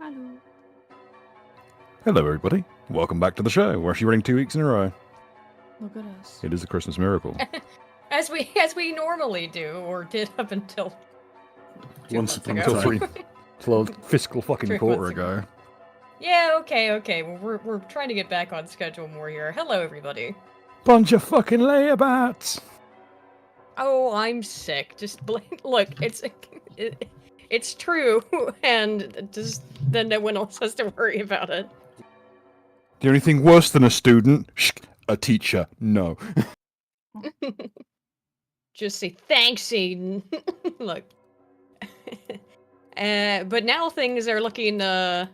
Hello. Hello, everybody. Welcome back to the show. We're actually running 2 weeks in a row. Look at us. It is a Christmas miracle. As we normally do, or did up until Once upon a Until time. till a fiscal fucking 3 quarter months ago. Yeah, okay. Well, we're trying to get back on schedule more here. Hello, everybody. Bunch of fucking layabouts! Oh, I'm sick. Just look, it's true, and just then no one else has to worry about it. The only thing worse than a student? A teacher. No. Just say thanks, Aiden. Look. But now things are looking, I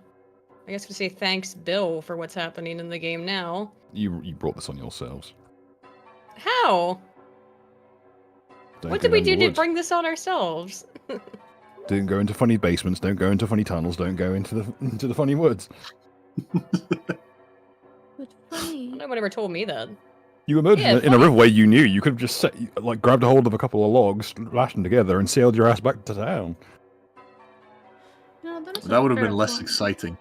guess we say thanks, Bill, for what's happening in the game now. You brought this on yourselves. How? Don't What go did we down the do to woods. bring this on ourselves? Don't go into funny basements, don't go into funny tunnels, don't go into the funny woods. But funny. No one ever told me that. You emerged Yeah, in a funny. river where you knew. You could have just grabbed a hold of a couple of logs, lashed them together, and sailed your ass back to town. No, That would have been less exciting.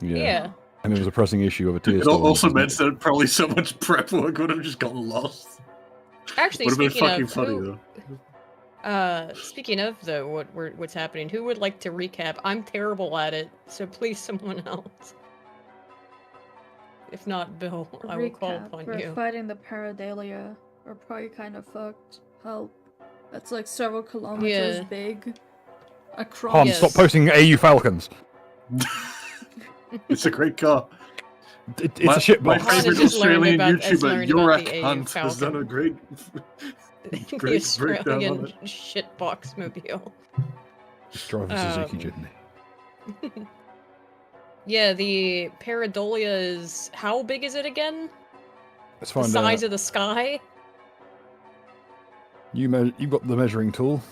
Yeah. And there was a pressing issue of a tear It storm. also meant that probably so much prep work would have just gotten lost. Actually, Would have been speaking fucking of, funny though. speaking of though, what's happening? Who would like to recap? I'm terrible at it, so please someone else. If not Bill, I will call upon We're you. fighting the Paradalia. We're probably kind of fucked. Help. That's like several kilometers Yeah. big. Across. Hans, Yes. stop posting AU Falcons. It's a great car. It's a shit My box. Han has favorite just learned Australian about- has YouTuber, learned about the Yorak AU Hunt, has done Falcon. a great The great breakdown on Australian it. shitbox mobile. Just drive a Suzuki Jitney. Yeah, the Paradolia is... How big is it again? Let's The find size out. of the sky? You've got the measuring tool.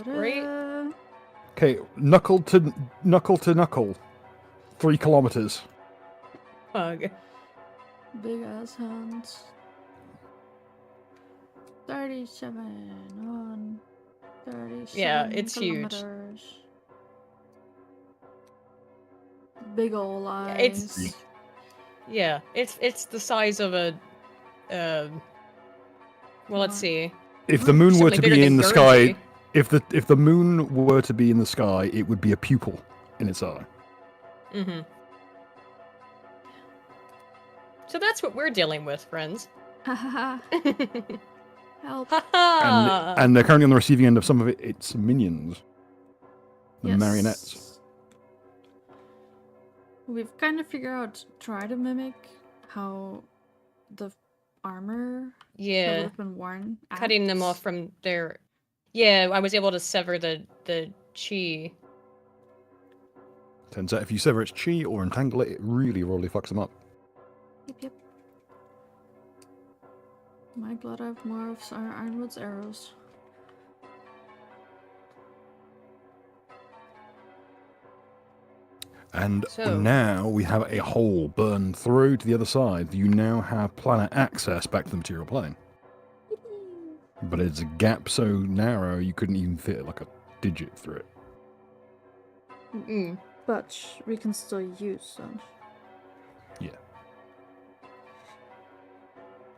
Right? Okay, knuckle to knuckle. 3 kilometers. Pug. Big ass hands. 37 on 37 Yeah, it's huge. kilometers. Big ol' eyes. It's- Yeah, it's the size of a... well, let's see. If the moon were Something to bigger be than in the Guernsey. sky, if the moon were to be in the sky, it would be a pupil in its eye. Mm-hmm. So that's what we're dealing with, friends. Hahaha. Help. Haha! And they're currently on the receiving end of some of its minions, the Yes. marionettes. We've kind of figured out, try to mimic how the armor that would Yeah, have been worn. cutting them acts. off from their... Yeah, I was able to sever the chi. Turns out if you sever its chi or entangle it, it really fucks them up. Yep. Am I glad I have more of Ironwood's arrows? And So- now we have a hole burned through to the other side. You now have planet access back to the material plane. But it's a gap so narrow you couldn't even fit like a digit through it. Mm. But we can still use them. Yeah.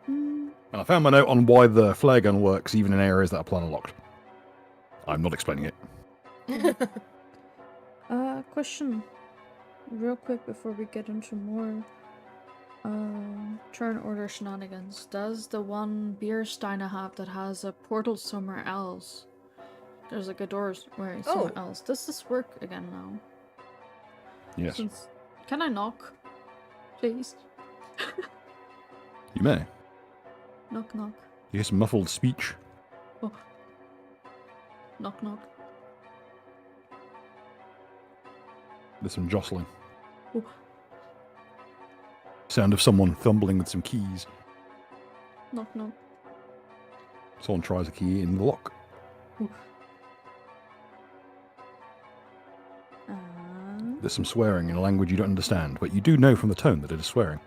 Hmm. And I found my note on why the flare gun works even in areas that are planar locked. I'm not explaining it. Question. Real quick before we get into more turn order shenanigans. Does the one beer stein I have that has a portal somewhere else? There's like a door somewhere else. Does this work again now? Yes, Can I knock? Please? you may. Knock knock. You hear some muffled speech. Oh. Knock knock. There's some jostling. Oh. Sound of someone fumbling with some keys. Knock knock. Someone tries a key in the lock. There's some swearing in a language you don't understand, but you do know from the tone that it is swearing.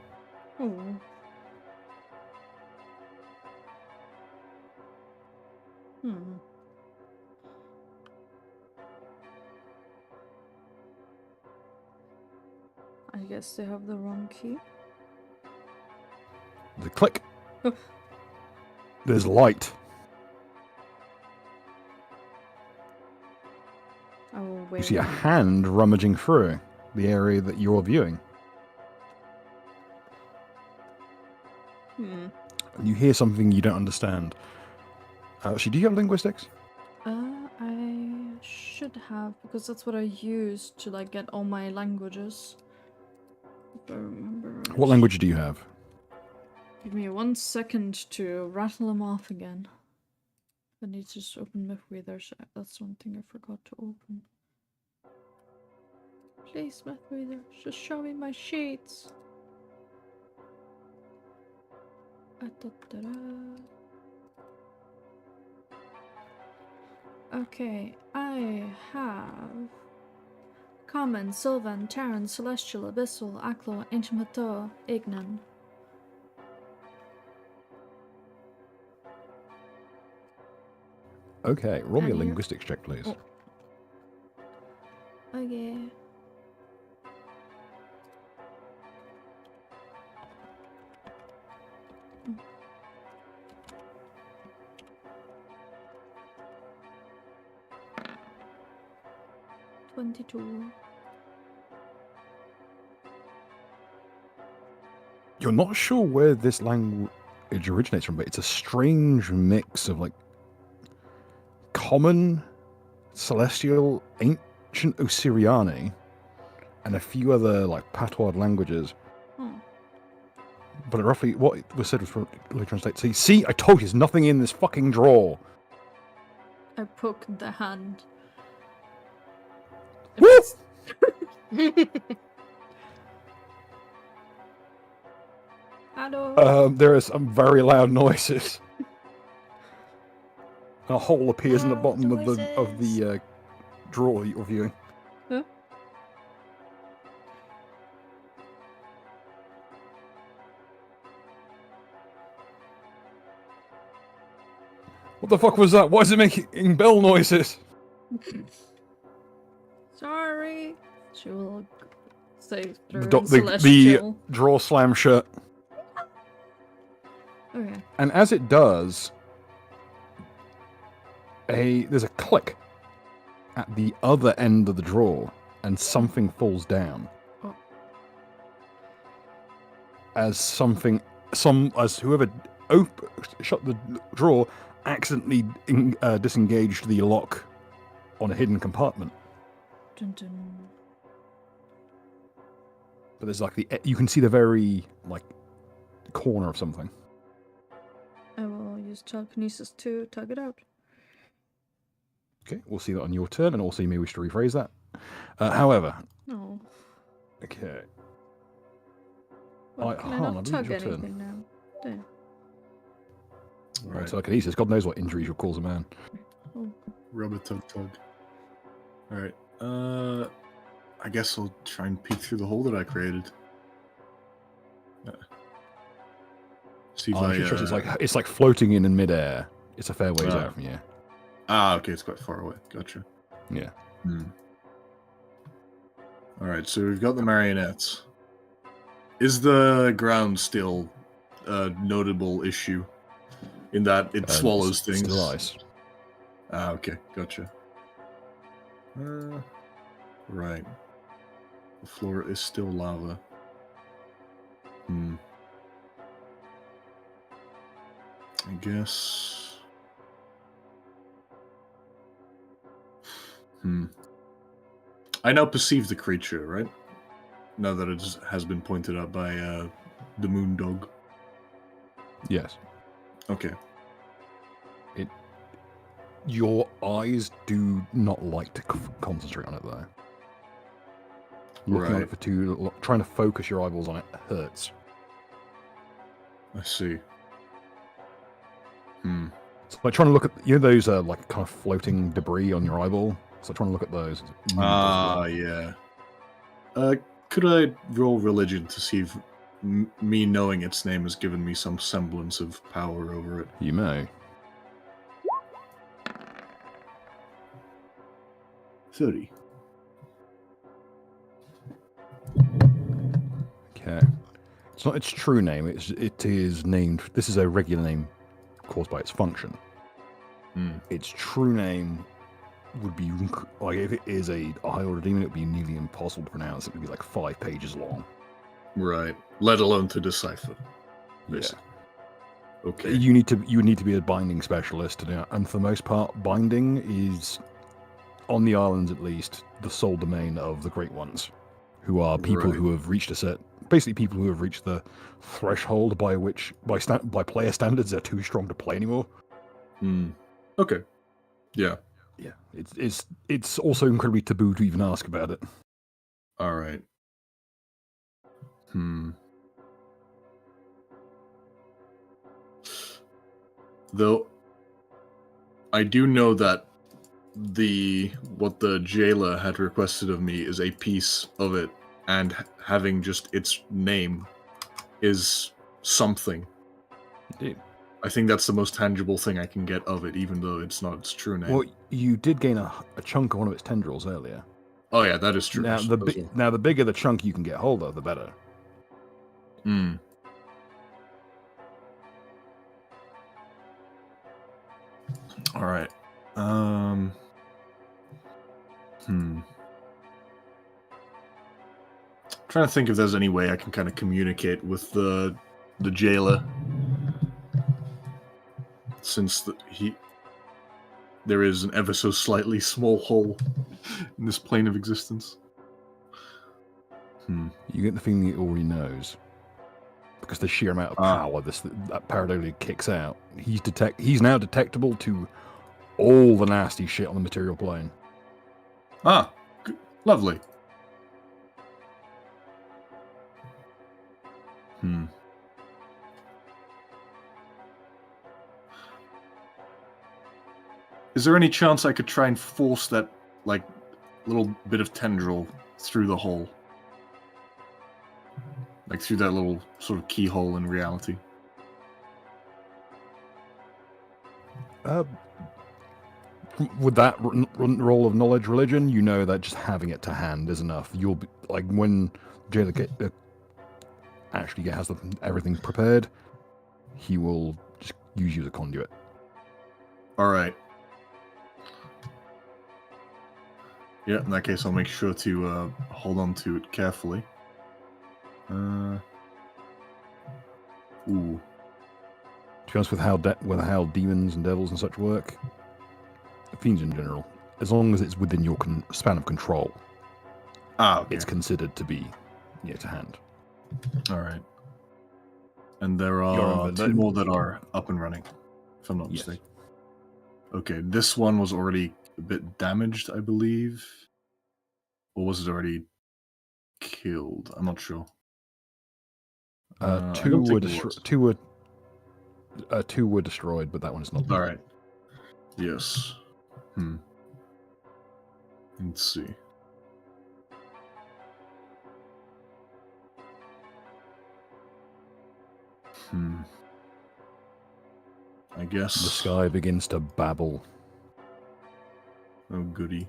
Oh. Hmm. guess they have the wrong key. The click. Oh. There's light. I will You wait. see a hand rummaging through the area that you're viewing. And you hear something you don't understand. Actually, do you have linguistics? I should have, because that's what I use to like get all my languages. If I remember right. What language do you have? Give me 1 second to rattle them off again. I need to just open Mythweaver. That's one thing I forgot to open. Please, Mythweaver, just show me my sheets. Okay, I have Common, Sylvan, Terran, Celestial, Abyssal, Aklo, Intimato, Ignan. Okay, roll me a And you- linguistics check, please. Oh. Okay. $22. You're not sure where this language originates from, but it's a strange mix of like common, celestial, ancient Osiriani, and a few other like patois languages. But roughly what was said was probably translate. See, I told you there's nothing in this fucking drawer. I poked the hand. Woo! Hello. There are some very loud noises. A hole appears in the bottom of the drawer you're viewing. Huh? What the fuck was that? Why is it making bell noises? Sorry. She will say through The celestial. drawer slams shut. Okay. And as it does, there's a click at the other end of the drawer, and something falls down. Oh. As whoever shut the drawer accidentally disengaged the lock on a hidden compartment. Dun dun. But there's like you can see the very like corner of something. I will use telekinesis to tug it out. Okay, we'll see that on your turn, and also you may wish to rephrase that. However, No. okay. Well, can I I not believe tug it's your anything now? There. Right. Telekinesis. God knows what injuries you'll cause a man. Oh. Rub a tug tug. Alright. I guess I'll try and peek through the hole that I created. See if it's like floating in midair. It's a fair ways out from you. Ah, okay, it's quite far away. Gotcha. Yeah. Alright, so we've got the marionettes. Is the ground still a notable issue? In that it swallows things? Still ice. Ah, okay, gotcha. Right. The floor is still lava. I guess... I now perceive the creature, right? Now that it has been pointed out by the moon dog. Yes. Okay. Your eyes do not like to concentrate on it, though. Looking at it for trying to focus your eyeballs on it hurts. I see. It's like trying to look at those like kind of floating debris on your eyeball. So trying to look at those. Yeah. Could I roll religion to see if me knowing its name has given me some semblance of power over it? You may. 30. Okay. It's not its true name. It is named. This is a regular name caused by its function. Its true name would be like if it is a high order demon, it would be nearly impossible to pronounce. It would be like 5 pages long. Right. Let alone to decipher. Yeah. Basically. Okay. You would need to be a binding specialist to do it. And for the most part, binding is, on the islands at least, the sole domain of the Great Ones, who are people who have reached basically people who have reached the threshold by which, by player standards, they're too strong to play anymore. Okay. Yeah. Yeah. It's also incredibly taboo to even ask about it. All right. Though I do know that what the jailer had requested of me is a piece of it, and having just its name is something. Indeed. I think that's the most tangible thing I can get of it, even though it's not its true name. Well, you did gain a chunk of one of its tendrils earlier. Oh yeah, that is true. Now the bigger the chunk you can get hold of, the better. All right. Trying to think if there's any way I can kind of communicate with the jailer, since there is an ever so slightly small hole in this plane of existence. You get the feeling he already knows, because the sheer amount of power that pareidolia kicks out. He's now detectable to all the nasty shit on the material plane. Lovely. Is there any chance I could try and force that, like, little bit of tendril through the hole? Like, through that little sort of keyhole in reality? With that roll of knowledge religion, you know that just having it to hand is enough. You'll be, like, when jailer has everything prepared, he will just use you as a conduit. Alright. Yeah, in that case, I'll make sure to hold on to it carefully. Ooh. To be honest, with how demons and devils and such work, fiends in general, as long as it's within your span of control, okay. It's considered to be to hand. Alright. And there are 2 more that are up and running, if I'm not mistaken. Okay, this one was already a bit damaged, I believe. Or was it already killed? I'm not sure. 2 were destroyed, but that one's not. All right. Yes. Let's see. I guess the sky begins to babble. Oh, goody.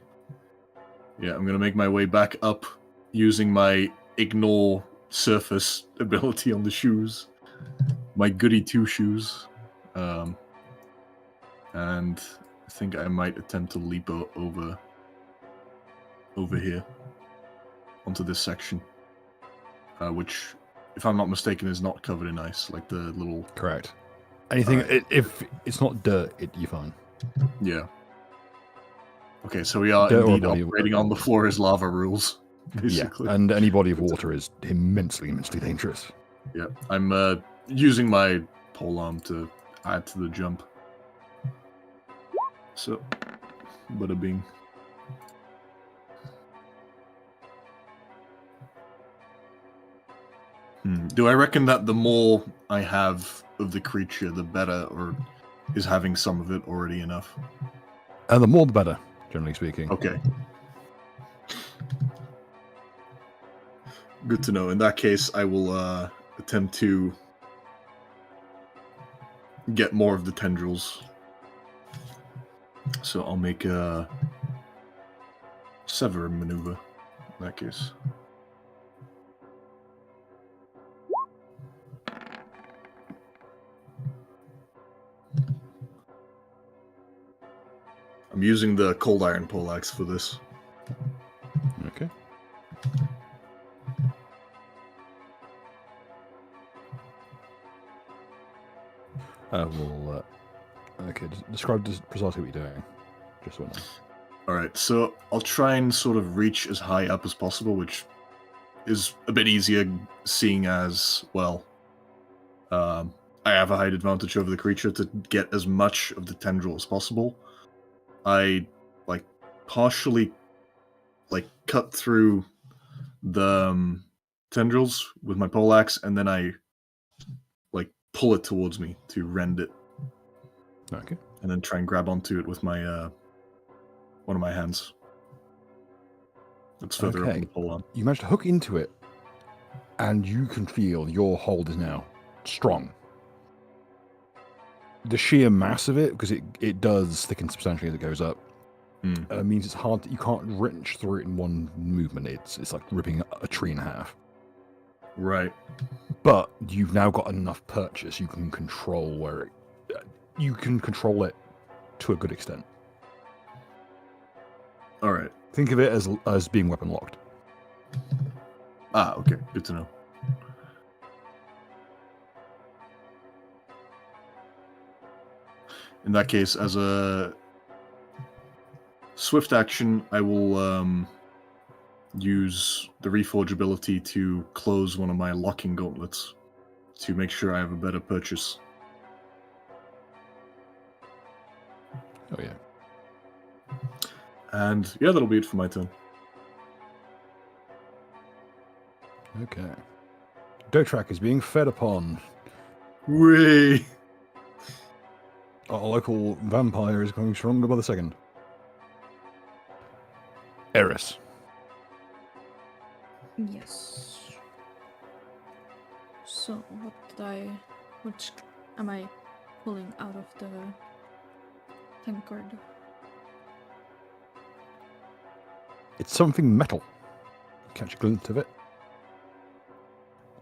Yeah, I'm gonna make my way back up using my ignore surface ability on the shoes. My goody 2 shoes. And I think I might attempt to leap over here onto this section, which, if I'm not mistaken, is not covered in ice, like the little... Correct. Anything, if it's not dirt, you're fine. Yeah. Okay, so we are indeed operating on the floor as lava rules, basically. Yeah, and any body of water is immensely dangerous. Yeah, I'm using my polearm to add to the jump. So, bada bing. Do I reckon that the more I have of the creature, the better, or is having some of it already enough? The more the better, generally speaking. Okay. Good to know. In that case, I will attempt to get more of the tendrils. So I'll make a sever maneuver in that case. I'm using the cold iron poleaxe for this. Okay. Okay, describe precisely what you're doing. Just so I know. Alright, so I'll try and sort of reach as high up as possible, which is a bit easier seeing as, well, I have a height advantage over the creature to get as much of the tendril as possible. I, partially, cut through the tendrils with my poleaxe, and then I, pull it towards me to rend it. Okay. And then try and grab onto it with my, one of my hands. That's further up on the pole arm. You manage to hook into it, and you can feel your hold is now strong. The sheer mass of it, because it does thicken substantially as it goes up, means it's hard. You can't wrench through it in one movement. It's like ripping a tree in half. Right. But you've now got enough purchase. You can control you can control it to a good extent. All right. Think of it as being weapon locked. Ah, okay. Good to know. In that case, as a swift action, I will use the Reforge ability to close one of my locking gauntlets to make sure I have a better purchase. Oh, yeah. And yeah, that'll be it for my turn. Okay. Dotrak is being fed upon. Whee! Our local vampire is going stronger by the second. Eris. Yes. So, which am I pulling out of the tankard? It's something metal. Catch a glint of it.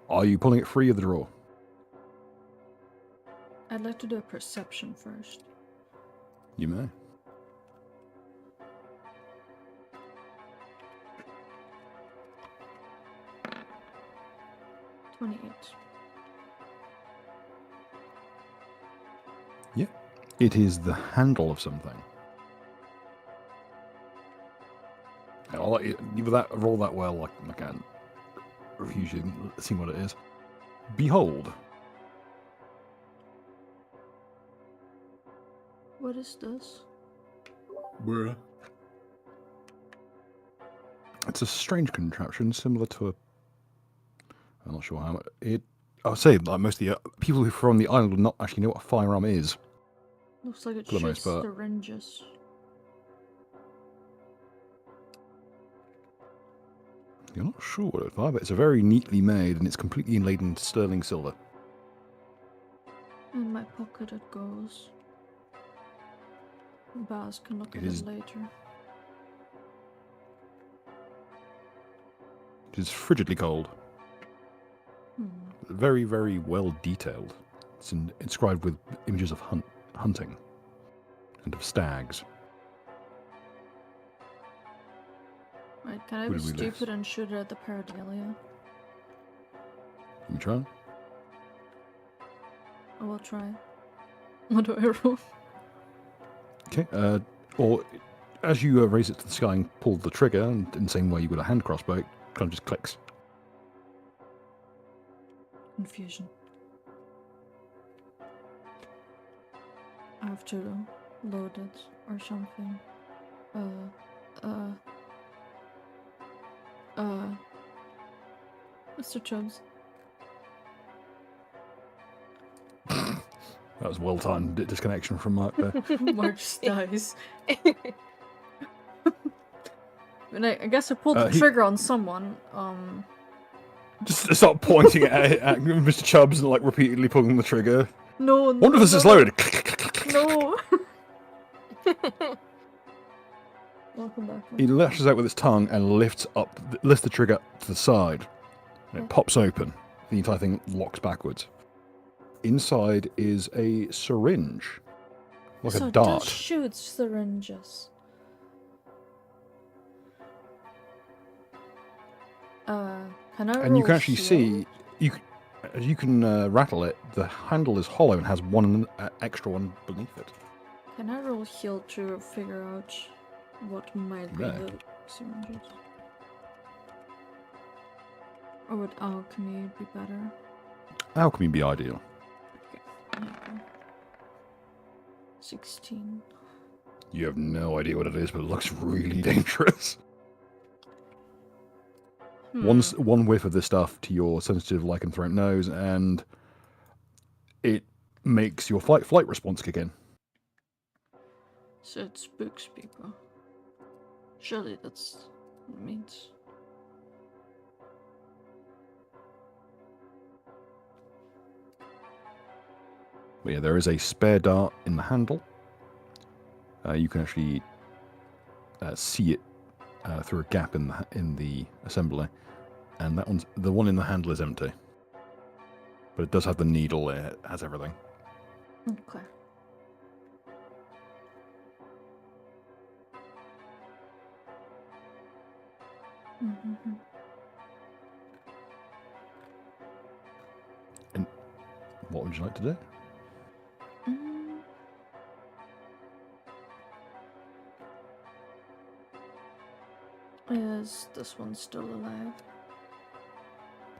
Are you pulling it free of the drawer? I'd like to do a perception first. You may. Yeah. It is the handle of something. I'll let you roll that well. I can't refuse you seeing what it is. Behold. What is this? Bruh. It's a strange contraption, similar to I'm not sure how it. I'll say like most of the people who are from the island will not actually know what a firearm is. Looks like it For the most shoots part. syringes. You're not sure what it's like, but it's a very neatly made and it's completely inlaid in sterling silver. In my pocket it goes. Baz can look at is- it later. It is frigidly cold. Very, very well detailed. It's inscribed with images of hunting and of stags. Right, can I Who be did we lose? stupid and shoot it at the pareidolia? You try? I will try. What do I roll? Okay. Or as you raise it to the sky and pull the trigger, and in the same way you would a hand crossbow, it kind of just clicks. Confusion. I have to load it or something. Mr. Chubbs. That was well-timed disconnection from Mark there. Mark just dies. And I guess I pulled the He- trigger on someone. Just start pointing at Mr. Chubbs and like repeatedly pulling the trigger. No, One of us is loaded. No. Welcome back. He lashes out with his tongue and lifts the trigger to the side. And it pops open. The entire thing locks backwards. Inside is a syringe Like so a it does dart. shoot syringes. Can I And you roll can actually heal? see, as you can rattle it, the handle is hollow and has one extra one beneath it. Can I roll heal to figure out what might be No. the syringes? Or would alchemy be better? Alchemy be ideal. Okay. 16. You have no idea what it is, but it looks really dangerous. One whiff of this stuff to your sensitive lycanthrope nose, and it makes your flight response kick in. So it spooks people. Surely that's what it means. But yeah, there is a spare dart in the handle. You can actually see it through a gap in the assembly, and the one in the handle is empty. But it does have the needle. It has everything. Okay. Mm-hmm. And what would you like to do? Is this one still alive?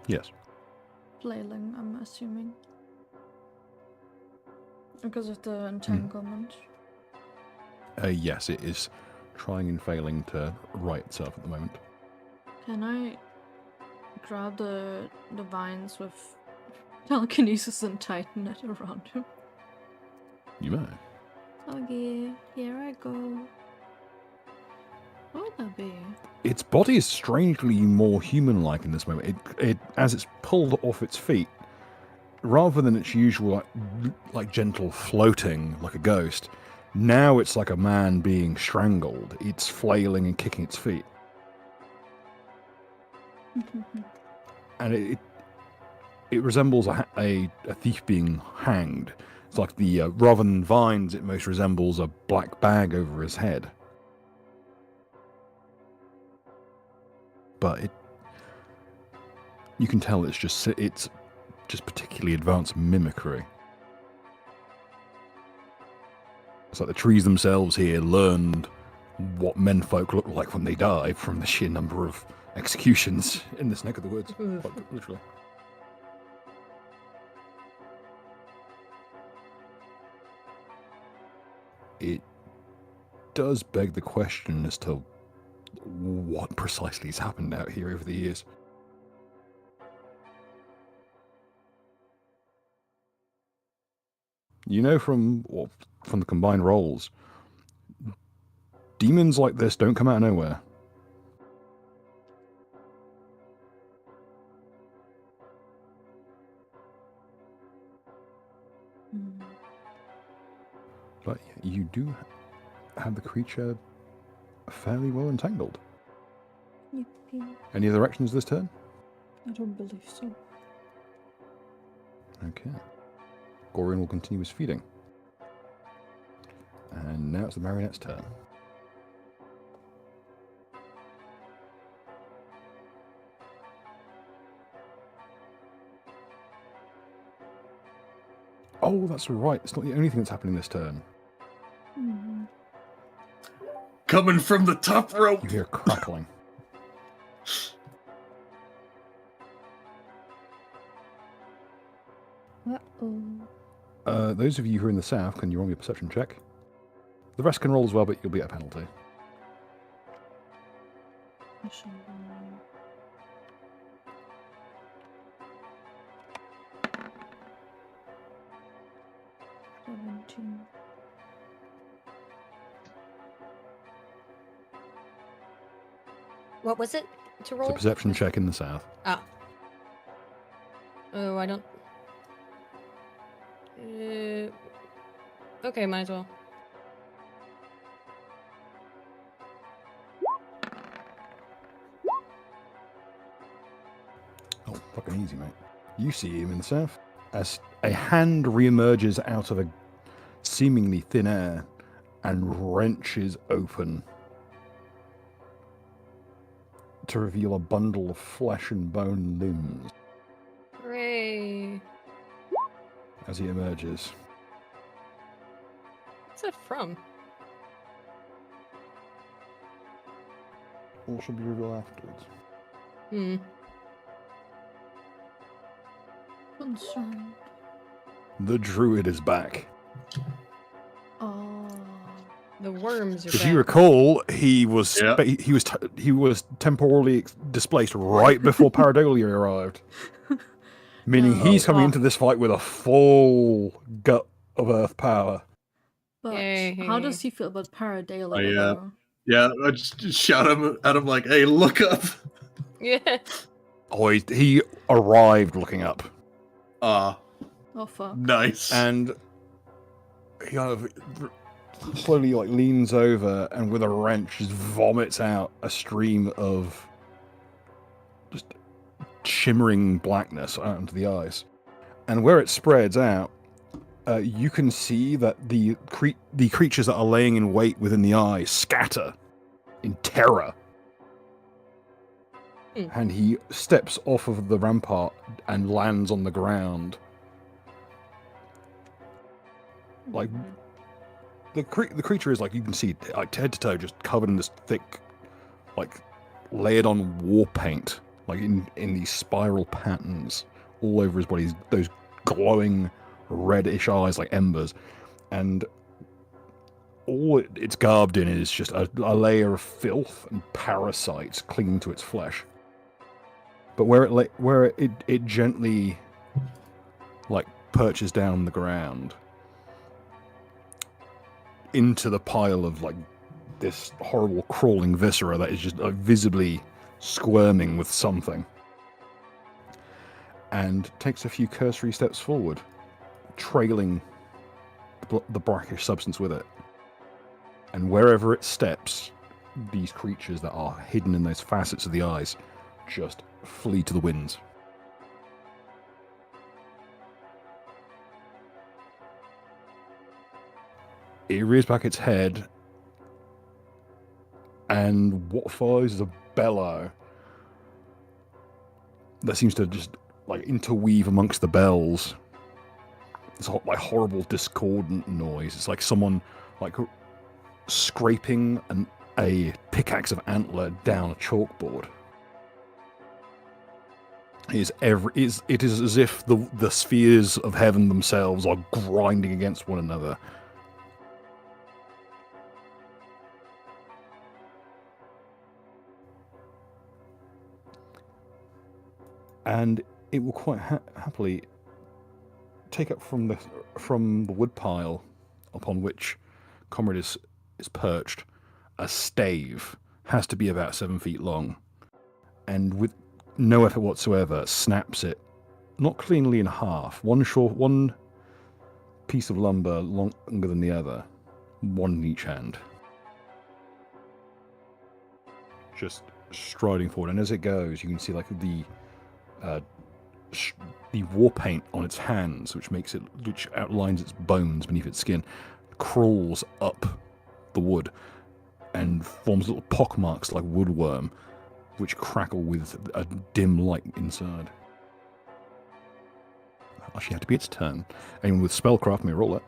Yes. Flailing, I'm assuming. Because of the entanglement. Yes, it is trying and failing to right itself at the moment. Can I grab the vines with telekinesis and tighten it around him? You may. Okay, here I go. What would that be? Its body is strangely more human-like in this moment. It as it's pulled off its feet, rather than its usual like gentle floating like a ghost, now it's like a man being strangled. It's flailing and kicking its feet, and it resembles a thief being hanged. It's like the rather than vines, it most resembles a black bag over his head. But you can tell it's just particularly advanced mimicry. It's like the trees themselves here learned what menfolk look like when they die from the sheer number of executions in this neck of the woods. Quite literally. It does beg the question as to what precisely has happened out here over the years. You know from the combined rolls, demons like this don't come out of nowhere. But you do have the creature fairly well entangled. Yippee. Any other actions this turn? I don't believe so. Okay. Gorian will continue his feeding. And now it's the marionette's turn. Oh, that's right. It's not the only thing that's happening this turn. Coming from the top rope. You hear crackling. Uh-oh. Those of you who are in the south, can you roll me a perception check? The rest can roll as well, but you'll be at a penalty. I shall roll. What was it to roll? It's a perception check in the south. Ah. Oh, I don't... okay, might as well. Oh, fucking easy, mate. You see him in the south as a hand reemerges out of a seemingly thin air and wrenches open to reveal a bundle of flesh and bone limbs Hooray. as he emerges. What's that from? All should be revealed afterwards. Hmm. Concerned. The Druid is back. Oh. The worms are If back. you recall, he was Yeah. he was temporarily displaced right before Pareidolia arrived, meaning No. he's coming Oh. into this fight with a full gut of Earth power. But Yay. how does he feel about Pareidalia, I, though? Yeah, I just shout at him like, "Hey, look up!" Yeah. Oh, he arrived looking up, Ah, Oh, fuck. nice. and he kind of slowly like leans over and with a wrench just vomits out a stream of just shimmering blackness out into the eyes. And where it spreads out, you can see that the creatures that are laying in wait within the eye scatter in terror. Hmm. And he steps off of the rampart and lands on the ground. Like, the creature is, like, you can see, like, head to toe, just covered in this thick, like, layered on war paint, like in these spiral patterns all over his body, those glowing reddish eyes like embers, and all it's garbed in is just a layer of filth and parasites clinging to its flesh. But where it gently like perches down the ground into the pile of like this horrible crawling viscera that is just visibly squirming with something, and takes a few cursory steps forward, trailing the brackish substance with it. And wherever it steps, these creatures that are hidden in those facets of the eyes just flee to the winds. It rears back its head, and what follows is a bellow that seems to just like interweave amongst the bells. It's like horrible discordant noise. It's like someone like scraping a pickaxe of antler down a chalkboard. It is as if the spheres of heaven themselves are grinding against one another. And it will quite happily take up from the woodpile upon which Comrade is perched a stave. Has to be about 7 feet long, and with no effort whatsoever snaps it, not cleanly in half. One piece of lumber longer than the other, one in each hand. Just striding forward, and as it goes, you can see like the war paint on its hands, which outlines its bones beneath its skin, crawls up the wood and forms little pockmarks like woodworm, which crackle with a dim light inside. Actually, had to be its turn. Anyone with spellcraft may roll it.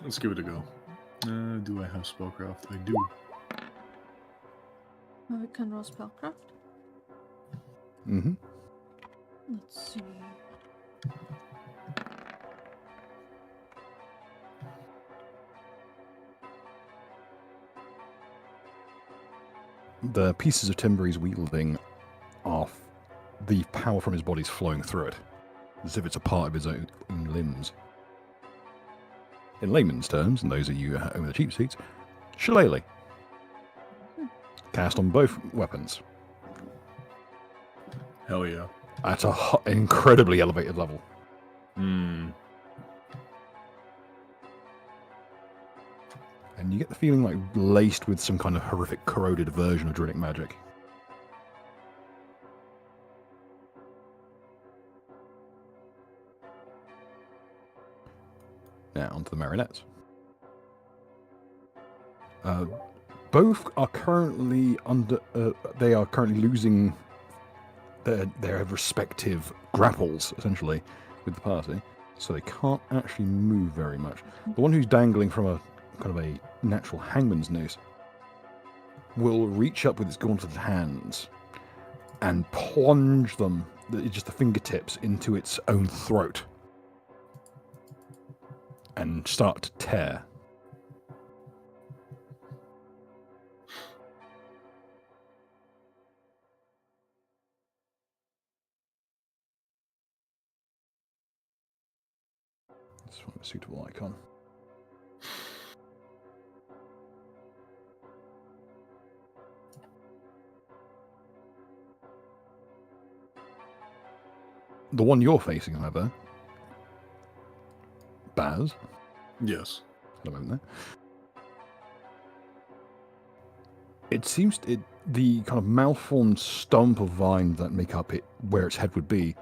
Let's give it a go. Do I have spellcraft? I do. I can roll spellcraft. Mm-hmm. Let's see. The pieces of timber he's wielding are the power from his body's flowing through it, as if it's a part of his own limbs. In layman's terms, and those of you at home with the cheap seats, shillelagh. Cast on both weapons Hell yeah. at an incredibly elevated level. Hmm. and you get the feeling like laced with some kind of horrific corroded version of Druidic magic. Now onto the marionettes. Both are currently they are currently losing their respective grapples, essentially, with the party, so they can't actually move very much. The one who's dangling from a kind of a natural hangman's noose will reach up with its gauntleted hands and plunge them, just the fingertips, into its own throat and start to tear. Let's find a suitable icon. The one you're facing, however, Baz. Yes. At the moment there. It seems the kind of malformed stump of vine that make up it where its head would be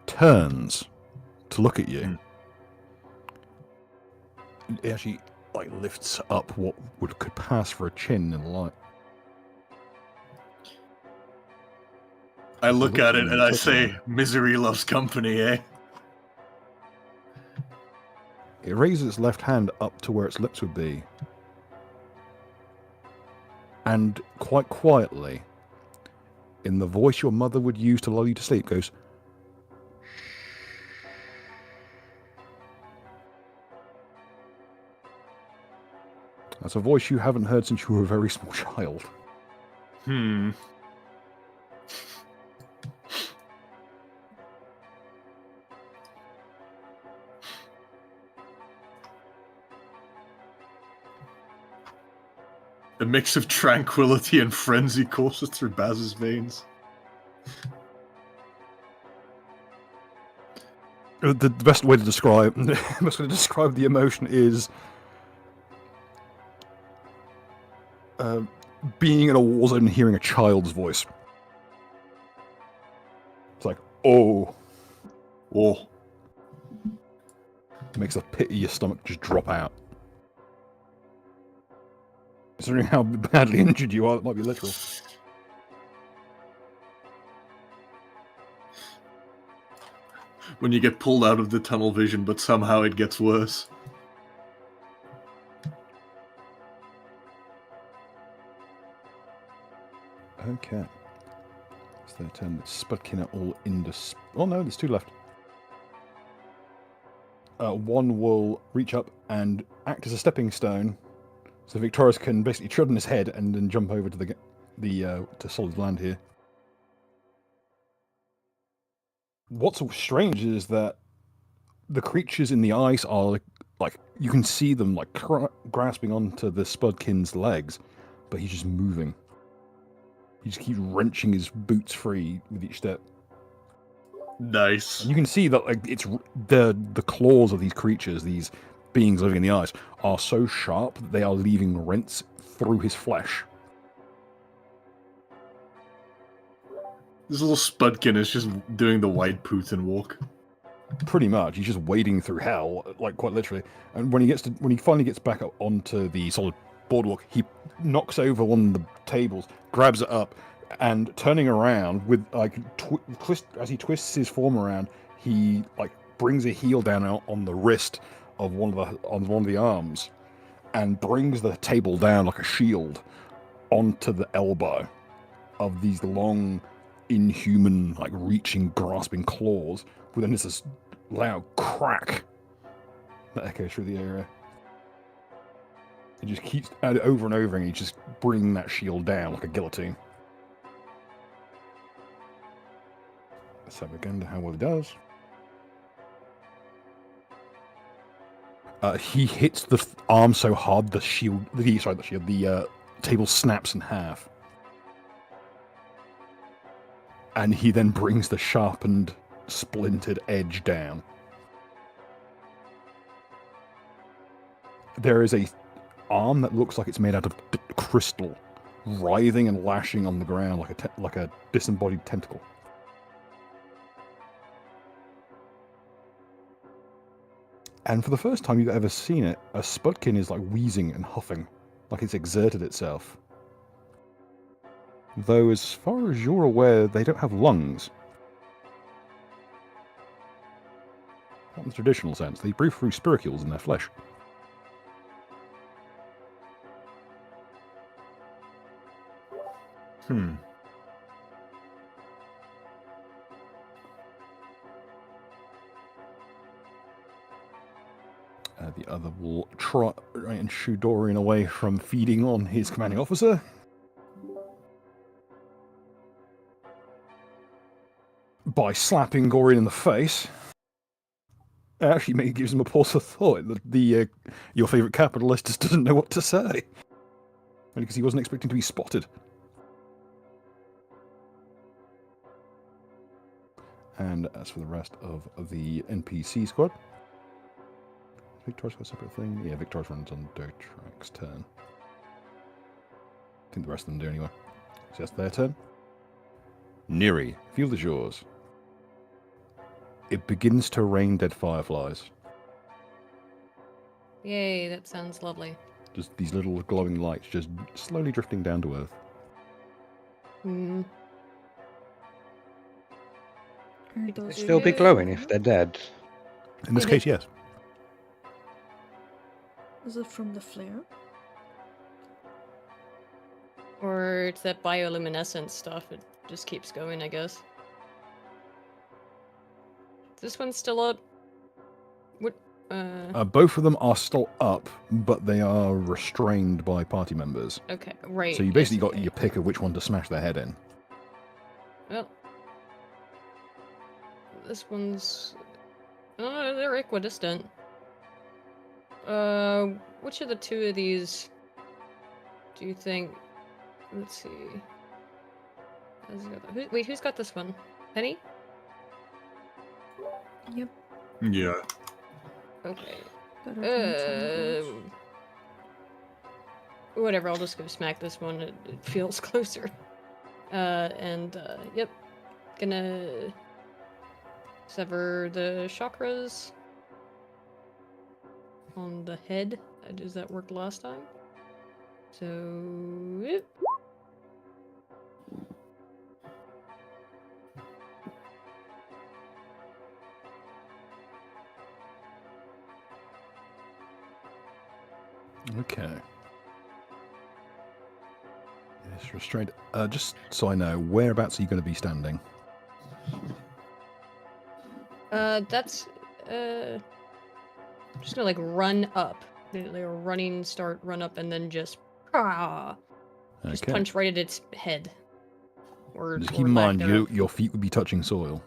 turns to look at you. It actually lifts up what could pass for a chin in the light. I look at it and I say, "Misery loves company, eh?" It raises its left hand up to where its lips would be. And quite quietly, in the voice your mother would use to lull you to sleep, goes, that's a voice you haven't heard since you were a very small child. A mix of tranquility and frenzy courses through Baz's veins. The best way to describe the emotion is being in a war zone and hearing a child's voice. It's like, oh. Oh. It makes the pit of your stomach just drop out. Considering how badly injured you are, it might be literal. When you get pulled out of the tunnel vision, but somehow it gets worse. Okay. It's their turn. Spudkin are all into... Oh no, there's two left. One will reach up and act as a stepping stone, so Victorious can basically tread on his head and then jump over to to solid land here. What's strange is that the creatures in the ice are like you can see them grasping onto the Spudkin's legs, but he's just moving. He just keeps wrenching his boots free with each step. Nice. And you can see that it's the claws of these creatures, these beings living in the ice, are so sharp that they are leaving rents through his flesh. This little Spudkin is just doing the white Putin walk. Pretty much, he's just wading through hell, quite literally. And when he finally gets back up onto the solid boardwalk, he knocks over one of the tables, grabs it up, and turning around with as he twists his form around, he brings a heel down on the wrist of one of the arms, and brings the table down like a shield onto the elbow of these long, inhuman, reaching, grasping claws. But then there's this loud crack that echoes through the area. It just keeps over and over, and he's just bringing that shield down like a guillotine. Let's have again how well he does. He hits the arm so hard the table snaps in half. And he then brings the sharpened, splintered edge down. There is arm that looks like it's made out of crystal, writhing and lashing on the ground like a disembodied tentacle. And for the first time you've ever seen it, a spudkin is like wheezing and huffing, like it's exerted itself. Though, as far as you're aware, they don't have lungs. Not in the traditional sense. They breathe through spirocheles in their flesh. The other will try and shoo Dorian away from feeding on his commanding officer. By slapping Gorian in the face. It actually maybe gives him a pause for thought. Your favourite capitalist just doesn't know what to say. Because he wasn't expecting to be spotted. And as for the rest of the NPC squad, Victor's got a separate thing. Yeah, Victor's runs on Dotrak's turn. I think the rest of them do anyway. So that's their turn. Neri, field is yours. It begins to rain dead fireflies. Yay, that sounds lovely. Just these little glowing lights just slowly drifting down to Earth. Hmm. They'd still be glowing if they're dead. In this case, yes. Is it from the flare? Or it's that bioluminescent stuff. It just keeps going, I guess. This one's still up. What? Both of them are still up, but they are restrained by party members. Okay, right. So you basically got okay. your pick of which one to smash their head in. Well, this one's. Oh, they're equidistant. Which of the two of these do you think? Let's see. Wait, who's got this one? Penny? Yep. Yeah. Okay. Got it from Whatever, I'll just go smack this one. It feels closer. Yep. Gonna sever the chakras on the head. Does that work last time? So, yep. Okay. It's restrained. Just so I know, whereabouts are you going to be standing? That's just gonna like run up. They're running, run up, and then just just Okay. punch right at its head. Or Just or keep in lack mind, thereof. your feet would be touching soil.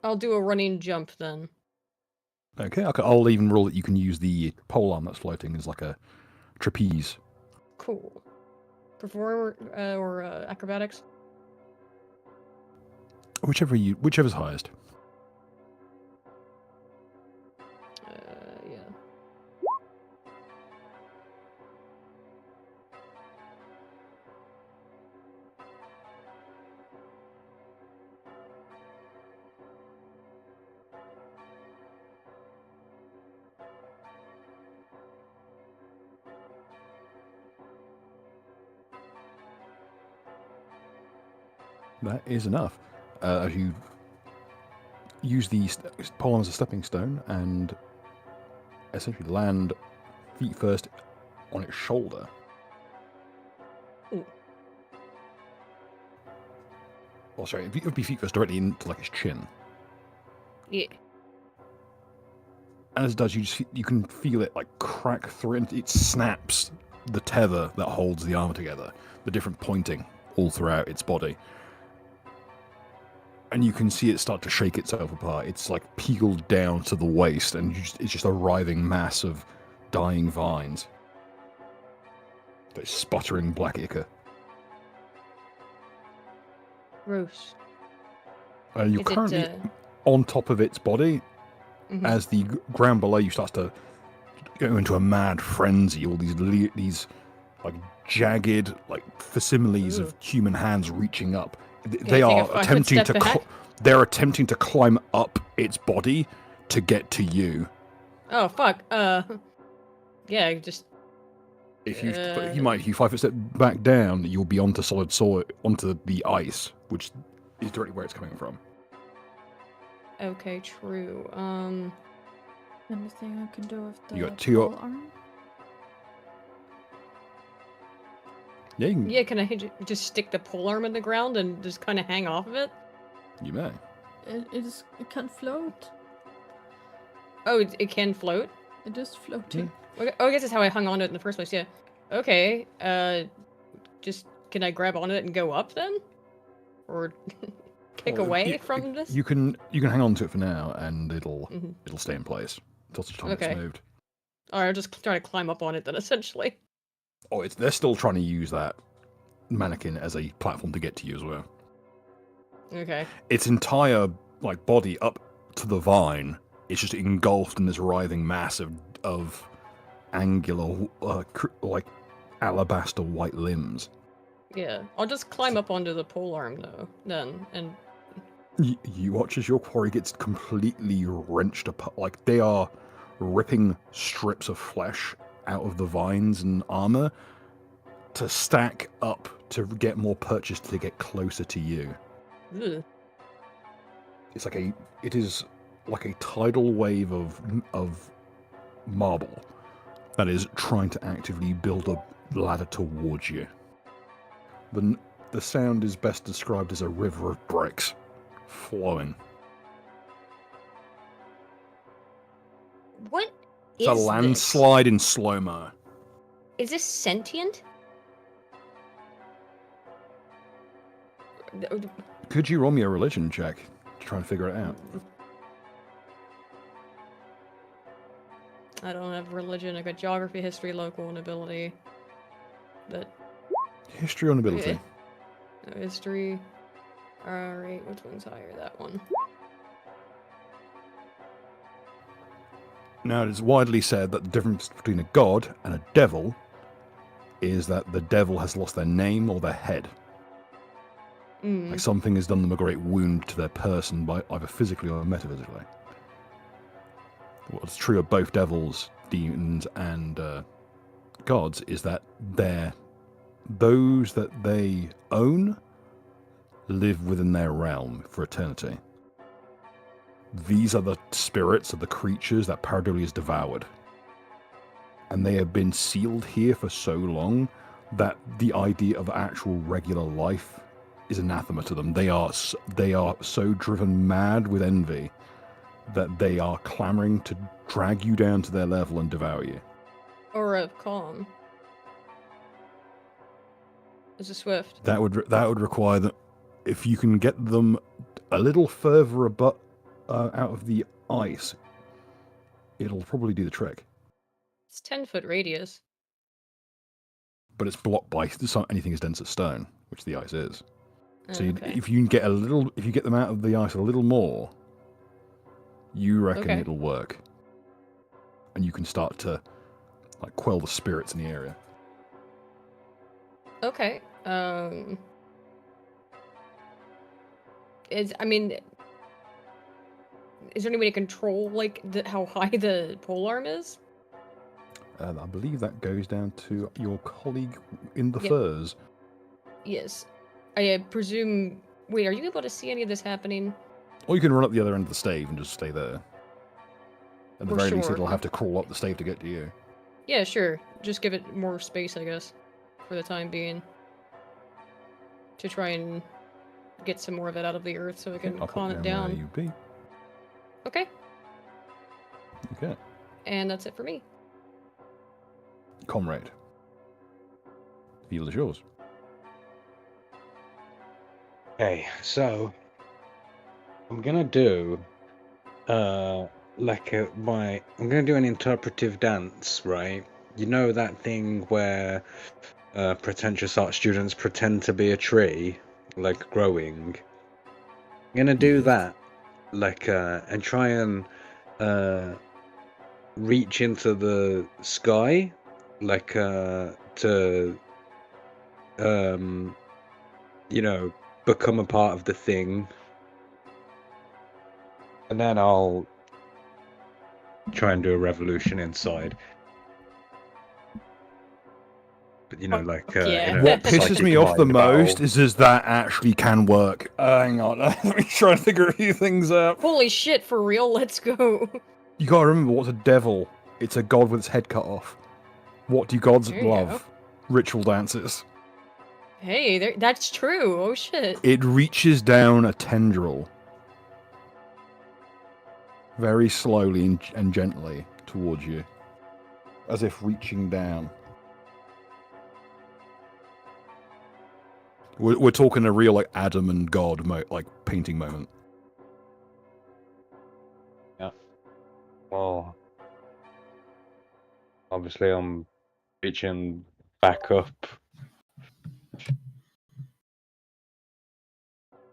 I'll do a running jump then. Okay, I'll even rule that you can use the pole arm that's floating as like a trapeze. Cool. Perform or acrobatics. Whichever's highest. Yeah. That is enough. As you use the pole as a stepping stone and essentially land feet first on its shoulder. Ooh. Well, sorry, it would be feet first directly into like its chin. Yeah. And as it does, you can feel it like crack through, and it snaps the tether that holds the armor together, the different pointing all throughout its body. And you can see it start to shake itself apart. It's like peeled down to the waist, and it's just a writhing mass of dying vines. That sputtering black ichor. Gross. You're Is currently it, on top of its body mhm. as the ground below you starts to go into a mad frenzy. All these like jagged like facsimiles of human hands reaching up. They take a are 5-foot attempting step to back? they're attempting to climb up its body to get to you. Oh fuck. Yeah, just. If you 5-foot step back down, you'll be onto solid soil, onto the ice, which is directly where it's coming from. Okay, true. Anything I can do with the You got 2 pole arm? Yeah, you can, Yeah, can I just stick the polearm in the ground and just kind of hang off of it? you may. It can float. Oh, it can float? It is floating. Okay, oh, I guess that's how I hung on to it in the first place, yeah. Okay, just, can I grab on it and go up then? Or kick Well, away from this? You can hang on to it for now, and it'll Mhm. stay in place until such time Okay. it's moved. Alright, I'll just try to climb up on it then, essentially. Oh, they're still trying to use that mannequin as a platform to get to you as well. Okay. Its entire like body up to the vine is just engulfed in this writhing mass of angular like alabaster white limbs. Yeah, I'll just climb up onto the polearm though, then, and... You watch as your quarry gets completely wrenched apart. Like they are ripping strips of flesh out of the vines and armor to stack up to get more purchase to get closer to you. Ugh. It is like a tidal wave of marble that is trying to actively build a ladder towards you. The sound is best described as a river of bricks flowing. What It's a is landslide in slow-mo. this? Is this sentient? Could you roll me a religion check to try and figure it out? I don't have religion. I got geography, history, local, and ability. But History on ability. no history. Alright, which one's higher? That one. Now, it is widely said that the difference between a god and a devil is that the devil has lost their name or their head. Like something has done them a great wound to their person, by either physically or metaphysically. What's true of both devils, demons, and gods is that those that they own live within their realm for eternity. These are the spirits of the creatures that Pareidolia has devoured. And they have been sealed here for so long that the idea of actual regular life is anathema to them. They are so driven mad with envy that they are clamoring to drag you down to their level and devour you. Aura of calm. Is a swift. That would require that if you can get them a little further out of the ice, it'll probably do the trick. It's 10-foot radius. But it's blocked by anything as dense as stone, which the ice is. So Okay. if you get them out of the ice a little more, you reckon Okay. it'll work, and you can start to like quell the spirits in the area. Okay. Is there any way to control like how high the polearm is? I believe that goes down to your colleague in the Yep. furs. Yes. I presume. Wait, are you able to see any of this happening? Or you can run up the other end of the stave and just stay there. At the For very least, sure. it'll have to crawl up the stave to get to you. Yeah, sure. Just give it more space, I guess, for the time being. To try and get some more of it out of the earth so I can I'll put calm you it down where down. you be. Okay. Okay. And that's it for me. Comrade. The field is yours. Okay, so I'm gonna do I'm gonna do an interpretive dance, right? You know that thing where pretentious art students pretend to be a tree, like growing. I'm gonna do that, like and try and reach into the sky, like to you know, become a part of the thing, and then I'll try and do a revolution inside. But you know, like Yeah. in a What pisses psychic me off the mind most battle. is that actually can work. Hang on, let me try and figure a few things out. Holy shit, for real? Let's go. You gotta remember what's a devil. It's a god with its head cut off. What do gods There you love? go. Ritual dances. Hey, that's true. Oh shit. It reaches down a tendril. Very slowly and gently towards you. As if reaching down. We're talking a real like Adam and God like painting moment. Yeah. Well, obviously I'm reaching back up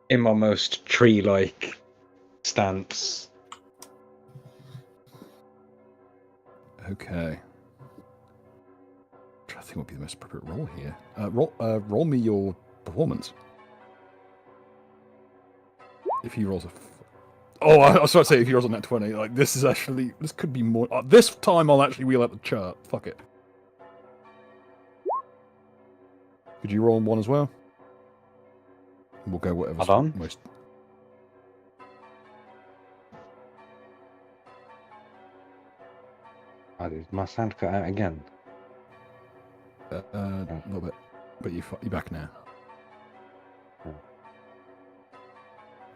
in my most tree-like stance. Okay. I think would be the most appropriate roll here. Roll me your performance. If he rolls a... Oh, I was about to say if he rolls a net 20. Like, this is actually... This could be more... this time I'll actually wheel out the chart. Fuck it. Could you roll on one as well? We'll go whatever's Hold on. most... Oh, did my sound cut out again? a little bit. But you're back now. Oh.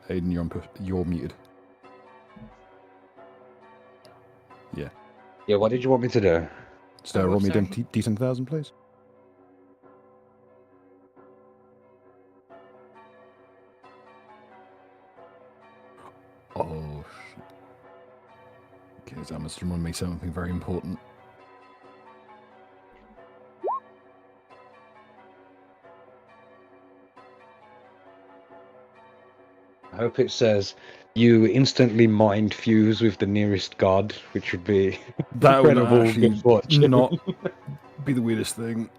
Aiden, you're muted. Yeah. Yeah, what did you want me to do? So roll me down D10,000, please. Oh, shit. Okay, that must remind me something very important. I hope it says you instantly mind fuse with the nearest god, which would be That would incredible actually good fortune. not be the weirdest thing.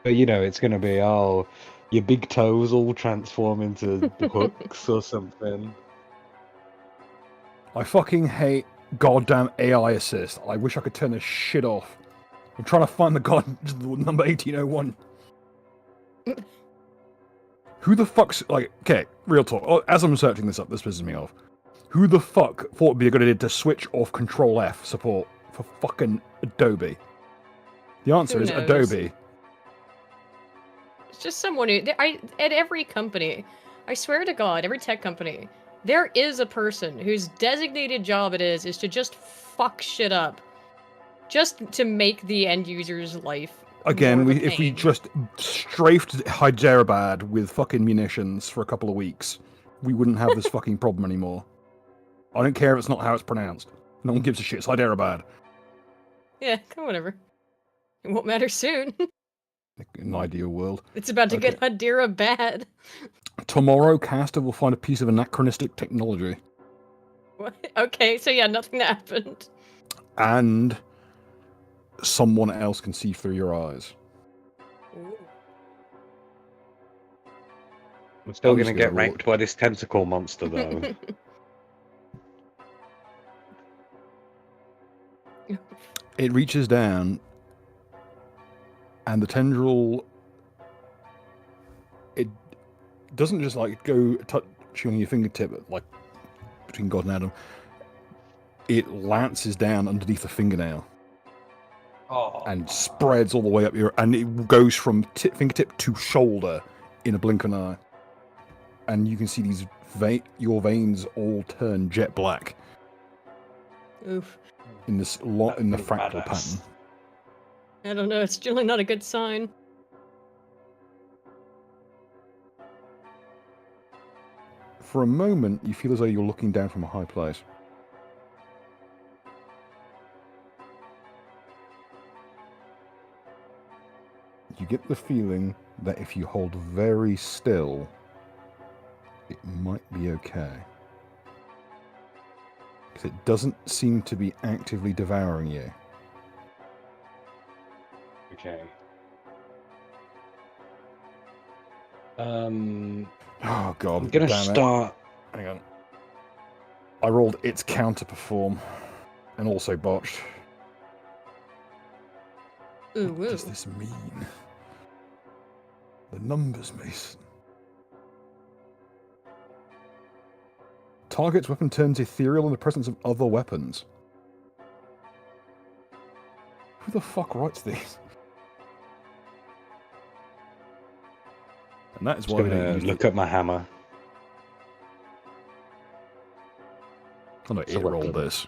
But you know, it's going to be, your big toes all transform into hooks or something. I fucking hate goddamn AI assist. I wish I could turn this shit off. I'm trying to find the number 1801. Who the fuck's... Like, okay, real talk. As I'm searching this up, this pisses me off. Who the fuck thought it'd be a good idea to switch off Control F support for fucking Adobe? The answer is Adobe. It's just someone who... at every company, I swear to God, every tech company, there is a person whose designated job it is to just fuck shit up. Just to make the end user's life Again, if we just strafed Hyderabad with fucking munitions for a couple of weeks, we wouldn't have this fucking problem anymore. I don't care if it's not how it's pronounced. No one gives a shit. It's Hyderabad. Yeah, whatever. It won't matter soon. In an ideal world. It's about to get Hyderabad. Tomorrow, Caster will find a piece of anachronistic technology. What? Okay, so yeah, nothing happened. And someone else can see through your eyes. Ooh. I'm still going to get raped by this tentacle monster, though. It reaches down, and the tendril... It doesn't just, like, go touching on your fingertip, like, between God and Adam. It lances down underneath the fingernail. Oh. And spreads all the way up your... And it goes from fingertip to shoulder in a blink of an eye. And you can see these your veins all turn jet black. Oof. In this in the fractal badass. pattern. I don't know, it's generally not a good sign. For a moment, you feel as though you're looking down from a high place. You get the feeling that if you hold very still, it might be okay. Because it doesn't seem to be actively devouring you. Okay. Oh god, I'm gonna damn start. it. Hang on. I rolled its counter-perform, and also botched. Ooh, What ooh. does this mean? The numbers, Mason. Target's weapon turns ethereal in the presence of other weapons. Who the fuck writes these? And that is Just why we don't gonna use look at my hammer. Oh no, It's a it rolled weapon. this.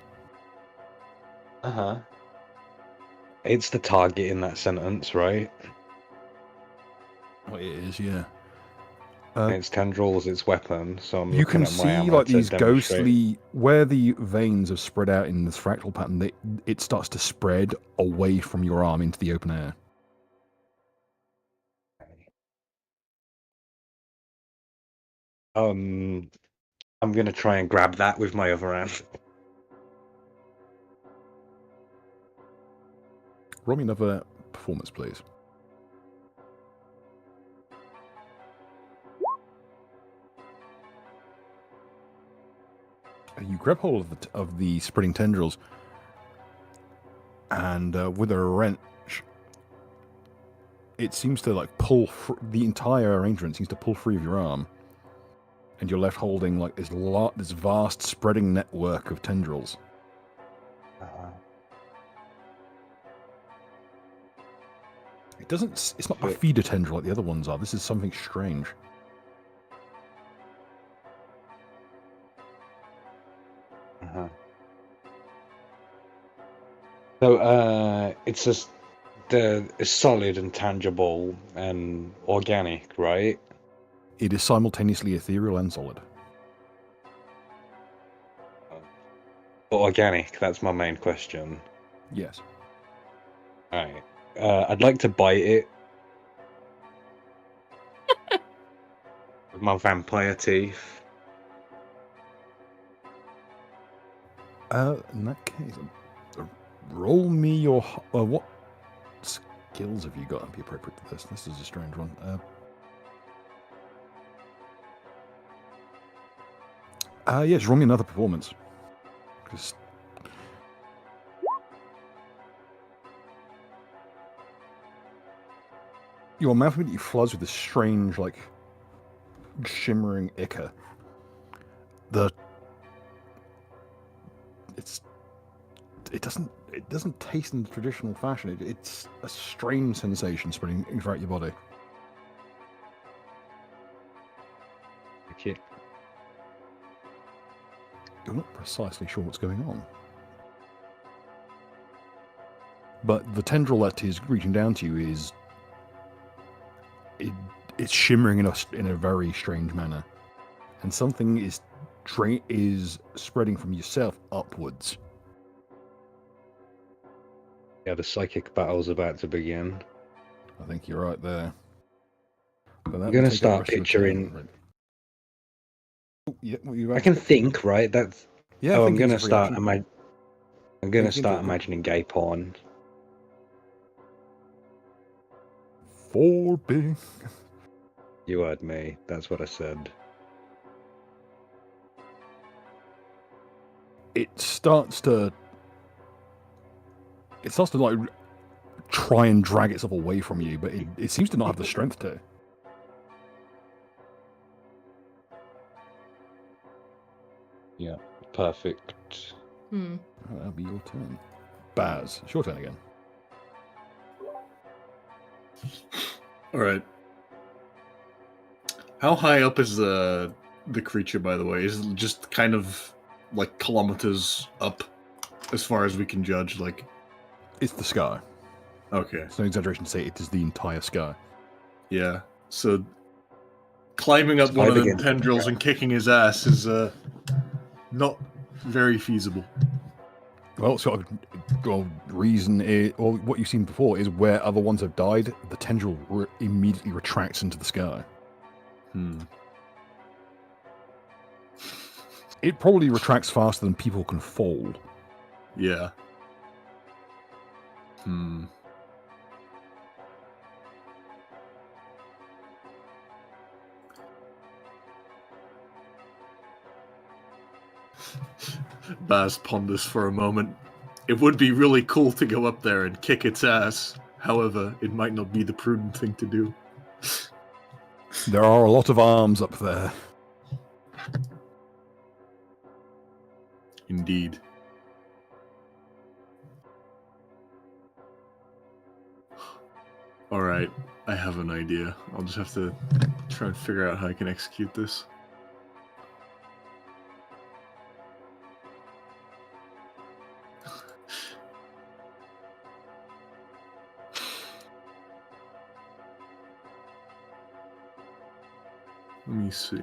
It's the target in that sentence, right? Oh, it is, yeah. Its tendrils, its weapon. So I'm You looking can at my see hammer like to these demonstrate. ghostly, where the veins have spread out in this fractal pattern, it starts to spread away from your arm into the open air. I'm gonna try and grab that with my other hand. Roll me another performance, please. You grab hold of the spreading tendrils, and with a wrench, it seems to like pull the entire arrangement seems to pull free of your arm, and you're left holding like this vast spreading network of tendrils. It doesn't. It's not a feeder tendril like the other ones are. This is something strange. So it's just it's solid and tangible and organic, right? It is simultaneously ethereal and solid. But organic, that's my main question. Yes. Alright. I'd like to bite it. With my vampire teeth. In that case, roll me your... what skills have you got to be appropriate to this? This is a strange one. Yes, roll me another performance. Just... Your mouth immediately floods with this strange, like, shimmering ichor. It doesn't taste in the traditional fashion. It's a strange sensation spreading throughout your body. Okay. You're not precisely sure what's going on. But the tendril that is reaching down to you is... It's shimmering in a very strange manner. And something is spreading from yourself upwards. Yeah, the psychic battle's about to begin. I think you're right there. I'm going to start picturing... Oh, yeah, what I can think, right? That's... Yeah, I'm going to start... I'm going to start it. imagining gay porn. For big. You heard me. That's what I said. It starts to like try and drag itself away from you, but it seems to not have the strength to. Yeah, perfect. Hmm. Oh, that'll be your turn. Baz, it's your turn again. All right. How high up is the creature, by the way? Is it just kind of like kilometers up, as far as we can judge? Like, it's the sky. Okay. It's no exaggeration to say it is the entire sky. Yeah. So climbing up one of the tendrils and kicking his ass is not very feasible. Well, sort of reason is, or what you've seen before is where other ones have died, the tendril immediately retracts into the sky. It probably retracts faster than people can fall. Yeah. Baz ponders for a moment. It would be really cool to go up there and kick its ass. However, it might not be the prudent thing to do. There are a lot of arms up there. Indeed. Alright, I have an idea. I'll just have to try and figure out how I can execute this. Let me see.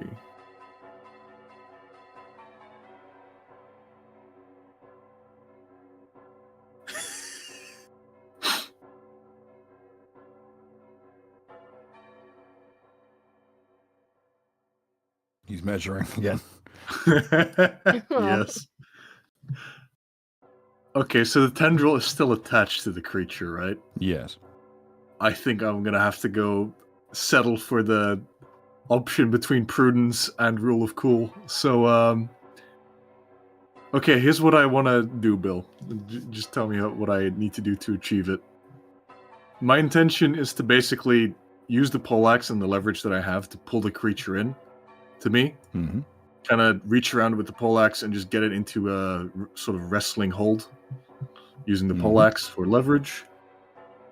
He's measuring again. Yes. Okay, so the tendril is still attached to the creature, right? Yes. I think I'm gonna have to go settle for the option between prudence and rule of cool. So, okay, here's what I want to do, Bill. Just tell me what I need to do to achieve it. My intention is to basically use the poleaxe and the leverage that I have to pull the creature in to me. Mm-hmm. Kind of reach around with the poleaxe and just get it into a sort of wrestling hold using the poleaxe for leverage.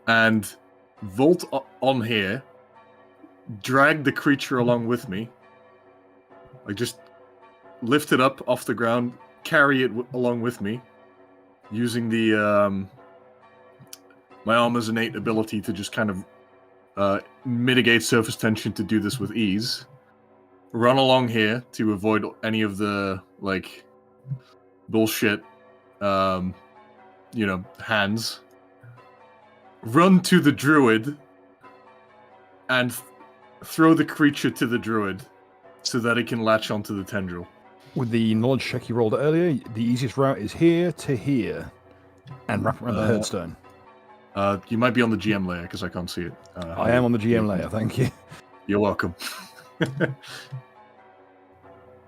And vault on here, drag the creature along with me. Like, just lift it up off the ground, carry it along with me, using the my armor's innate ability to just kind of mitigate surface tension to do this with ease. Run along here to avoid any of the, like, bullshit, hands. Run to the Druid and throw the creature to the Druid so that it can latch onto the tendril. With the knowledge check you rolled earlier, the easiest route is here to here and wrap around the headstone. You might be on the GM layer because I can't see it. I am on the GM layer, thank you. You're welcome.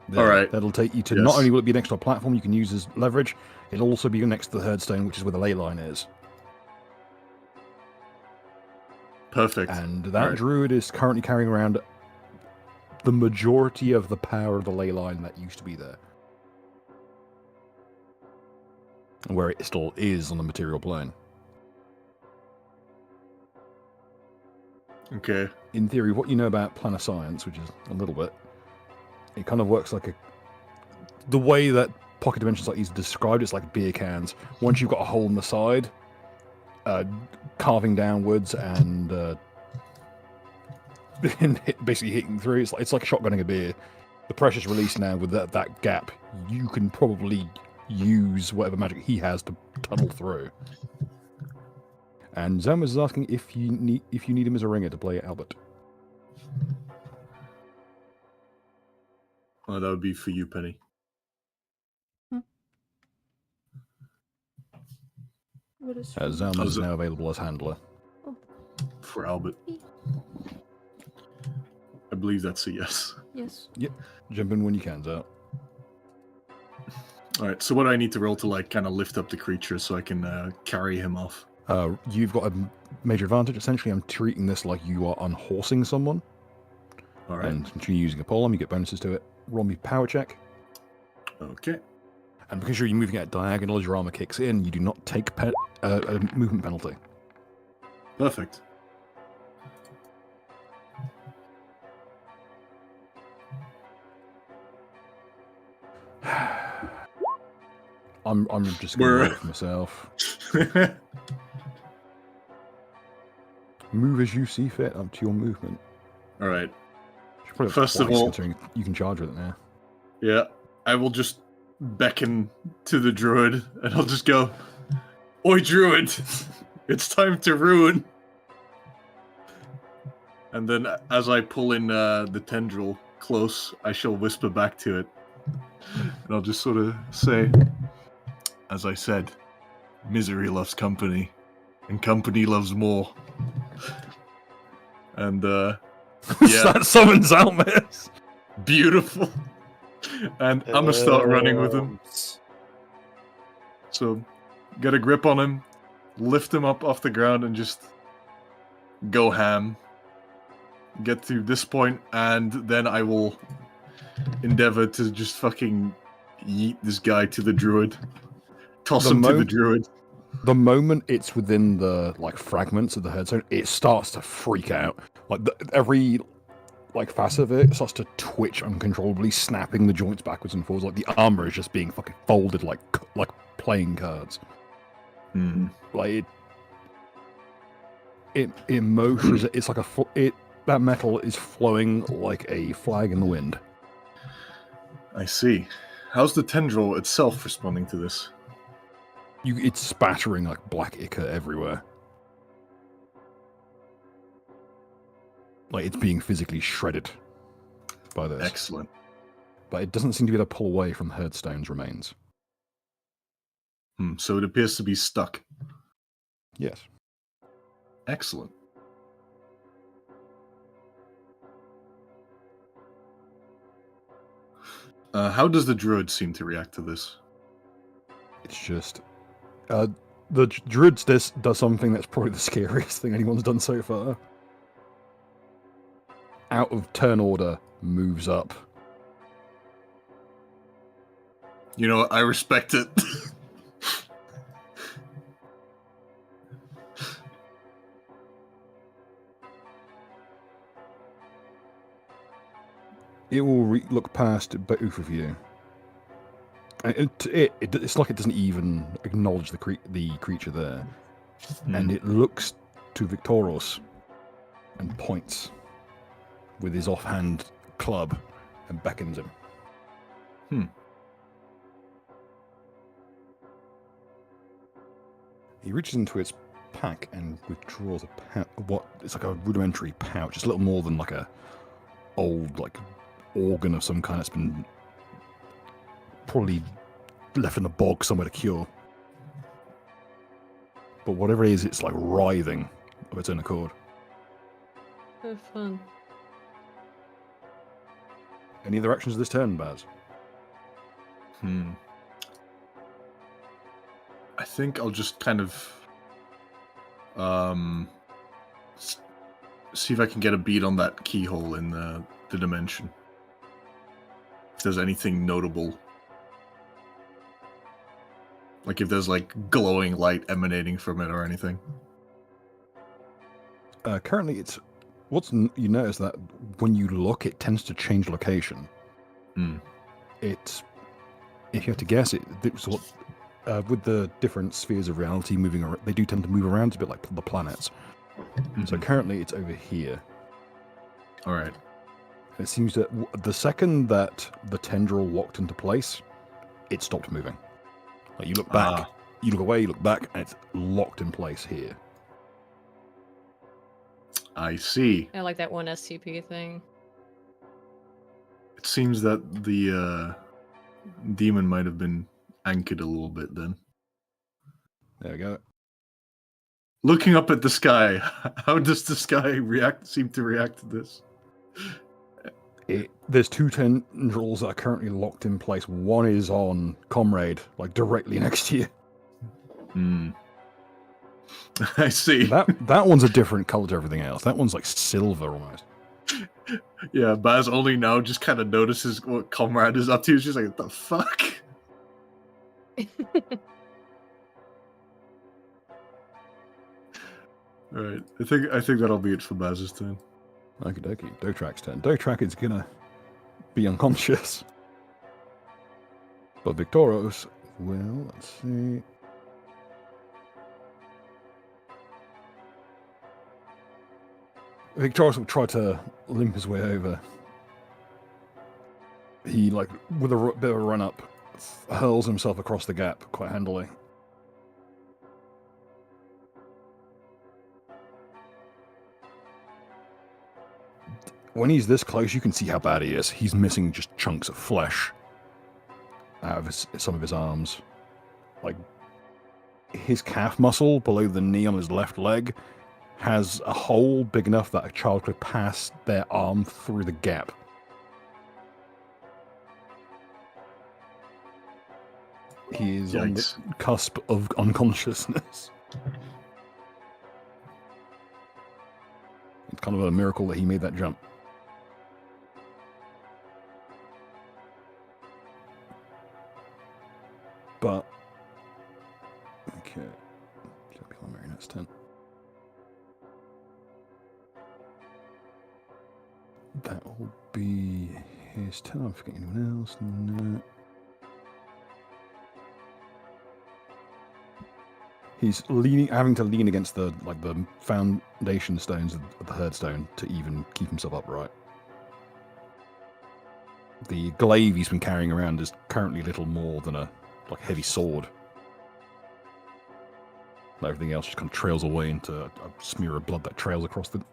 There, all right. That'll take you to, not only will it be next to a platform you can use as leverage, it'll also be next to the headstone, which is where the ley line is. Perfect. And that druid is currently carrying around the majority of the power of the ley line that used to be there. And where it still is on the material plane. Okay. In theory, what you know about planar science, which is a little bit, it kind of works like the way that pocket dimensions like these are described, it's like beer cans. Once you've got a hole in the side, carving downwards and basically hitting through, it's like shotgunning a beer. The pressure's released now with that gap. You can probably use whatever magic he has to tunnel through. And Zomas is asking if you need him as a ringer to play Albert. Oh, that would be for you, Penny. Zomas is now available as handler. For Albert. I believe that's a yes. Yes. Yep. Jump in when you can, Zo. Alright, so what do I need to roll to, like, kind of lift up the creature so I can carry him off? You've got a major advantage. Essentially, I'm treating this like you are unhorsing someone. Alright. And since you're using a polearm, you get bonuses to it. Roll me power check. Okay. And because you're moving at diagonal as your armor kicks in, you do not take a movement penalty. Perfect. I'm just going to roll it for myself. Move as you see fit up to your movement. All right. First of all, you can charge with it now. Yeah, I will just beckon to the Druid, and I'll just go, "Oi, Druid! It's time to ruin!" And then, as I pull in the tendril close, I shall whisper back to it, And I'll just sort of say, as I said, misery loves company, and company loves more. And, yeah. That summons Almes. Beautiful. And I'm gonna start running with him. So, get a grip on him, lift him up off the ground, and just go ham. Get to this point, and then I will endeavor to just fucking yeet this guy to the druid. Toss him to the druid. The moment it's within the fragments of the headstone, it starts to freak out. Every facet of it starts to twitch uncontrollably, snapping the joints backwards and forwards. Like the armor is just being fucking folded like playing cards. Like it motions. It's like that metal is flowing like a flag in the wind. I see. How's the tendril itself responding to this? It's spattering like black ichor everywhere. Like it's being physically shredded by this. Excellent. But it doesn't seem to be able to pull away from the headstone's remains. So it appears to be stuck. Yes. Excellent. How does the druid seem to react to this? It's just... the druid does something that's probably the scariest thing anyone's done so far. Out of turn order, moves up. You know, I respect it. It will look past both of you. It's like it doesn't even acknowledge the creature there. And it looks to Victoros and points with his offhand club and beckons him. He reaches into its pack and withdraws it's like a rudimentary pouch. It's a little more than like a old organ of some kind that's been probably left in a bog somewhere to cure. But whatever it is, it's like writhing of its own accord. Have fun. Any other actions this turn, Baz? I think I'll just kind of see if I can get a bead on that keyhole in the dimension. If there's anything notable. Like if there's glowing light emanating from it or anything. Currently, you notice that when you look, it tends to change location. It's, if you have to guess it, with the different spheres of reality moving around, they do tend to move around a bit like the planets. So currently, it's over here. All right. It seems that the second that the tendril locked into place, it stopped moving. Like you look back, you look away, you look back, and it's locked in place here. I see. I like that one SCP thing. It seems that the demon might have been anchored a little bit then. There we go. Looking up at the sky, how does the sky seem to react to this? There's two tendrils that are currently locked in place. One is on Comrade, directly next to you. I see. That one's a different color to everything else. That one's like silver almost. Yeah, Baz only now just kind of notices what Comrade is up to. He's just like, what the fuck? Alright, I think that'll be it for Baz's turn. Okie dokie. Dotrak's turn. Dotrak is gonna be unconscious. But Victoros will, let's see. Victoros will try to limp his way over. He, with a bit of a run up, hurls himself across the gap quite handily. When he's this close, you can see how bad he is. He's missing just chunks of flesh. out of some of his arms. Like, his calf muscle below the knee on his left leg has a hole big enough that a child could pass their arm through the gap. He is on the cusp of unconsciousness. It's kind of a miracle that he made that jump. But, okay. Should be on Marionette's turn. That will be his turn. I'm forgetting anyone else. No. He's having to lean against the foundation stones of the herdstone to even keep himself upright. The glaive he's been carrying around is currently little more than a heavy sword. Everything else just kind of trails away into a smear of blood that trails across the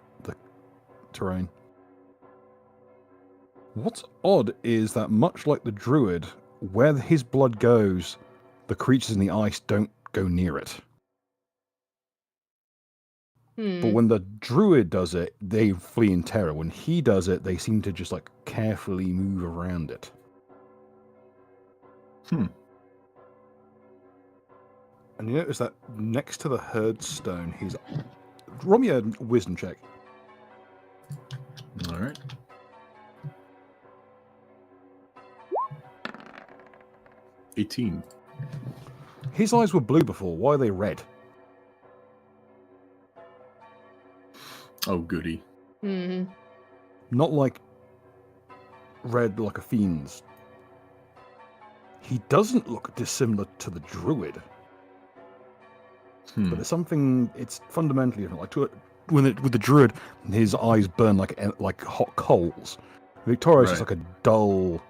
terrain. What's odd is that much like the Druid, where his blood goes, the creatures in the ice don't go near it. But when the Druid does it, they flee in terror. When he does it, they seem to just carefully move around it. And you notice that next to the herdstone, roll me a wisdom check. All right. $18. His eyes were blue before. Why are they red? Oh, goody. Not like red like a fiend's. He doesn't look dissimilar to the Druid. But there's something, it's fundamentally different. With the Druid, his eyes burn like hot coals. Victoria's just like a dull,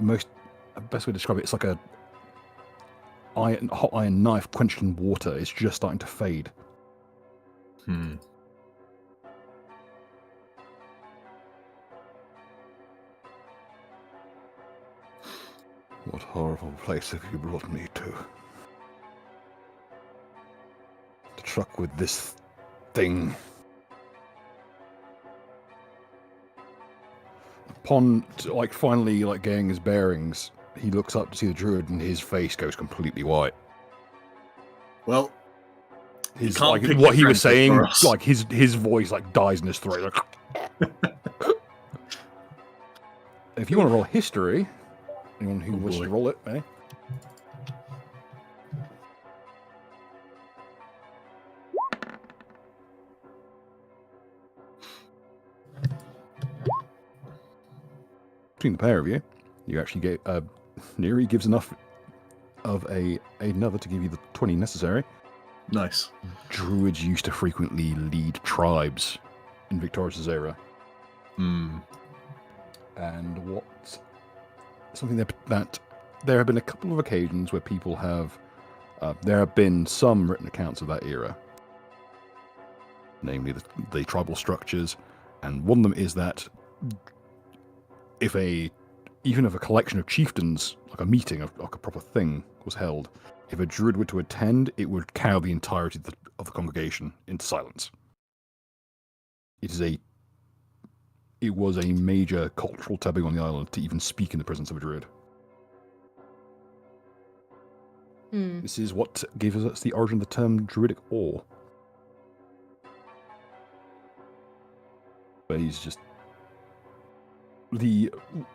best way to describe it, it's like a hot iron knife quenched in water. It's just starting to fade. What horrible place have you brought me to? The truck with this thing. Upon finally getting his bearings, he looks up to see the Druid and his face goes completely white. Well, what he was saying, his voice dies in his throat. If you want to roll history, anyone who wishes to roll it, eh? Between the pair of you, you actually get Neri gives enough of another to give you the 20 necessary. Nice. Druids used to frequently lead tribes in Victorious' era. And something that there have been a couple of occasions where people have there have been some written accounts of that era, namely the tribal structures, and one of them is that even if a collection of chieftains, like a meeting, like a proper thing, was held, if a Druid were to attend, it would cow the entirety of the congregation into silence. It was a major cultural taboo on the island to even speak in the presence of a Druid. This is what gives us the origin of the term Druidic awe. But he's just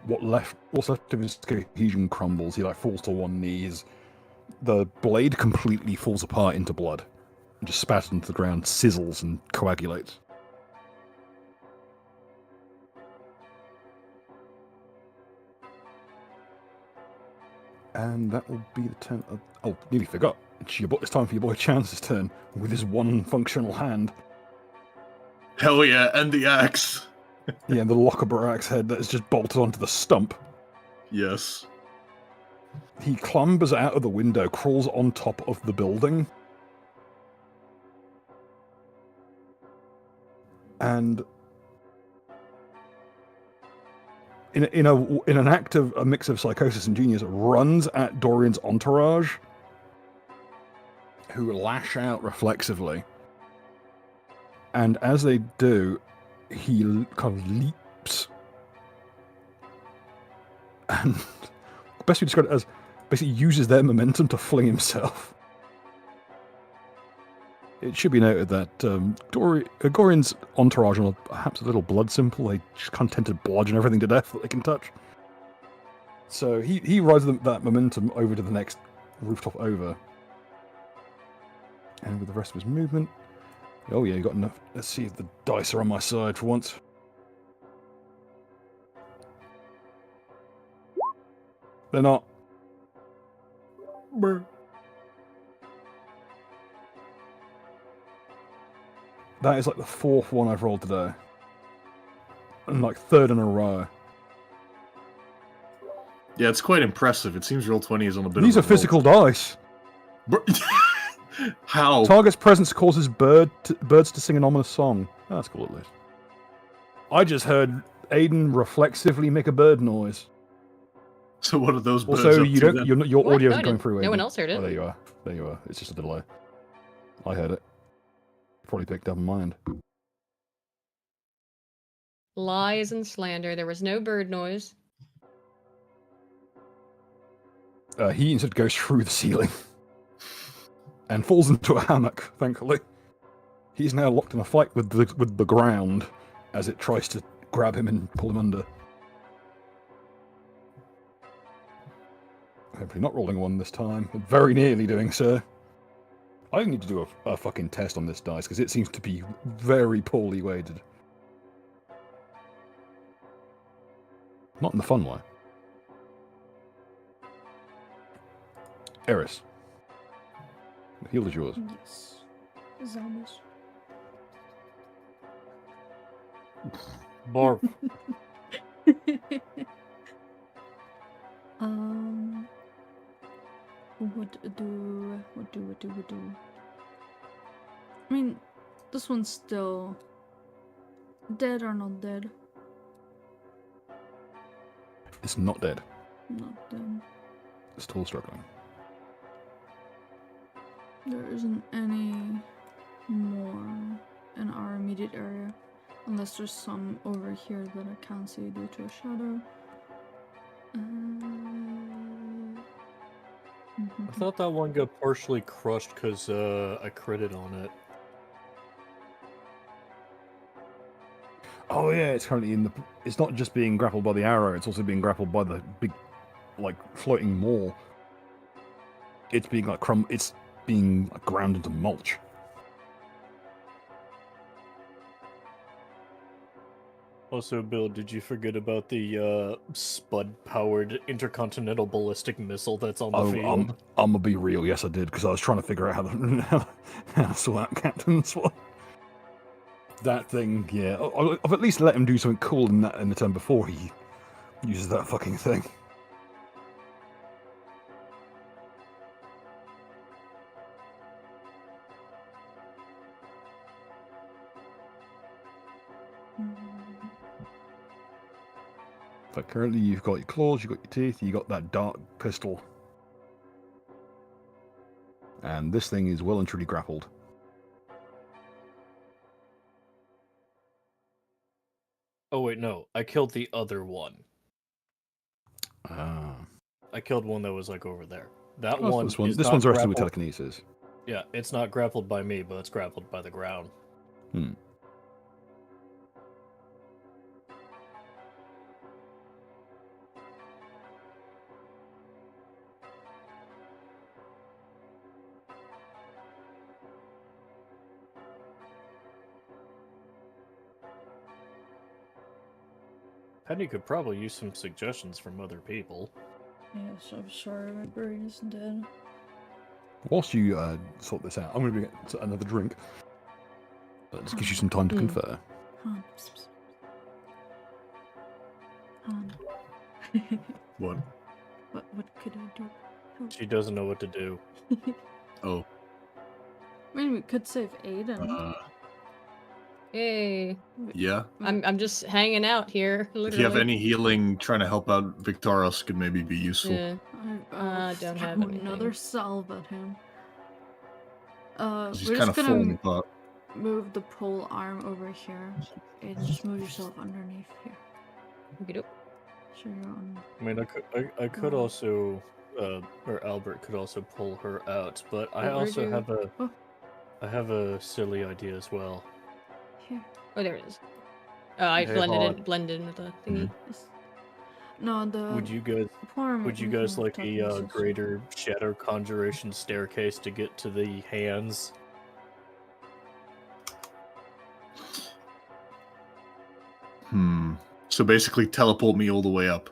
what's left of his cohesion crumbles. He falls to one knee. The blade completely falls apart into blood, and just spatters into the ground, sizzles and coagulates. And that will be the turn of... Oh, nearly forgot. It's time for your boy Chance's turn with his one functional hand. Hell yeah, and the axe. Yeah, and the Lochaber axe head that is just bolted onto the stump. Yes. He clambers out of the window, crawls on top of the building, and in an act of a mix of psychosis and genius, runs at Dorian's entourage, who lash out reflexively. And as they do, he kind of leaps. And best we describe it as basically uses their momentum to fling himself. It should be noted that Gorian's entourage are perhaps a little blood simple. They just kind of tend to bludgeon everything to death that they can touch. So he rides that momentum over to the next rooftop over. And with the rest of his movement... Oh yeah, you got enough. Let's see if the dice are on my side for once. They're not. Brr. That is like the fourth one I've rolled today. And like third in a row. Yeah, it's quite impressive. It seems Roll20 is on a bit These of are physical dice. How? Target's presence causes birds to sing an ominous song. Oh, that's cool at least. I just heard Aiden reflexively make a bird noise. So what are those birds Also, up you to don't. then? Your What? audio No, isn't going through. no one Aiden. else heard it. Oh, there you are. There you are. It's just a delay. I heard it. Probably picked up on mine. Lies and slander. There was no bird noise. He instead goes through the ceiling and falls into a hammock. Thankfully, he's now locked in a fight with the ground as it tries to grab him and pull him under. Hopefully, not rolling one this time. Very nearly doing so. I need to do a fucking test on this dice because it seems to be very poorly weighted. Not in the fun way. Eris. The field is yours. Yes. Zombies. Barf. What do? I mean, this one's still dead or not dead? It's not dead. Not dead. It's still struggling. There isn't any more in our immediate area. Unless there's some over here that I can't see due to a shadow. I thought that one got partially crushed because I critted on it. Oh yeah, it's currently in the... It's not just being grappled by the arrow, it's also being grappled by the big, like, floating maul. It's being, like, it's being like, ground into mulch. Also, Bill, did you forget about the Spud-powered intercontinental ballistic missile that's on the field? I'm gonna be real, yes I did, because I was trying to figure out how to sort out Captain's one. That thing, yeah. I've at least let him do something cool in the turn before he uses that fucking thing. But currently you've got your claws, you've got your teeth, you've got that dark pistol. And this thing is well and truly grappled. Oh wait, no. I killed the other one. Ah. I killed one that was like over there. That Oh, one. this is one's not arrested with grappled- telekinesis. Yeah, it's not grappled by me, but it's grappled by the ground. Hmm. Penny could probably use some suggestions from other people. Yes, I'm sorry, my brain is dead. Whilst you sort this out, I'm going to get another drink. This gives you some time to confer. Han. What? What could I do? She doesn't know what to do. Oh. I mean, we could save Aiden. Hey, Yeah. I'm just hanging out here. Literally. If you have any healing, trying to help out Victoros could maybe be useful. Yeah. I'll don't throw have anything. another salve at him. 'Cause he's We're kind just of gonna falling apart. move the pole arm over here. And just move yourself underneath here. Okey-doke. So you're on. I mean, I could also, or Albert could also pull her out, but I also Overdue. have a, Oh. I have a silly idea as well. Here. Oh, there it is. Oh, I Hey, blended in with the thingy. Yes. No, the Would you guys, poor would you making guys of like a toughness is- greater shadow conjuration staircase to get to the hands? So basically, teleport me all the way up.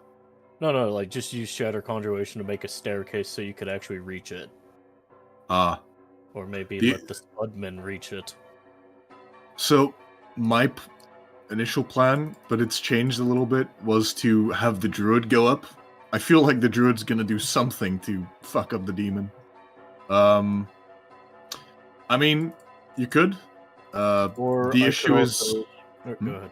No, like just use shadow conjuration to make a staircase so you could actually reach it, Ah. or maybe The- let the Spudmen reach it. So my initial plan, but it's changed a little bit, was to have the Druid go up. I feel like the Druid's gonna do something to fuck up the demon. I mean, you could. Or The I issue could is. also... Go ahead.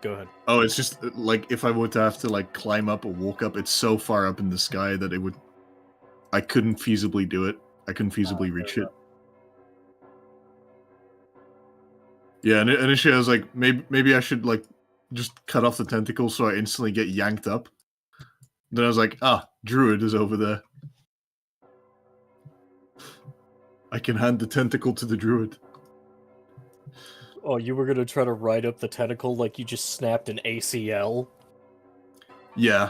Go ahead. Oh, it's just like if I were to have to like climb up or walk up, it's so far up in the sky that it would. I couldn't feasibly do it. I couldn't feasibly reach it. Yeah, and initially I was like, maybe I should like just cut off the tentacle so I instantly get yanked up. Then I was like, Druid is over there. I can hand the tentacle to the Druid. Oh, you were gonna try to ride up the tentacle like you just snapped an ACL? Yeah.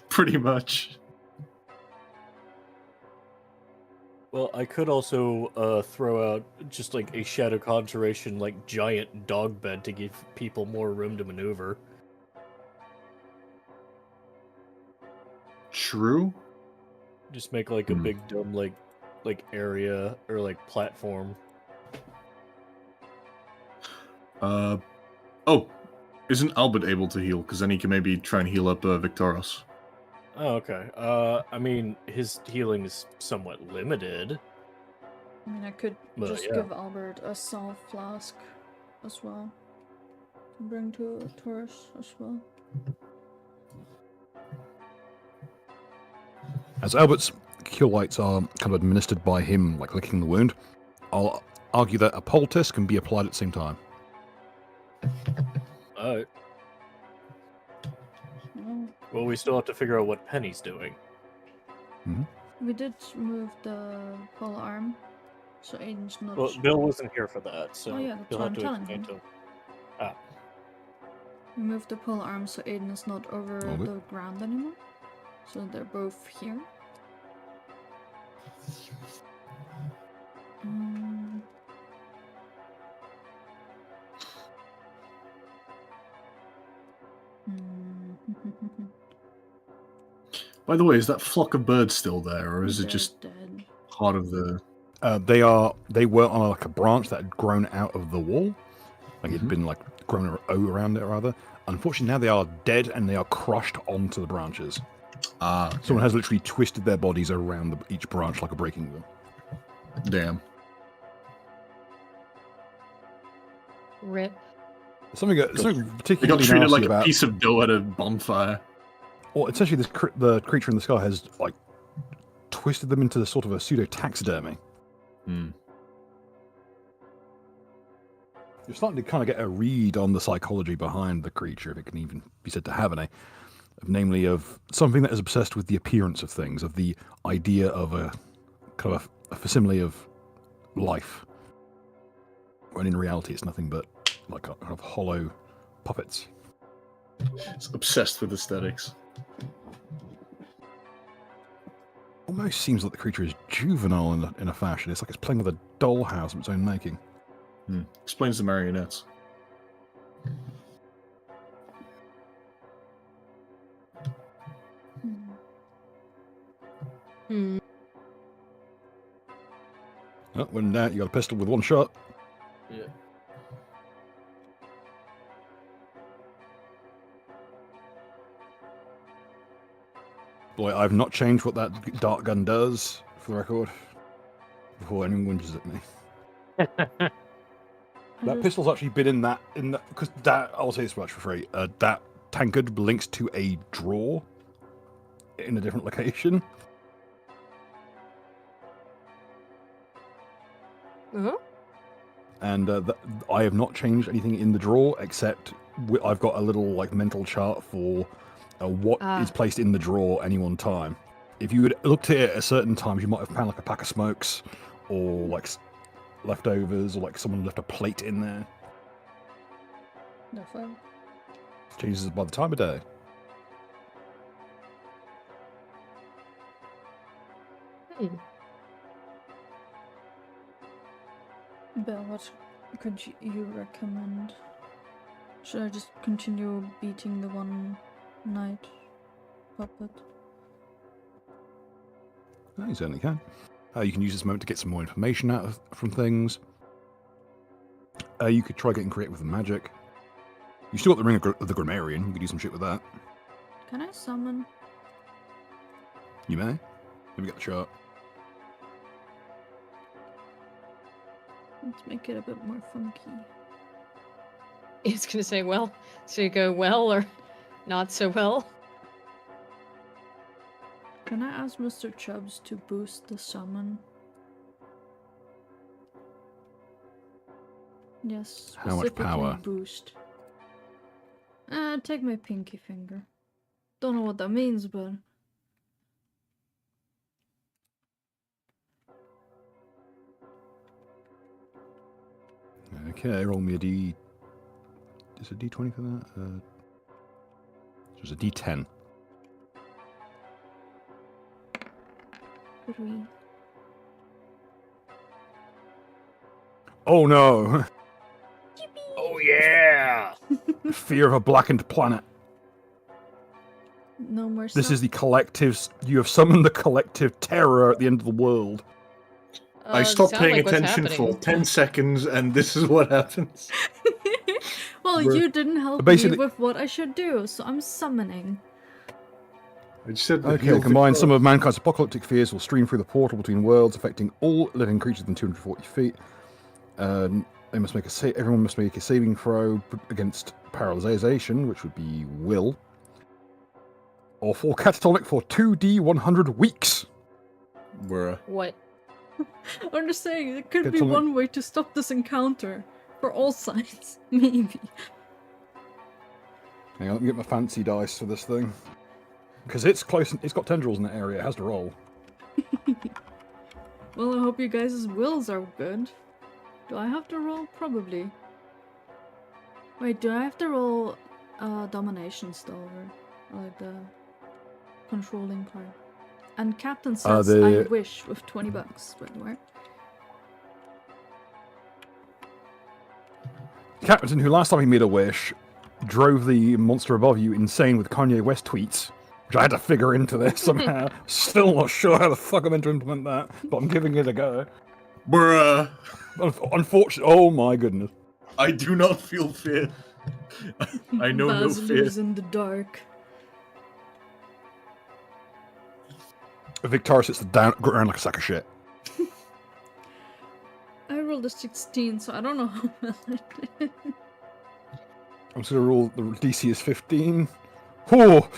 Pretty much. Well, I could also throw out just like a shadow conjuration, like giant dog bed to give people more room to maneuver. True. Just make like a big dumb like area or like platform. Oh, isn't Albert able to heal? Because then he can maybe try and heal up Victoros. Oh, okay. I mean, his healing is somewhat limited. I mean, I could Well, just yeah. give Albert a salve flask as well. To bring to Taurus as well. As Albert's cure lights are kind of administered by him, like licking the wound, I'll argue that a poultice can be applied at the same time. Oh, Well, we still have to figure out what Penny's doing. we did move the pole arm, so Aiden's not. Well, Bill wasn't here for that, so Oh, yeah, that's you'll what have I'm to telling explain him. to him. We moved the pole arm so Aiden is not over Oh, the ground anymore. So they're both here. By the way, is that flock of birds still there, or is it They're just dead. part of the? They were on like a branch that had grown out of the wall, like it'd been like grown around it rather. Unfortunately, now they are dead and they are crushed onto the branches. Okay. Someone has literally twisted their bodies around each branch like a breaking wheel. Damn. Rip. Something They particularly got treated nasty like about. a piece of dough at a bonfire. Well, essentially, the creature in the sky has like twisted them into sort of a pseudo taxidermy. You're starting to kind of get a read on the psychology behind the creature, if it can even be said to have any. Namely, of something that is obsessed with the appearance of things, of the idea of a kind of a facsimile of life, when in reality it's nothing but like kind of hollow puppets. It's obsessed with aesthetics. Almost seems like the creature is juvenile in a fashion. It's like it's playing with a dollhouse of its own making. Explains the marionettes. Oh, when in doubt, you got a pistol with one shot. Yeah. Boy, I've not changed what that dart gun does, for the record, before anyone whinges at me. That pistol's actually been in that because that I'll say this much for free. That tankard links to a drawer in a different location. Uh-huh. And I have not changed anything in the drawer except I've got a little like mental chart for what is placed in the drawer any one time. If you had looked at it at certain times, you might have found like a pack of smokes or like leftovers or like someone left a plate in there. No fun. Changes by the time of day. Bill, what could you recommend? Should I just continue beating the one night puppet? No, you certainly can. You can use this moment to get some more information out from things. You could try getting creative with the magic. You still got the Ring of the Grammarian. You could do some shit with that. Can I summon? You may. Let me get the chart. Let's make it a bit more funky. It's gonna say, well, so you go well or not so well. Can I ask Mr. Chubbs to boost the summon? Yes, How much specifically power? boost. Take my pinky finger. Don't know what that means, but... Okay, roll me a D... Is it a D20 for that? There's a D10. 3. Oh no! Oh yeah! Fear of a blackened planet. No more This is the collective... You have summoned the collective terror at the end of the world. I stopped sounds paying like what's attention for happening. 10 seconds, and this is what happens. Well, Bruh. you didn't help Basically- me with what I should do, so I'm summoning. I just said that Okay, you'll combine fix some of mankind's apocalyptic fears will stream through the portal between worlds, affecting all living creatures within 240 feet. They must make everyone must make a saving throw against paralyzation, which would be will, or fall catatonic for 2d100 weeks. Bruh. What? I'm just saying, it could Get be something- one way to stop this encounter. For all sides, maybe. Hang on, let me get my fancy dice for this thing. Because it's close, it's got tendrils in that area, it has to roll. Well, I hope you guys' wills are good. Do I have to roll? Probably. Wait, do I have to roll domination still, or like the controlling part? And Captain says I wish with $20, by the way. Captain, who last time he made a wish, drove the monster above you insane with Kanye West tweets, which I had to figure into this somehow. Still not sure how the fuck I'm meant to implement that, but I'm giving it a go. Bruh. Unfortunately, oh my goodness. I do not feel fear. I know no Baz fear. lives in the dark. Victoria sits down around like a sack of shit. I rolled a 16, so I don't know how well I did. I'm just gonna roll, the DC is 15. Oh!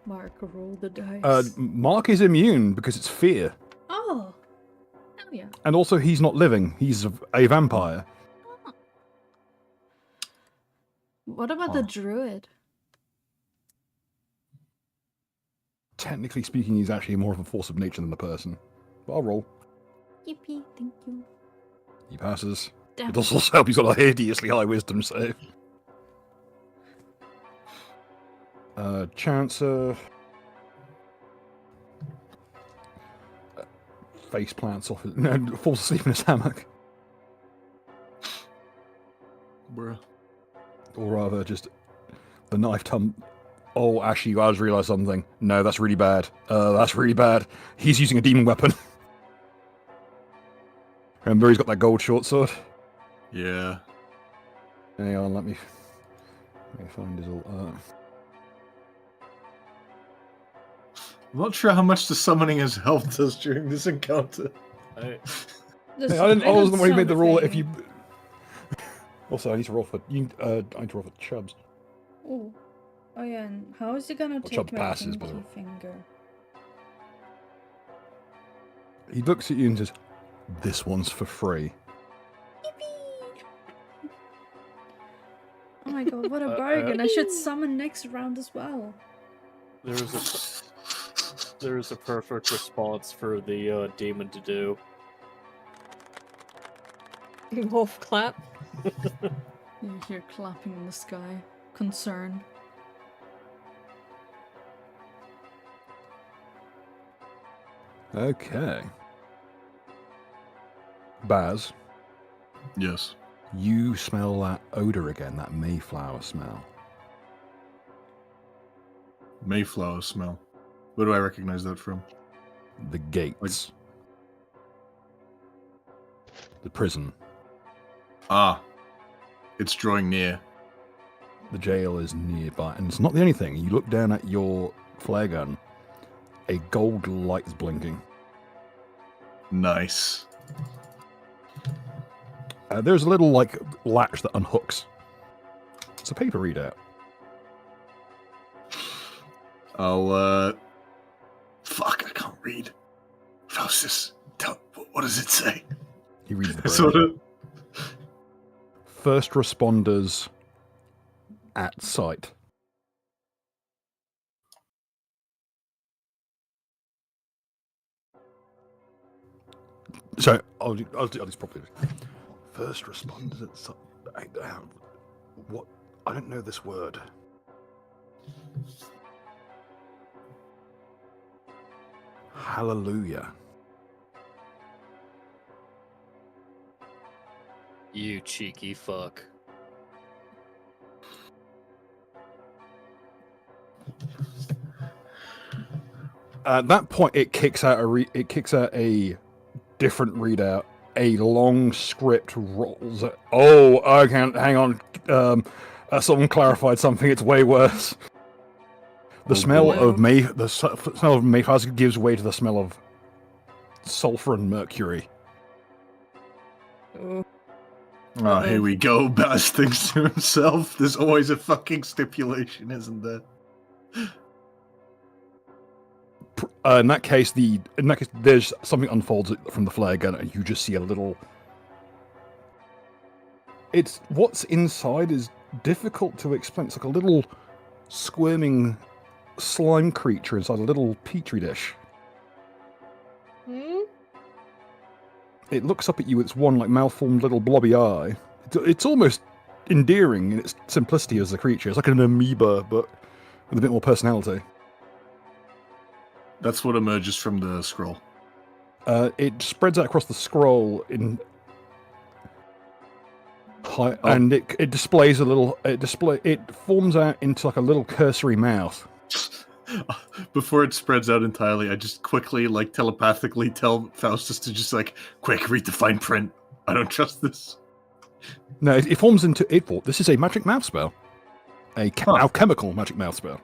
Mark, roll the dice. Mark is immune because it's fear. Oh! Hell yeah. And also, he's not living. He's a vampire. What about the druid? Technically speaking, he's actually more of a force of nature than a person. But I'll roll. Yippee, thank you. He passes. Damn. It does also help he's got a hideously high wisdom save. Chancer. Face plants off. No, falls asleep in his hammock. Bruh. Or rather, just the knife Oh, actually, I just realised something. No, that's really bad. That's really bad. He's using a demon weapon. Remember, he's got that gold short sword. Yeah. Hang on, let me find his all. I'm not sure how much the summoning has helped us during this encounter. I, Hey, I wasn't the one who made the rule. If you also, I need to roll for Chubbs. Oh, yeah. And how is he gonna take Chubbs my passes, by the pinky way. finger? He looks at you and says, "This one's for free." Oh my god, what a bargain! I should summon next round as well. there is a perfect response for the demon to do. Wolf clap. You hear clapping in the sky. Concern. Okay. Baz, Yes. you smell that odor again, that Mayflower smell. Mayflower smell. Where do I recognize that from? The gates. The prison. Ah. It's drawing near. The jail is nearby. And it's not the only thing. You look down at your flare gun. A gold light is blinking. Nice. There's a little, latch that unhooks. It's a paper readout. Fuck, I can't read. Faustus, what does it say? He reads the Sort braille. of. First responders at site. So I'll do this properly. First responders at site. What? I don't know this word. Hallelujah. You cheeky fuck. At that point, it kicks out a different readout. A long script rolls. I can't. Hang on. Someone clarified something. It's way worse. The smell of smell of mayflower gives way to the smell of sulfur and mercury. Ooh. Oh, here we go. Baz thinks to himself. There's always a fucking stipulation, isn't there? In that case, there's something unfolds from the flare gun, and you just see a little. It's what's inside is difficult to explain. It's like a little squirming slime creature inside a little petri dish. Hmm? It looks up at you. It's one malformed little blobby eye. It's almost endearing in its simplicity as a creature. It's like an amoeba, but with a bit more personality. That's what emerges from the scroll. It spreads out across the scroll and it displays a little. It forms out into a little cursory mouth. Before it spreads out entirely, I just quickly, telepathically tell Faustus to just, quick, read the fine print. I don't trust this. No, it forms into it. This is a magic mouth spell, alchemical magic mouth spell.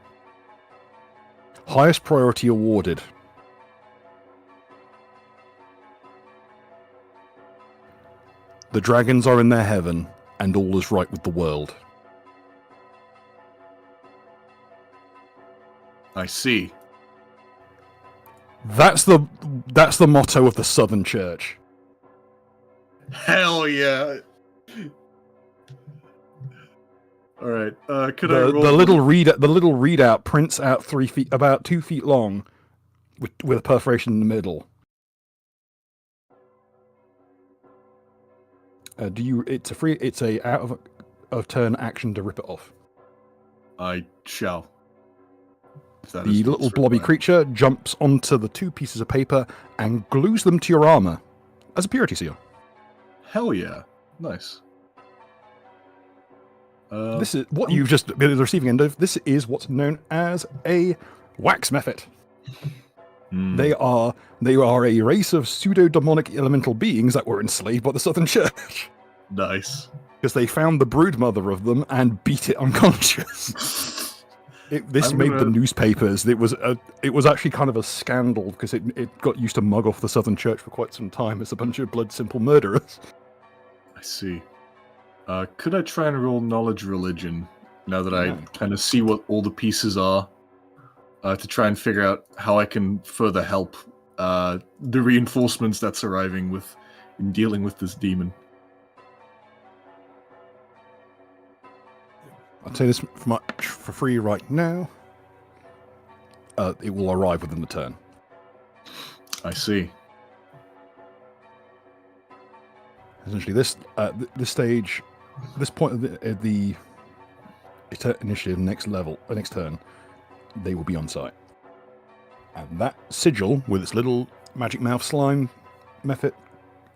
Highest priority awarded. The dragons are in their heaven, and all is right with the world. I see. That's the motto of the Southern Church. Hell yeah! All right. Could I The roll? little readout prints out about 2 feet long, with a perforation in the middle. It's a out of turn action to rip it off. I shall. The little blobby creature jumps onto the 2 pieces of paper and glues them to your armor as a purity seal. Hell yeah! Nice. This is what you've just been at the receiving end of. This is what's known as a wax method. They are a race of pseudo-demonic elemental beings that were enslaved by the Southern Church. Nice. Because they found the brood mother of them and beat it unconscious. This I'm made the gonna- newspapers. It was actually kind of a scandal because it got used to mug off the Southern Church for quite some time as a bunch of blood simple murderers. I see. Could I try and roll knowledge religion now that I Yeah. kind of see what all the pieces are to try and figure out how I can further help the reinforcements that's arriving in dealing with this demon? I'll say this for free right now. It will arrive within the turn. I see. Essentially, this stage, this point of the initiative, next turn, they will be on site. And that sigil with its little magic mouth slime method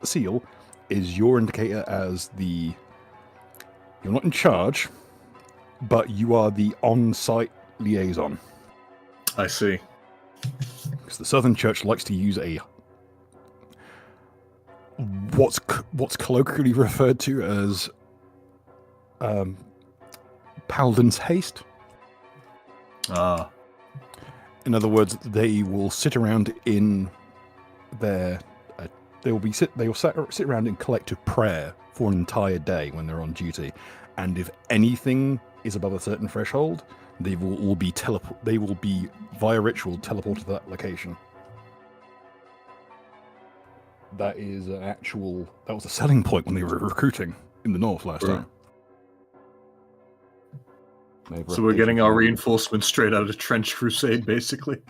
seal is your indicator as you're not in charge, but you are the on-site liaison. I see. Because the Southern Church likes to use what's colloquially referred to as Paladin's haste. Ah, In other words, they will sit around in their they will sit around in collective prayer for an entire day when they're on duty, and if anything is above a certain threshold, they will all be via ritual teleported to that location. That was a selling point when they were recruiting in the north last time. so we're getting our reinforcements straight out of Trench Crusade, basically.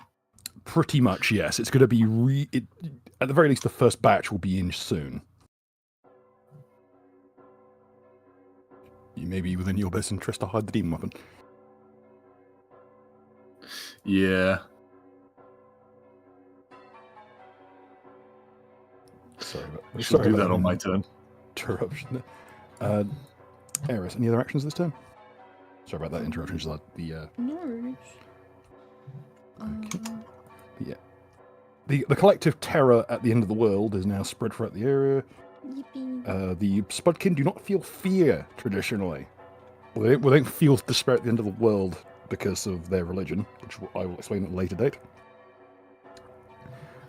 Pretty much, yes. It's going to be at the very least, the first batch will be in soon. You may be within your best interest to hide the demon weapon. Yeah. Sorry, Should do that on my turn. Interruption. Eris, any other actions this turn? Sorry about that interruption. Just like the No worries. Okay. Yeah. The collective terror at the end of the world is now spread throughout the area. Yippee. The Spudkin do not feel fear traditionally. Well, they don't feel despair at the end of the world because of their religion, which I will explain at a later date.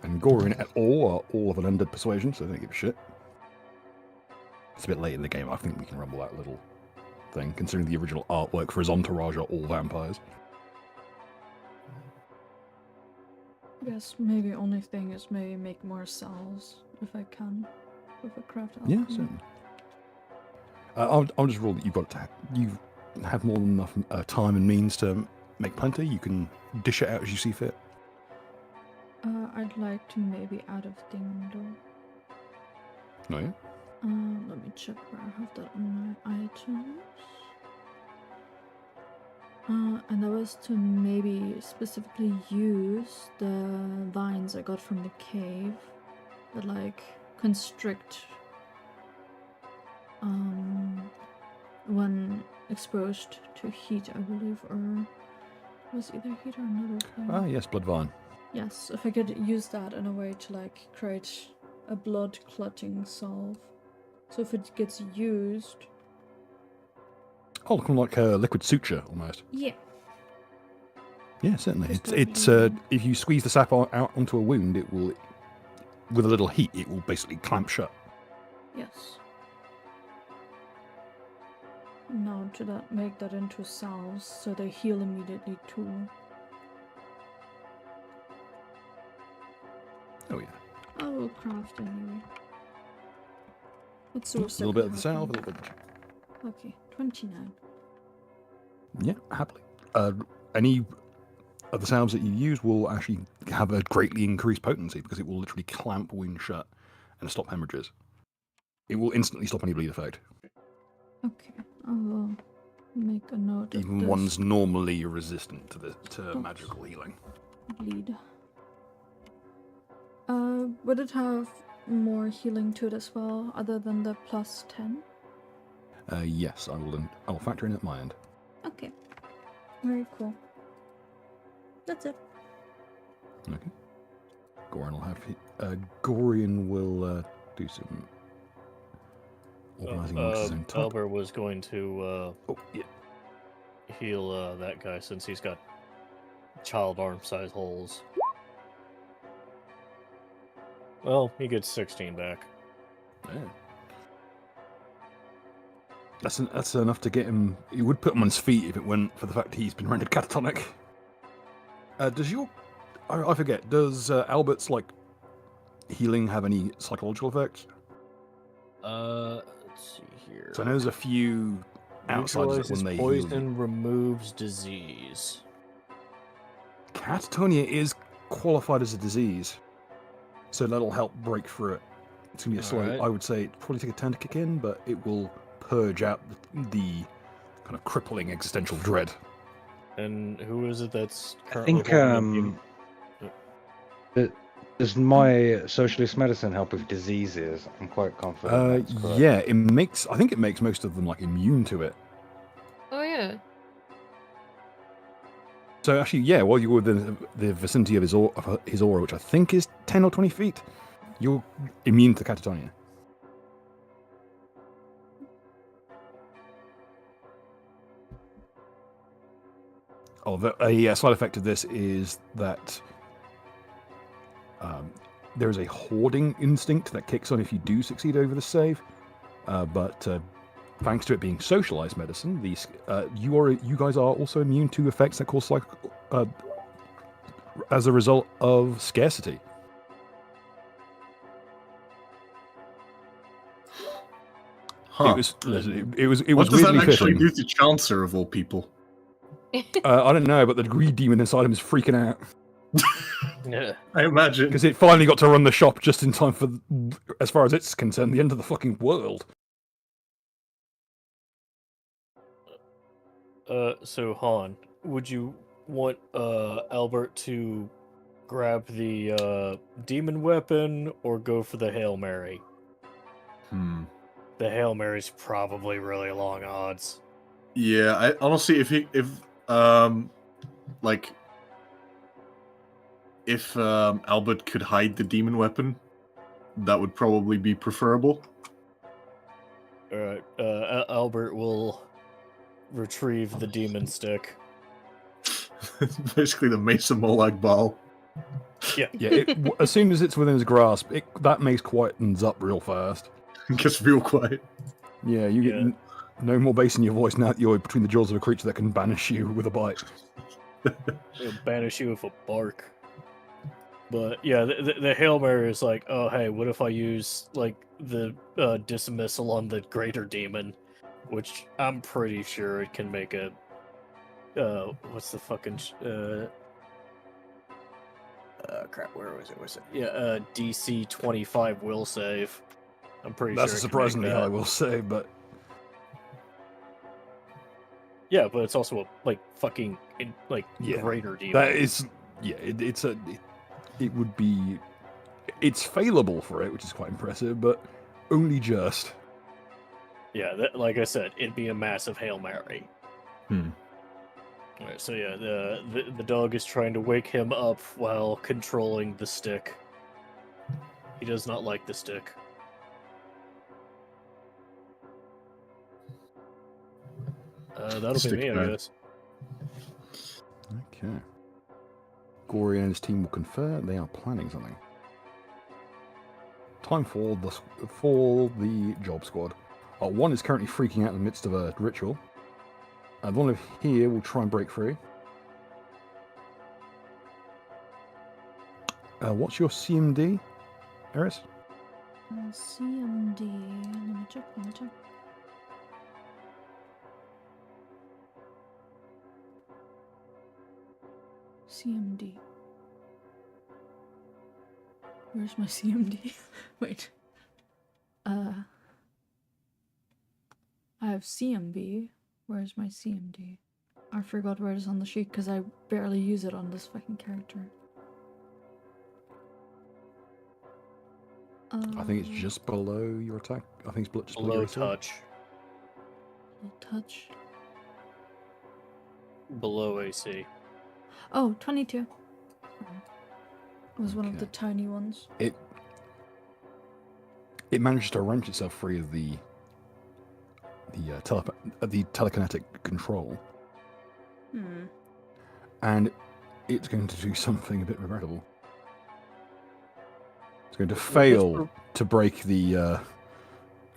And Gorin at all are all of an undead persuasion, so they don't give a shit. It's a bit late in the game. I think we can rumble that little thing, considering the original artwork for his entourage are all vampires. I guess maybe only thing is maybe make more cells if I can with a craft Yeah, alchemy. certainly. I'll just rule that you have more than enough time and means to make plenty. You can dish it out as you see fit. I'd like to maybe add a thing though. No, yeah? Let me check where I have that on my items. And that was to maybe specifically use the vines I got from the cave that like constrict when exposed to heat, I believe, or it was either heat or another thing. Ah, yes, Bloodvine. Yes, if I could use that in a way to like create a blood clotting salve. So if it gets used. Oh, looking like a liquid suture almost. Yeah. Yeah, certainly. Just It's like if you squeeze the sap out onto a wound, it will, with a little heat, it will basically clamp shut. Yes. Now to make that into salves so they heal immediately too. Oh yeah. I will craft anyway. Let's A source little bit of the salve, a little bit. Okay, 29. Yeah, happily. Any of the salves that you use will actually have a greatly increased potency because it will literally clamp wounds shut and stop hemorrhages. It will instantly stop any bleed effect. Okay, I will make a note Even of this. one's normally resistant to magical healing. Bleed. Would it have more healing to it as well, other than the plus 10? Yes, I will factor in at my end. Okay. Very cool. That's it. Okay. Gorian will have. Gorian will do some organising amongst his own type. Albert was going to. Oh yeah. heal that guy since he's got child arm size holes. Well, he gets 16 back. Yeah. That's enough to get him. It would put him on his feet if it weren't for the fact he's been rendered catatonic. Does your... I forget, does Albert's, like, healing have any psychological effects? Let's see here. So I know there's a few outsiders that when they heal you. Poison removes disease. Catatonia is qualified as a disease, so that'll help break through it. It's gonna be a slow. Alright. I would say it'd probably take a turn to kick in, but it will purge out the kind of crippling existential dread. And who is it that's I currently think does my socialist medicine help with diseases? I'm quite confident. that's correct. Yeah, it makes. I think it makes most of them like immune to it. Oh yeah. So actually, yeah, while you're within the vicinity of his aura, which I think is 10 or 20 feet, you're immune to catatonia. Oh, a side effect of this is that there is a hoarding instinct that kicks on if you do succeed over the save. But thanks to it being socialized medicine, you guys are also immune to effects that cause as a result of scarcity. Huh. It was what does that weirdly actually fitting. do to Chancer of all people? I don't know, but the greed demon inside him is freaking out Yeah. I imagine. because it finally got to run the shop just in time for, as far as it's concerned, the end of the fucking world. So Han, would you want Albert to grab the demon weapon or go for the Hail Mary? The Hail Mary's probably really long odds. Yeah, I honestly, if Albert could hide the demon weapon, that would probably be preferable. Alright, Albert will retrieve the demon stick. Basically the Mesa Molag ball. Yeah, as soon as it's within his grasp, that mace quietens up real fast. It gets real quiet. Yeah, you get no more bass in your voice now that you're between the jaws of a creature that can banish you with a bite. It'll banish you with a bark. But yeah, the Hail Mary is like, oh hey, what if I use like the dismissal on the greater demon, which I'm pretty sure it can make a what's the fucking crap, where was it? Yeah, DC 25 will save. I'm pretty That's sure it can make surprisingly that. high, I will say, but Yeah, but it's also a like fucking Yeah, greater demon. that is, yeah, it would be, it's failable for it, which is quite impressive, but only just. Yeah, like I said, it'd be a massive Hail Mary. Alright, so yeah, the dog is trying to wake him up while controlling the stick. He does not like the stick. That'll Stick be me, I man. guess. Okay. Gory and his team will confer. They are planning something. Time for the job squad. One is currently freaking out in the midst of a ritual. The one over here will try and break free. What's your CMD, Eris? CMD. Let me check. CMD. Where's my CMD? Wait. I have CMB. Where's my CMD? I forgot where it is on the sheet because I barely use it on this fucking character. I think it's just below your attack. I think it's just below Low your AC. touch. Low touch. Below AC. Oh, 22. It was one of Okay. the tiny ones. It manages to wrench itself free of the telekinetic control. Hmm. And it's going to do something a bit regrettable. It's going to fail to break the...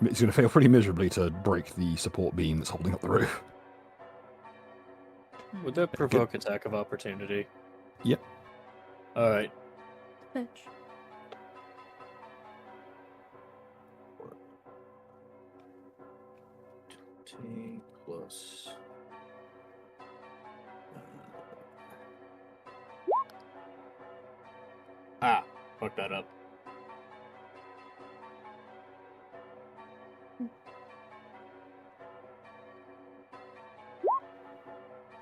it's going to fail pretty miserably to break the support beam that's holding up the roof. Would that provoke attack of opportunity? Yep. Alright. Fetch. T plus... fuck that up.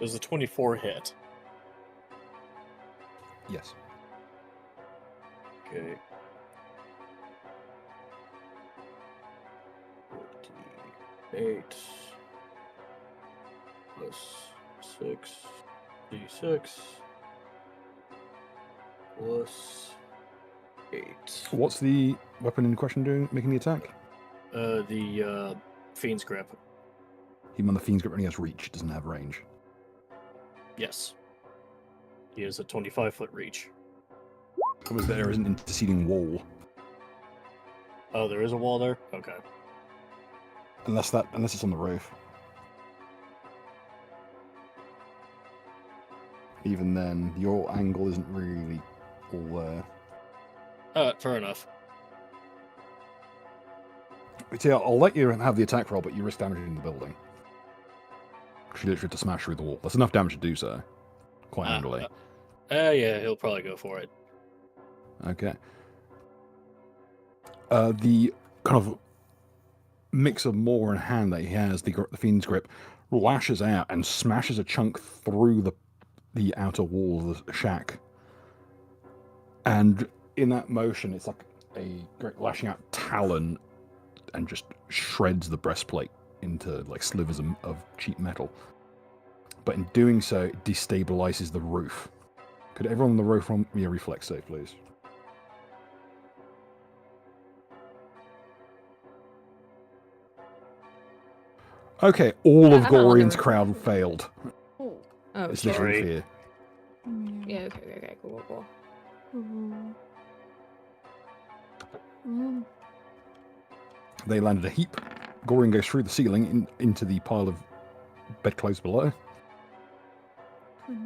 Does the 24 hit? Yes. Okay. 8 plus 6 d6 plus 8. What's the weapon in question doing, making the attack? The Fiend's Grip. Even on the Fiend's Grip only has reach, it doesn't have range. Yes. He has a 25-foot reach. Because there is an interceding wall. Oh, there is a wall there? Okay. Unless it's on the roof. Even then, your angle isn't really all there. Fair enough. But yeah, I'll let you have the attack roll, but you risk damaging the building. You literally have to smash through the wall. That's enough damage to do so. Quite handily. Yeah, he'll probably go for it. Okay. The kind of mix of maw and hand that he has, the Fiend's Grip, lashes out and smashes a chunk through the outer wall of the shack. And in that motion, it's like a great lashing out talon and just shreds the breastplate into like slivers of cheap metal. But in doing so, it destabilizes the roof. Could everyone on the roof roll me a reflex save, please? Okay, all of I'm not on the Gorian's roof. crowd failed. Oh. Oh, It's shit. literally Sorry. fear. Yeah, okay, cool. Oh. Oh. They landed a heap. Gorian goes through the ceiling into the pile of bedclothes below. 20.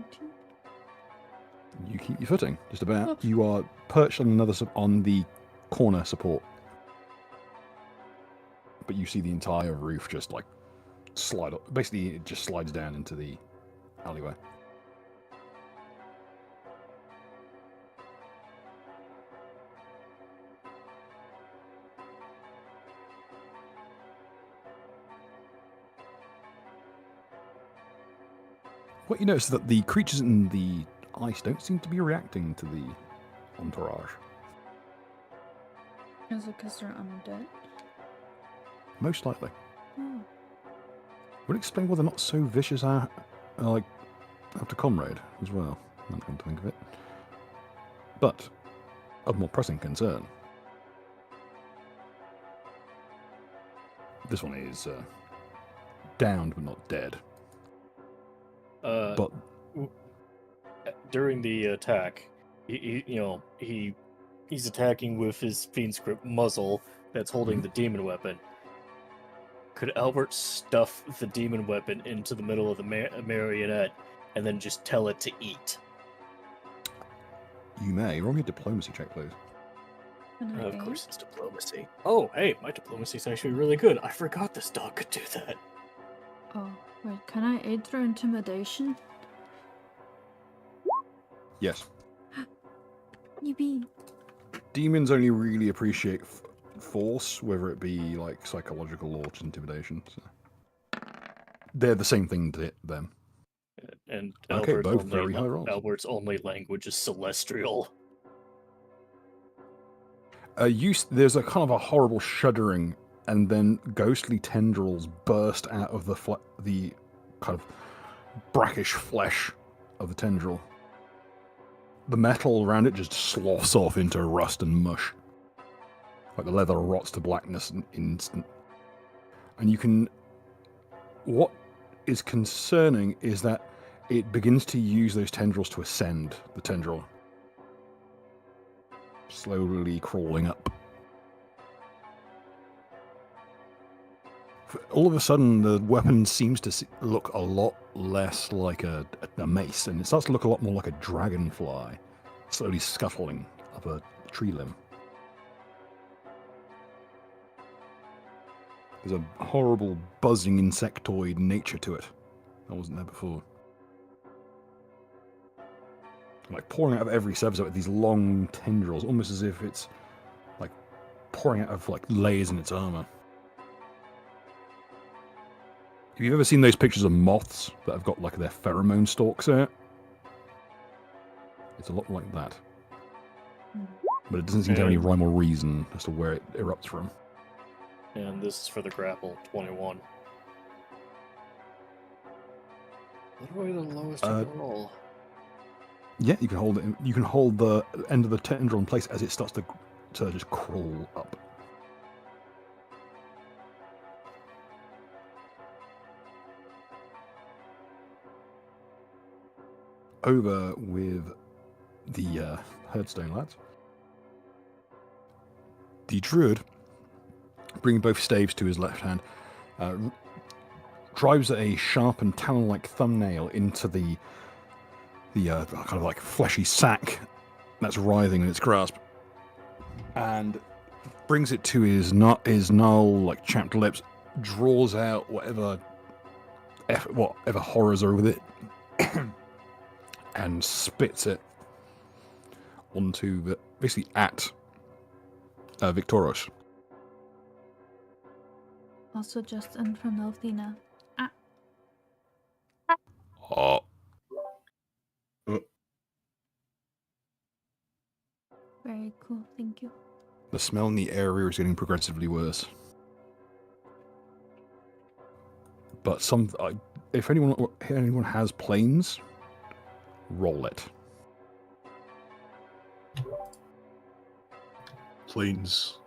You keep your footing, just about. Oh. You are perched on on the corner support. But you see the entire roof just like slide up. Basically, it just slides down into the alleyway. What you notice is that the creatures in the ice don't seem to be reacting to the entourage. Is it because they're undead? Most likely. Oh. Would explain why they're not so vicious like after Comrade as well. I'm not going to think of it. But of more pressing concern. This one is downed but not dead. But During the attack, he's attacking with his Fiend's Grip muzzle that's holding the demon weapon. Could Albert stuff the demon weapon into the middle of the marionette and then just tell it to eat? you may. Roll me a diplomacy check, please. Can I Of aid? course, it's diplomacy. Oh, hey, my diplomacy's actually really good. I forgot this dog could do that. Oh, wait, can I aid through intimidation? Yes. Yippee. Demons only really appreciate force, whether it be like psychological or just intimidation. So. They're the same thing to them. And Okay, Albert's both only, very high rolls. Albert's only language is celestial. There's a kind of a horrible shuddering, and then ghostly tendrils burst out of the kind of brackish flesh of the tendril. The metal around it just sloughs off into rust and mush. Like the leather rots to blackness in an instant. And you can... What is concerning is that it begins to use those tendrils to ascend the tendril. Slowly crawling up. All of a sudden, the weapon seems to look a lot less like a mace, and it starts to look a lot more like a dragonfly, slowly scuttling up a tree limb. There's a horrible, buzzing insectoid nature to it. That wasn't there before. Like pouring out of every surface of it, these long tendrils, almost as if it's like pouring out of like layers in its armor. Have you ever seen those pictures of moths that have got like their pheromone stalks out? It's a lot like that. But it doesn't seem to have any rhyme or reason as to where it erupts from. And this is for the grapple, 21. Literally the lowest I can roll. Yeah, you can hold it. You can hold the end of the tendril in place as it starts to just crawl up. Over with the Herdstone lads. The Druid, bringing both staves to his left hand, drives a sharpened talon-like thumbnail into the kind of like fleshy sack that's writhing in its grasp, and brings it to his gnarled, like chapped lips, draws out whatever horrors are with it, and spits it onto basically at Victoros. Also just in front of Dina. Oh. Very cool, thank you. The smell in the area is getting progressively worse. But if anyone has planes, roll it. Planes.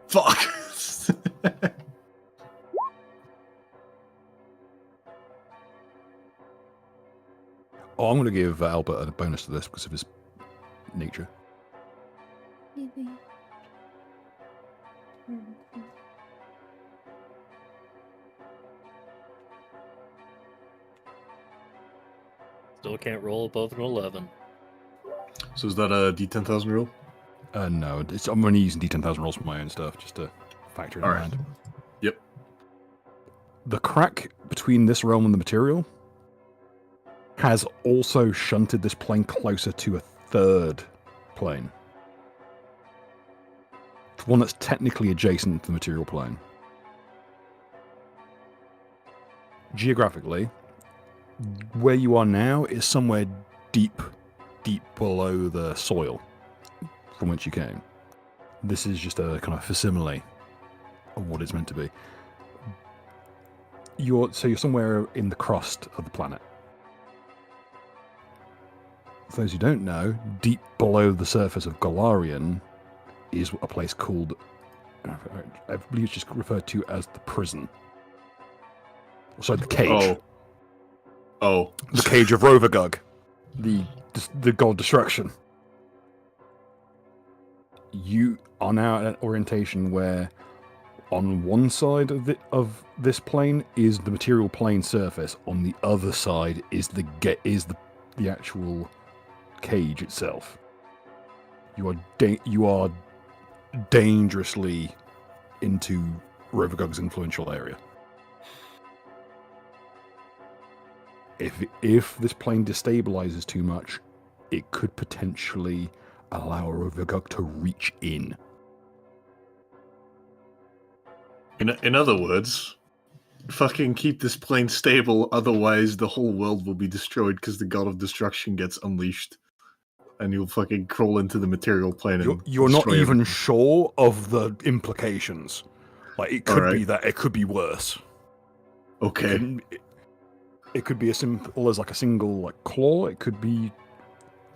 Fuck. Oh, I'm going to give Albert a bonus to this because of his nature. Maybe. Still can't roll above an 11. So is that a D10,000 roll? No, I'm only using D10,000 rolls for my own stuff, just to factor in mind. Yep. The crack between this realm and the material has also shunted this plane closer to a third plane. One that's technically adjacent to the material plane. Geographically, where you are now is somewhere deep below the soil from which you came. This is just a kind of facsimile of what it's meant to be. You're somewhere in the crust of the planet. For those who don't know, deep below the surface of Golarion is a place called, I believe it's just referred to as the prison. Sorry, the cage. Oh. The cage of Rovagug. The god destruction. You are now at an orientation where on one side of this plane is the material plane surface, on the other side is the actual cage itself. You are dangerously into Rovagug's influential area. If this plane destabilizes too much, it could potentially allow Rovagug to reach in. In other words, fucking keep this plane stable, otherwise the whole world will be destroyed because the god of destruction gets unleashed. And you'll fucking crawl into the material plane and You're not destroy even everything. sure of the implications. Like, it could be that, it could be worse. Okay. It could be as simple as like a single like claw. It could be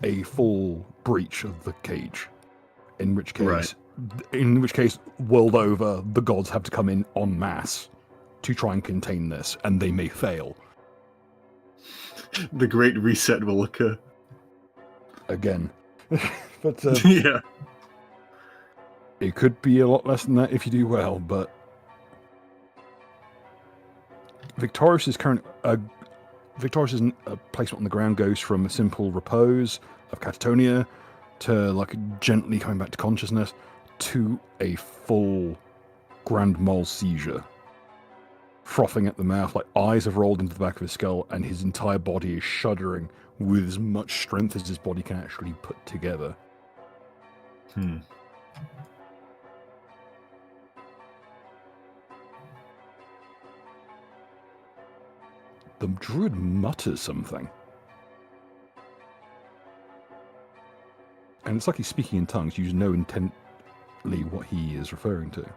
a full breach of the cage. In which case, world over, the gods have to come in en masse to try and contain this, and they may fail. The Great Reset will occur. Again. But Yeah. it could be a lot less than that if you do well, but Victorious's placement on the ground goes from a simple repose of catatonia to like gently coming back to consciousness to a full grand mal seizure. Frothing at the mouth, like eyes have rolled into the back of his skull, and his entire body is shuddering with as much strength as his body can actually put together. The druid mutters something. And it's like he's speaking in tongues. You just know intently what he is referring to.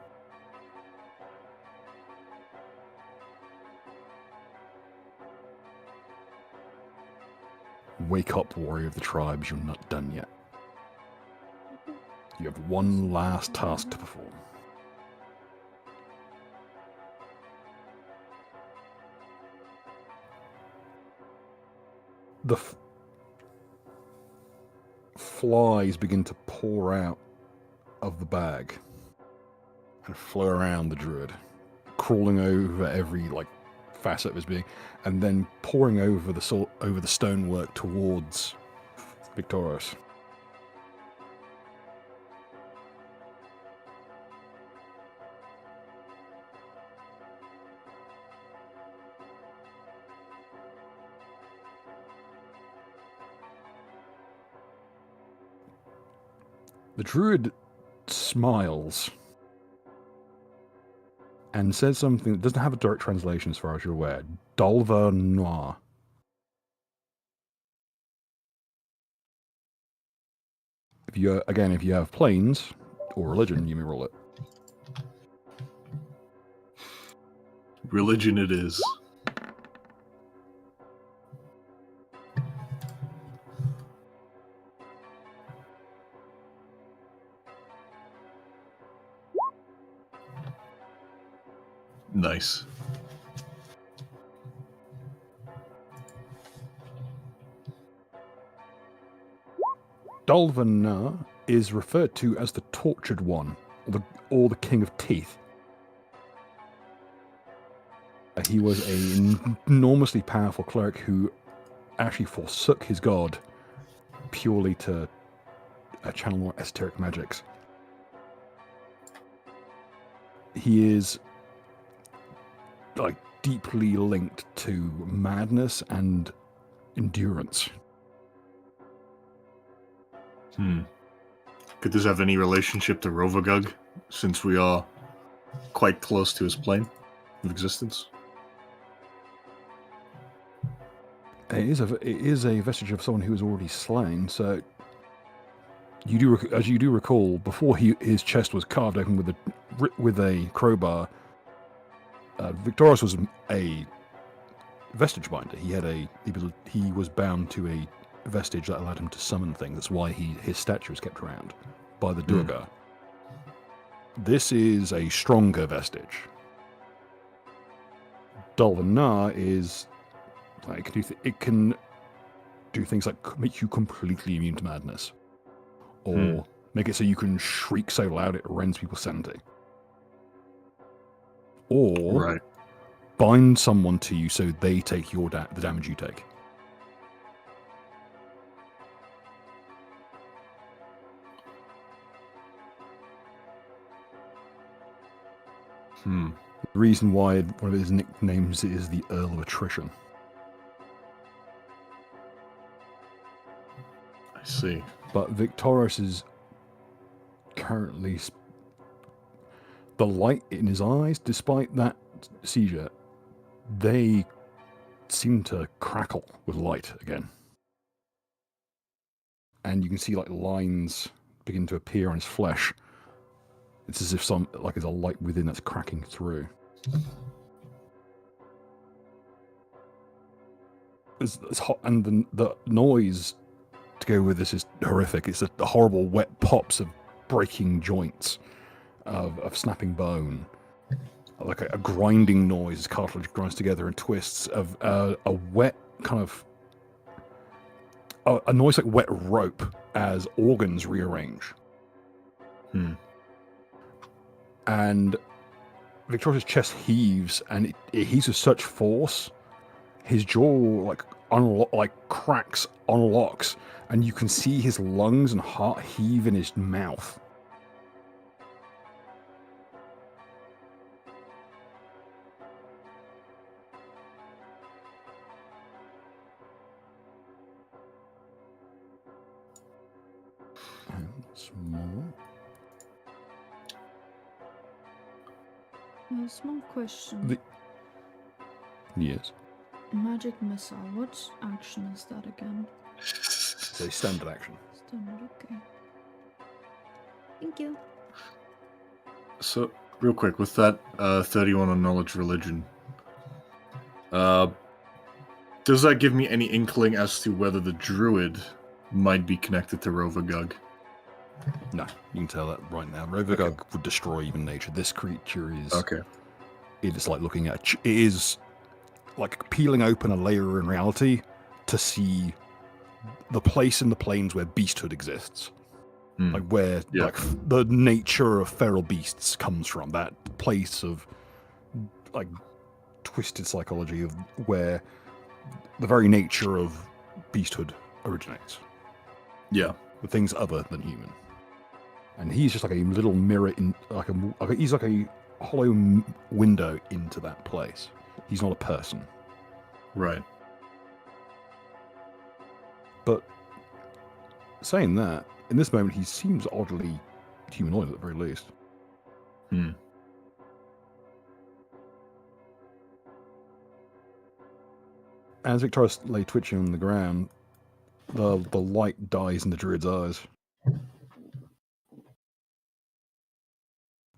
Wake up, warrior of the tribes, you're not done yet. You have one last task to perform. The flies begin to pour out of the bag and flow around the druid, crawling over every facet of his being, and then pouring over the stonework towards Victorious. The druid smiles and says something that doesn't have a direct translation as far as you're aware. Dolva Noir. If you have planes or religion, you may roll it. Religion it is. Nice. Dolvanar is referred to as the Tortured One, or the King of Teeth. He was an enormously powerful cleric who actually forsook his god purely to channel more esoteric magics. He is deeply linked to madness and endurance. Could this have any relationship to Rovagug, since we are quite close to his plane of existence? It is a vestige of someone who was already slain. So you do recall, before his chest was carved open with a crowbar, Victorious was a vestige binder. He was bound to a vestige that allowed him to summon things. That's why his statue is kept around by the Durga. This is a stronger vestige. Dolvanar is it can do things like make you completely immune to madness, or make it so you can shriek so loud it rends people's sanity, or bind someone to you so they take the damage you take. The reason why one of his nicknames is the Earl of Attrition. I see. But Victorious is currently the light in his eyes, despite that seizure, they seem to crackle with light again. And you can see lines begin to appear on his flesh. It's as if there's a light within that's cracking through. It's hot, and the noise to go with this is horrific. It's the horrible wet pops of breaking joints, of snapping bone, like a grinding noise as cartilage grinds together and twists, of a wet kind of a noise like wet rope as organs rearrange. And Victoria's chest heaves, and it heaves with such force, his jaw cracks, unlocks, and you can see his lungs and heart heave in his mouth. And small. A small question. Yes. Magic missile. What action is that again? It's a standard action. Standard, okay. Thank you. So, real quick, with that 31 on knowledge religion, does that give me any inkling as to whether the druid might be connected to Rovagug? No, you can tell that right now. Rovagug would destroy even nature. This creature is... Okay. It is like looking at... It is like peeling open a layer in reality to see the place in the plains where beasthood exists. Like where like the nature of feral beasts comes from. That place of like twisted psychology of where the very nature of beasthood originates. Yeah. With things other than human. And he's just like a little mirror in he's like a hollow window into that place. He's not a person. Right. But saying that, in this moment he seems oddly humanoid at the very least. As Victorious lay twitching on the ground, the light dies in the druid's eyes.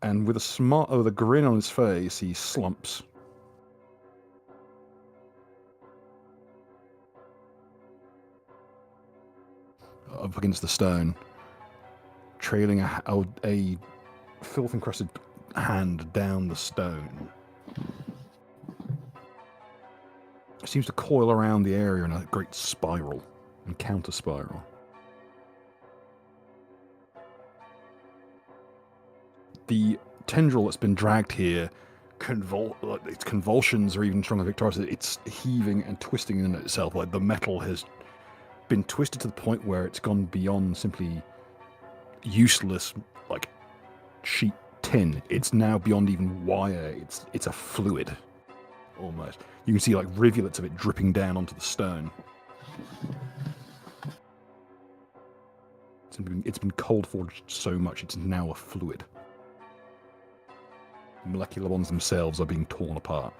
And with a grin on his face, he slumps. Up against the stone, trailing a filth-encrusted hand down the stone. It seems to coil around the area in a great spiral and counter-spiral. The tendril that's been dragged here, its convulsions are even stronger. Victorious, it's heaving and twisting in itself. Like the metal has been twisted to the point where it's gone beyond simply useless, like sheet tin. It's now beyond even wire. It's a fluid, almost. You can see like rivulets of it dripping down onto the stone. It's been cold forged so much it's now a fluid. The molecular bonds themselves are being torn apart.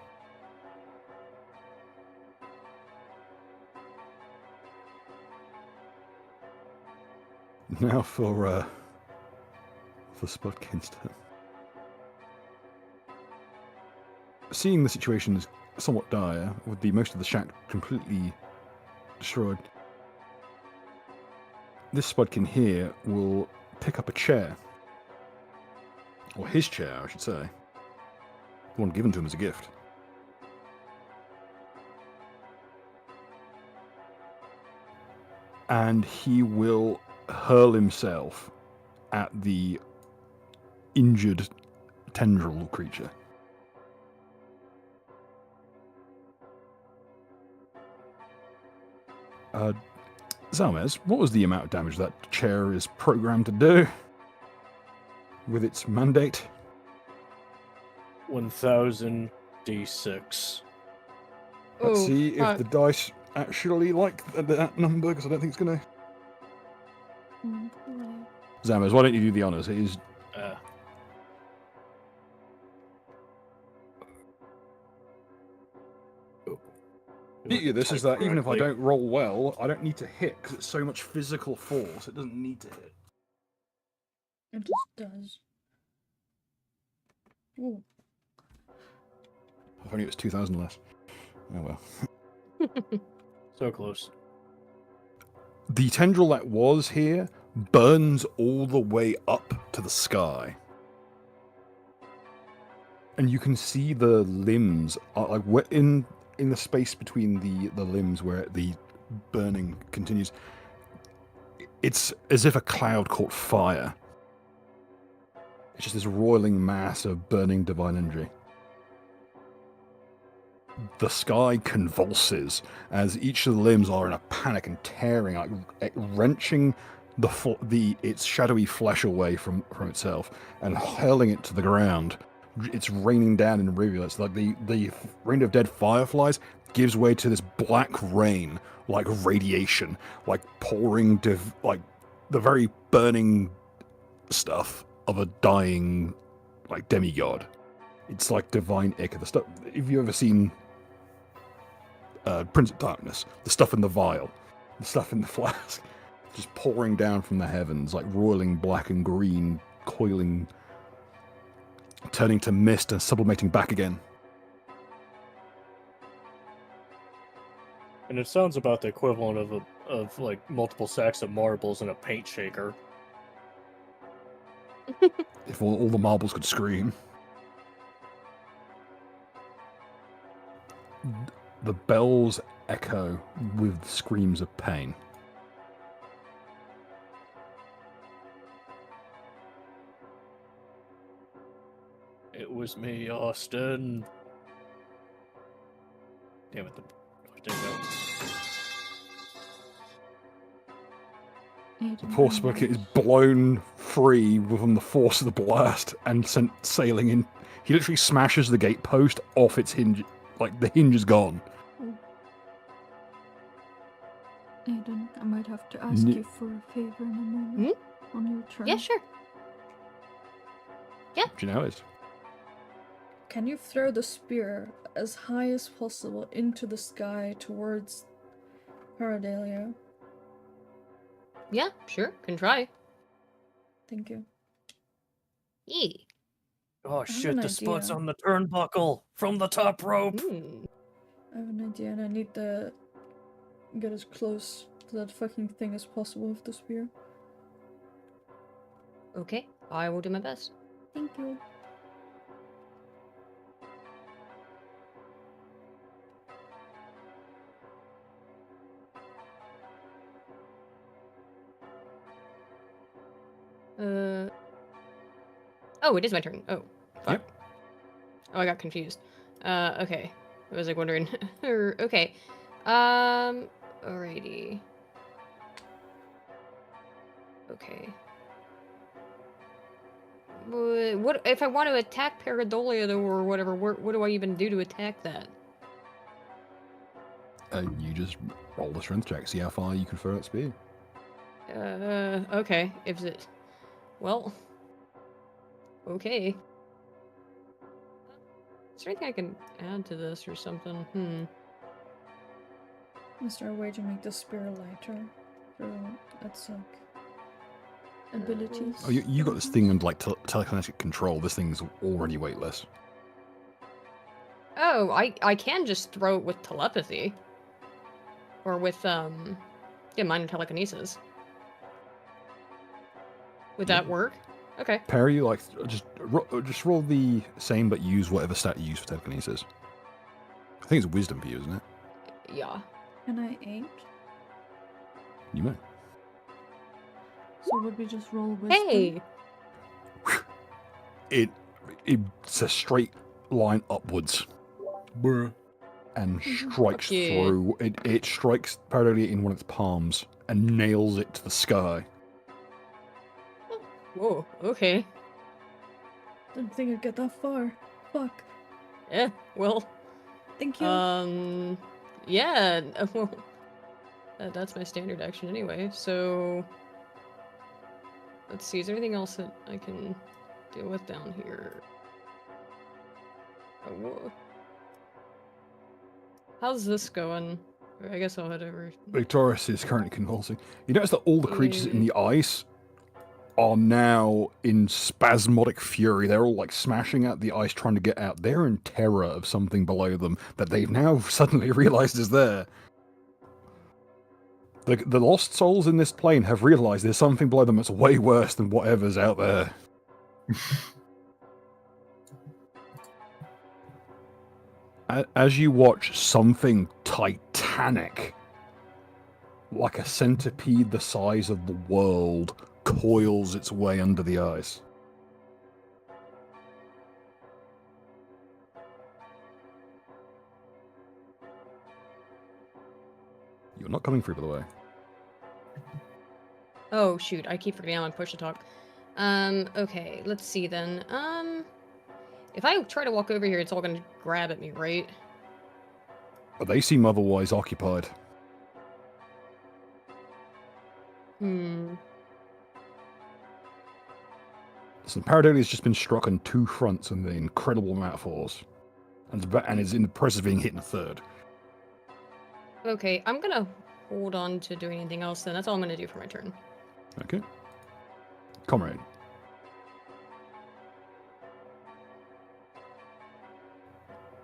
Now for Spudkin's turn. Seeing the situation is somewhat dire, with most of the shack completely destroyed, this Spudkin here will pick up a chair. Or his chair, I should say. The one given to him as a gift. And he will hurl himself at the injured tendril creature. Zalmez, what was the amount of damage that chair is programmed to do with its mandate? 1000 d6. Let's see if the dice actually like that number, because I don't think it's going to... Zalmez, why don't you do the honours? It is... beauty of this is that even if I don't roll well, I don't need to hit, because it's so much physical force, it doesn't need to hit. It just does. Ooh. If only it was 2,000 less. Oh well. So close. The tendril that was here burns all the way up to the sky. and you can see the limbs like in the space between the limbs where the burning continues. It's as if a cloud caught fire. It's just this roiling mass of burning divine energy. The sky convulses as each of the limbs are in a panic and tearing, like wrenching its shadowy flesh away from itself and hurling it to the ground. It's raining down in rivulets. Like the rain of dead fireflies gives way to this black rain, like radiation, like pouring, like the very burning stuff of a dying, like demigod. It's like divine ichor. The stuff. Have you ever seen Prince of Darkness? The stuff in the vial, the stuff in the flask, just pouring down from the heavens, like roiling black and green, coiling, turning to mist and sublimating back again. And it sounds about the equivalent of like multiple sacks of marbles in a paint shaker. If all the marbles could scream. The bells echo with screams of pain. It was me, Austin. Damn it, I didn't know. The poor Sprocket is blown free from the force of the blast and sent sailing in. He literally smashes the gatepost off its hinge, like the hinge is gone. Aiden, I might have to ask you for a favor in a moment on your turn. Yeah, sure. Yeah. Do you know it? Can you throw the spear as high as possible into the sky towards Paradalia? Yeah, sure. Can try. Thank you. Yeah. Oh have shit, an the spot's idea. on the turnbuckle from the top rope. I have an idea and I need to get as close to that fucking thing as possible with the spear. Okay, I will do my best. Thank you. Oh, it is my turn. Oh, fuck. Yep. Oh, I got confused. Okay. I was like wondering. Okay. Alrighty. Okay. What if I want to attack Paradolia though, or whatever? What do I even do to attack that? You just roll the strength check, see how far you can throw that spear. Okay. If it, well, okay. Is there anything I can add to this or something? Is there a way to make the spear lighter? So it's like abilities. Oh, you got this thing under like telekinetic control. This thing's already weightless. Oh, I can just throw it with telepathy. Or with, yeah, minor telekinesis. Would that work? Okay. Parry, like, just roll the same, but use whatever stat you use for telekinesis. I think it's wisdom for you, isn't it? Yeah. Can I aid? You may. So would we just roll wisdom? Hey! It's a straight line upwards. Bruh. And strikes Fuck yeah. through. It strikes Paradolia in one of its palms and nails it to the sky. Whoa, okay. Didn't think I'd get that far. Fuck. Yeah, well, Thank you. yeah, well, that's my standard action anyway, so... Let's see, is there anything else that I can deal with down here? Oh, whoa. How's this going? I guess I'll head over. Victorious is currently convulsing. You notice that all the creatures in the ice are now in spasmodic fury. They're all like smashing at the ice trying to get out. They're in terror of something below them that they've now suddenly realized is there. The lost souls in this plane have realized there's something below them that's way worse than whatever's out there. As you watch something titanic, like a centipede the size of the world, coils its way under the ice. You're not coming through, by the way. Oh shoot, I keep forgetting I'm on push to talk. Okay, let's see then. If I try to walk over here, it's all gonna grab at me, right? But they seem otherwise occupied. Hmm. So Paradolia's just been struck on 2 fronts in the incredible amount of force, and is in the process of being hit in a third. Okay, I'm gonna hold on to doing anything else then. That's all I'm gonna do for my turn. Okay. Comrade.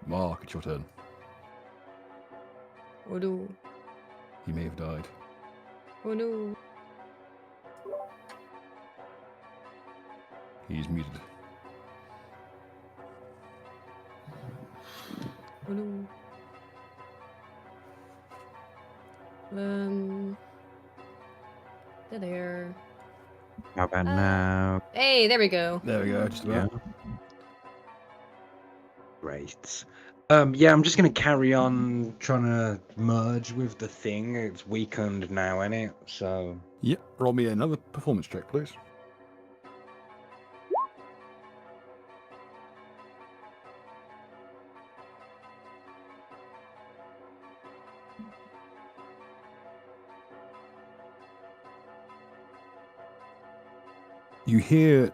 Mark, it's your turn. Oh no. He may have died. Oh no. He's muted. Oh no. There. How about now? Hey, there we go. There we go, just about. Great. Yeah, I'm just gonna carry on trying to merge with the thing. It's weakened now, innit? So Yep, roll me another performance check, please. You hear,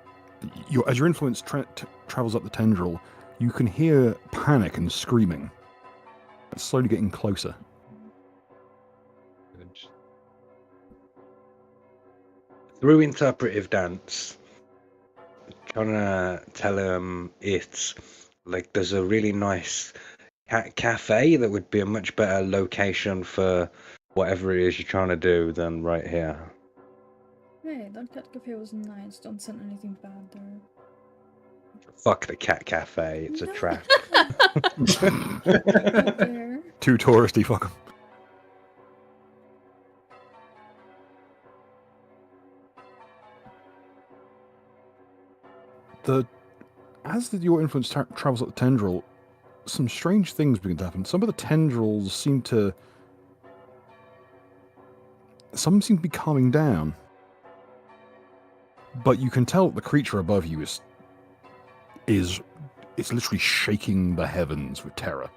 as your influence travels up the tendril, you can hear panic and screaming. It's slowly getting closer. through interpretive dance, trying to tell him it's like there's a really nice cafe that would be a much better location for whatever it is you're trying to do than right here. Hey, that cat cafe was nice. Don't send anything bad there. Fuck the cat cafe, it's a No. trap. Not there. Too touristy, fuck 'em. As your influence travels up the tendril, some strange things begin to happen. Some of the tendrils seem to be calming down. But you can tell that the creature above you is it's literally shaking the heavens with terror.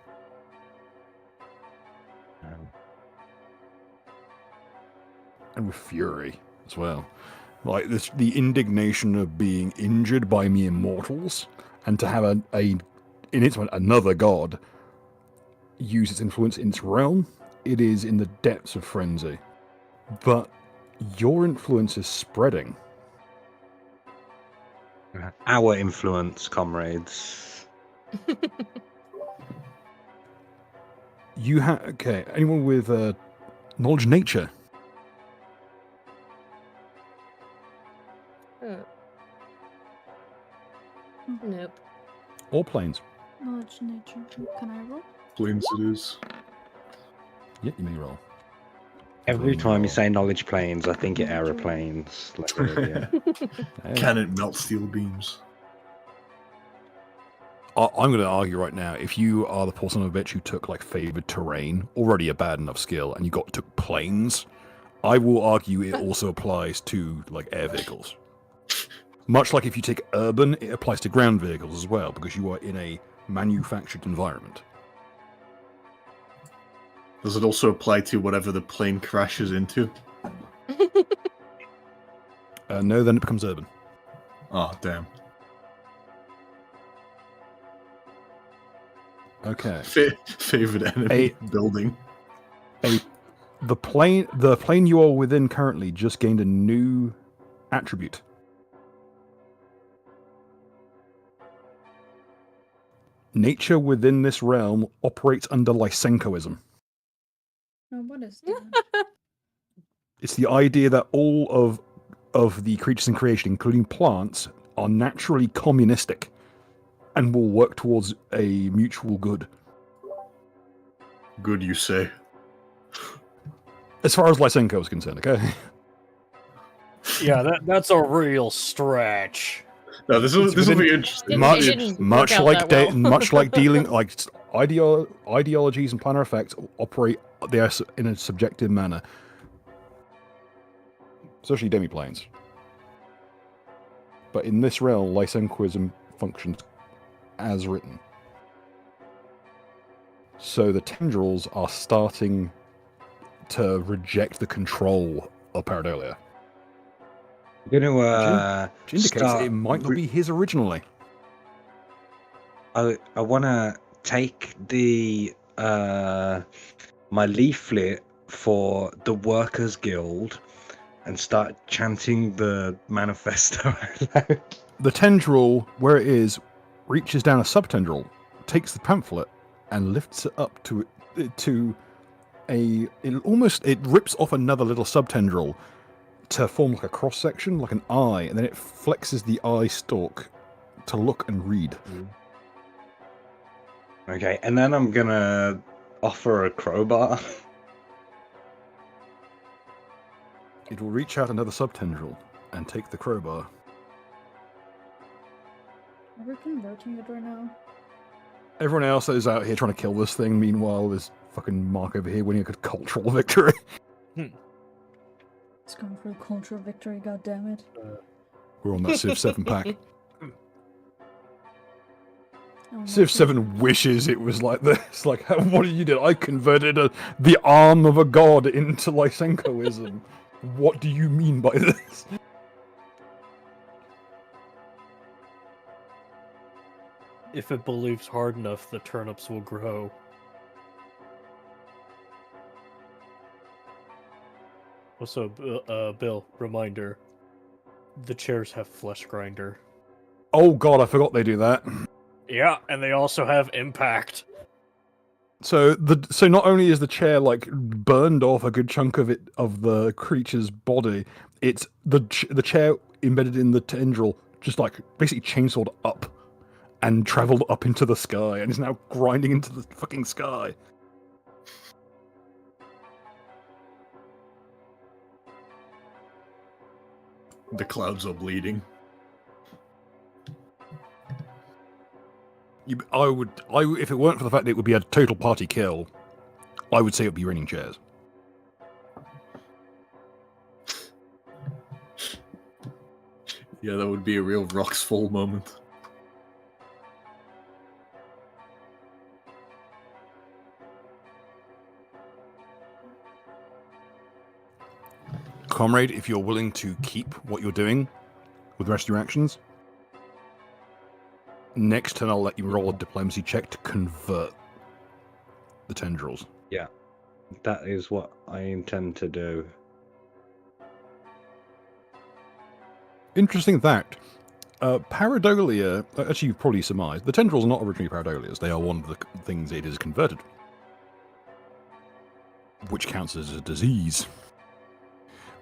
And with fury as well. Like this, the indignation of being injured by mere mortals, and to have another god use its influence in its realm, it is in the depths of frenzy. But your influence is spreading. Our influence, comrades. You have anyone with knowledge of nature? Nope. Or planes? Knowledge nature. Can I roll? Planes it is. Yeah, you may roll. Every time you say knowledge planes, I think it aeroplanes. Like earlier. Hey. Can it melt steel beams? I'm going to argue right now, if you are the poor son of a bitch who took like favored terrain, already a bad enough skill, and you took planes, I will argue it also applies to like air vehicles. Much like if you take urban, it applies to ground vehicles as well, because you are in a manufactured environment. Does it also apply to whatever the plane crashes into? No, then it becomes urban. Oh, damn. Okay. Favorite enemy building. The plane you are within currently just gained a new attribute. Nature within this realm operates under Lysenkoism. Oh, what is that? It's the idea that all of the creatures in creation, including plants, are naturally communistic and will work towards a mutual good. Good, you say. As far as Lysenko is concerned, okay? Yeah, that's a real stretch. No, this will within- be interesting. It didn't work much out like that well. much like dealing like ideologies and planar effects operate there in a subjective manner, especially demiplanes. But in this realm, Lysenkoism functions as written. So the tendrils are starting to reject the control of Pareidolia. I'm gonna Which indicates that it might not be his originally. I want to take the my leaflet for the Workers Guild and start chanting the manifesto out loud. The tendril, where it is, reaches down a subtendril, takes the pamphlet, and lifts it up to it rips off another little subtendril to form like a cross section, like an eye, and then it flexes the eye stalk to look and read. Okay, and then I'm gonna offer a crowbar. It will reach out another subtendril and take the crowbar. Are we converting it right now? Everyone else is out here trying to kill this thing. Meanwhile, there's fucking Mark over here winning a good cultural victory. It's going for a cultural victory, goddammit. We're on that Civ 7 pack. Oh, Civ no. 7 wishes it was like this. Like, what did you do? I converted the arm of a god into Lysenkoism. What do you mean by this? If it believes hard enough, the turnips will grow. Also, Bill, reminder. The chairs have flesh grinder. Oh god, I forgot they do that. Yeah, and they also have impact. So not only is the chair like burned off a good chunk of the creature's body, it's the chair embedded in the tendril just like basically chainsawed up and traveled up into the sky and is now grinding into the fucking sky. The clouds are bleeding. If it weren't for the fact that it would be a total party kill, I would say it would be raining chairs. Yeah, that would be a real rocks fall moment. Comrade, if you're willing to keep what you're doing with the rest of your actions, next turn I'll let you roll a diplomacy check to convert the tendrils. Yeah, that is what I intend to do. Interesting fact. Pareidolia, actually you've probably surmised, the tendrils are not originally Pareidolias, they are one of the things it is converted. Which counts as a disease.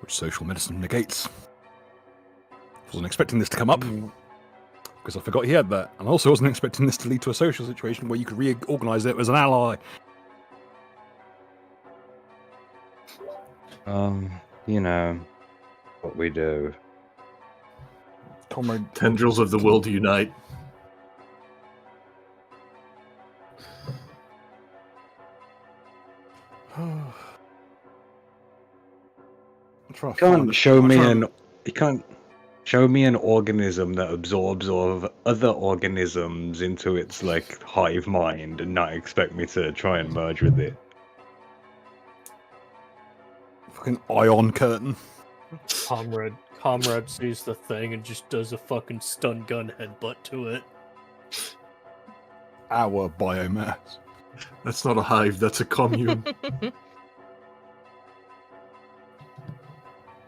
Which social medicine negates. Wasn't expecting this to come up. Because I forgot he had that. And I also wasn't expecting this to lead to a social situation where you could reorganize it as an ally. You know, what we do. Comrade. Tendrils of the world unite. You can't show me an organism that absorbs all of other organisms into its like hive mind and not expect me to try and merge with it. Fucking ion curtain. Comrade sees the thing and just does a fucking stun gun headbutt to it. Our biomass. That's not a hive, that's a commune.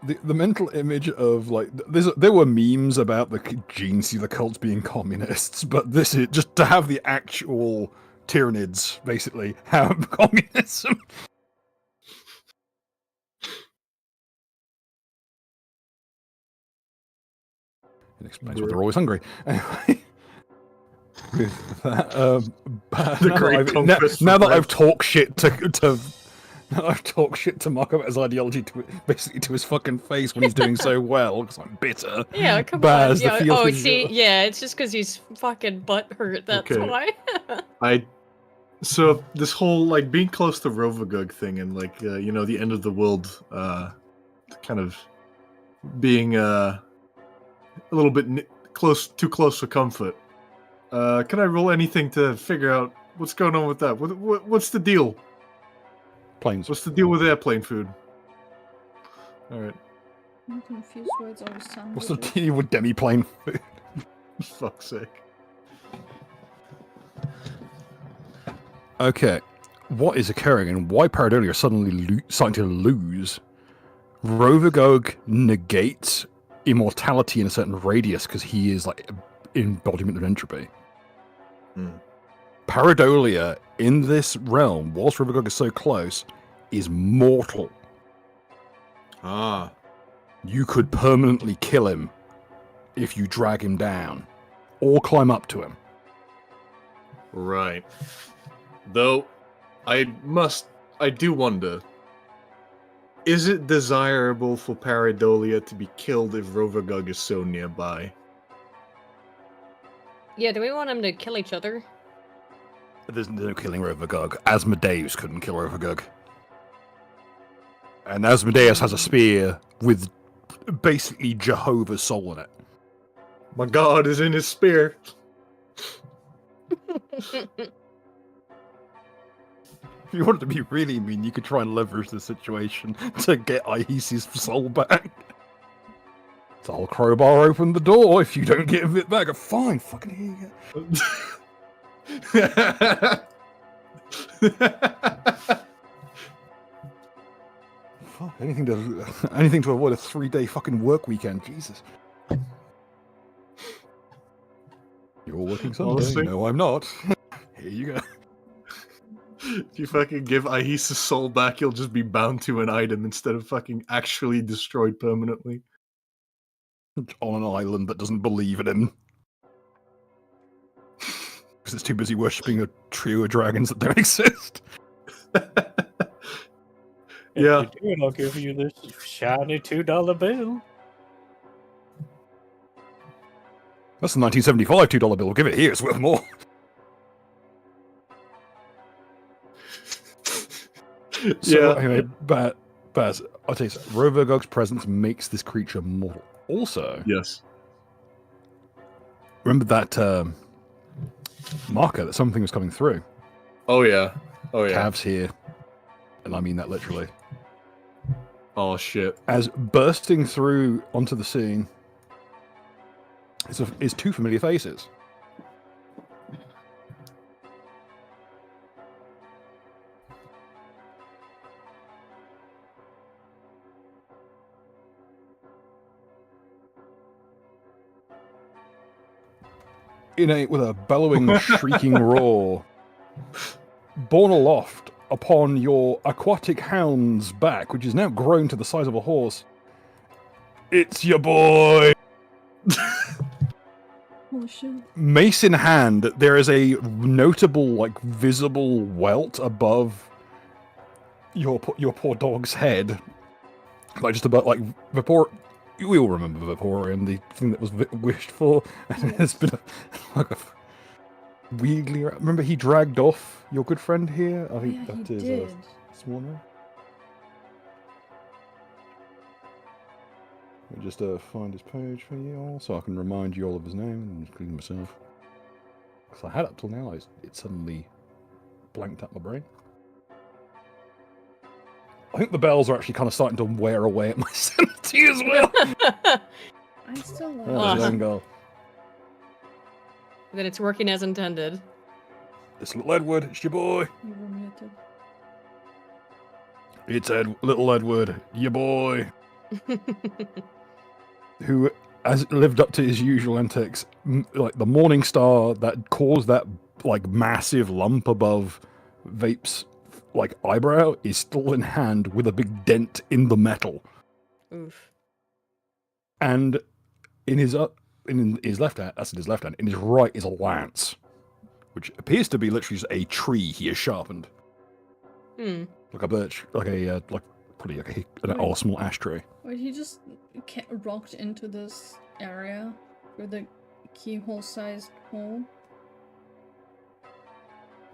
The mental image of like there were memes about the genes of the cults being communists, but this is just to have the actual Tyranids basically have communism. It explains why they're always hungry. Anyway, with that, The great conquest now of that red. I've talked shit to I've talked shit to Mark about his ideology basically to his fucking face when he's doing so well because I'm bitter. Yeah, come Baz, on. Yeah. the field Oh, is see, yours. yeah, it's just because he's fucking butthurt. That's Okay. why. So this whole like being close to Rovagug thing and like the end of the world kind of being a little bit too close for comfort. Can I roll anything to figure out what's going on with that? What's the deal? Planes. What's the deal with airplane food? All right, I'm confused why it's always What's the sandwiches. deal with demi-plane food? fuck's sake. Okay, what is occurring and why Pareidolia are suddenly starting to lose? Rovagug negates immortality in a certain radius because he is like embodiment of entropy. Hmm. Pareidolia in this realm, whilst Rovagug is so close, is mortal. Ah, You could permanently kill him if you drag him down or climb up to him. right. Though, I do wonder, is it desirable for Pareidolia to be killed if Rovagug is so nearby? Yeah, do we want him to kill each other? There's no killing Rovagug. Asmodeus couldn't kill Rovagug. And Asmodeus has a spear with basically Jehovah's soul in it. My god is in his spear. If you wanted to be really mean, you could try and leverage the situation to get Ahis's soul back. So I'll crowbar open the door if you don't give it back. Fine, fucking here you go. Fuck, anything to avoid a 3-day fucking work weekend, Jesus. You're working Sunday? Honestly? No, I'm not. Here you go. If you fucking give Ahis his soul back, he'll just be bound to an item instead of fucking actually destroyed permanently. On an island that doesn't believe in him. Because it's too busy worshipping a trio of dragons that don't exist. Yeah. If you do, I'll give you this shiny $2 bill. That's the 1975 $2 bill. Give it here, it's worth more. So, anyway, Baz, I'll tell you something. Rovagug's presence makes this creature mortal. Also, Yes. remember that marker that something was coming through? Oh yeah. Oh yeah. Calves here. And I mean that literally. Oh shit. As bursting through onto the scene is two familiar faces. With a bellowing, shrieking roar, borne aloft upon your aquatic hound's back, which is now grown to the size of a horse. It's your boy! Oh shit. Mace in hand, there is a notable, visible welt above your poor dog's head. Just about, Vapor... We all remember Vaporeon, the thing that was wished for. And it's been a weirdly... Remember he dragged off your good friend here? I think Yeah, that he is did. Swarner. Let me just find his page for you all, so I can remind you all of his name, including myself. Because I had up till now, it suddenly blanked out my brain. I think the bells are actually kind of starting to wear away at my sanity as well. I still like Oh, Awesome. Zangar. That it's working as intended. It's little Edward, it's your boy. You were muted. It's little Edward, your boy. Who has lived up to his usual antics. The morning star that caused that massive lump above Vape's eyebrow is still in hand with a big dent in the metal. Oof. And in his left hand, that's in his left hand, in his right is a lance. which appears to be literally just a tree he has sharpened, Hmm. like a birch, like probably like a small ashtray. Wait, he just rocked into this area with a keyhole-sized hole.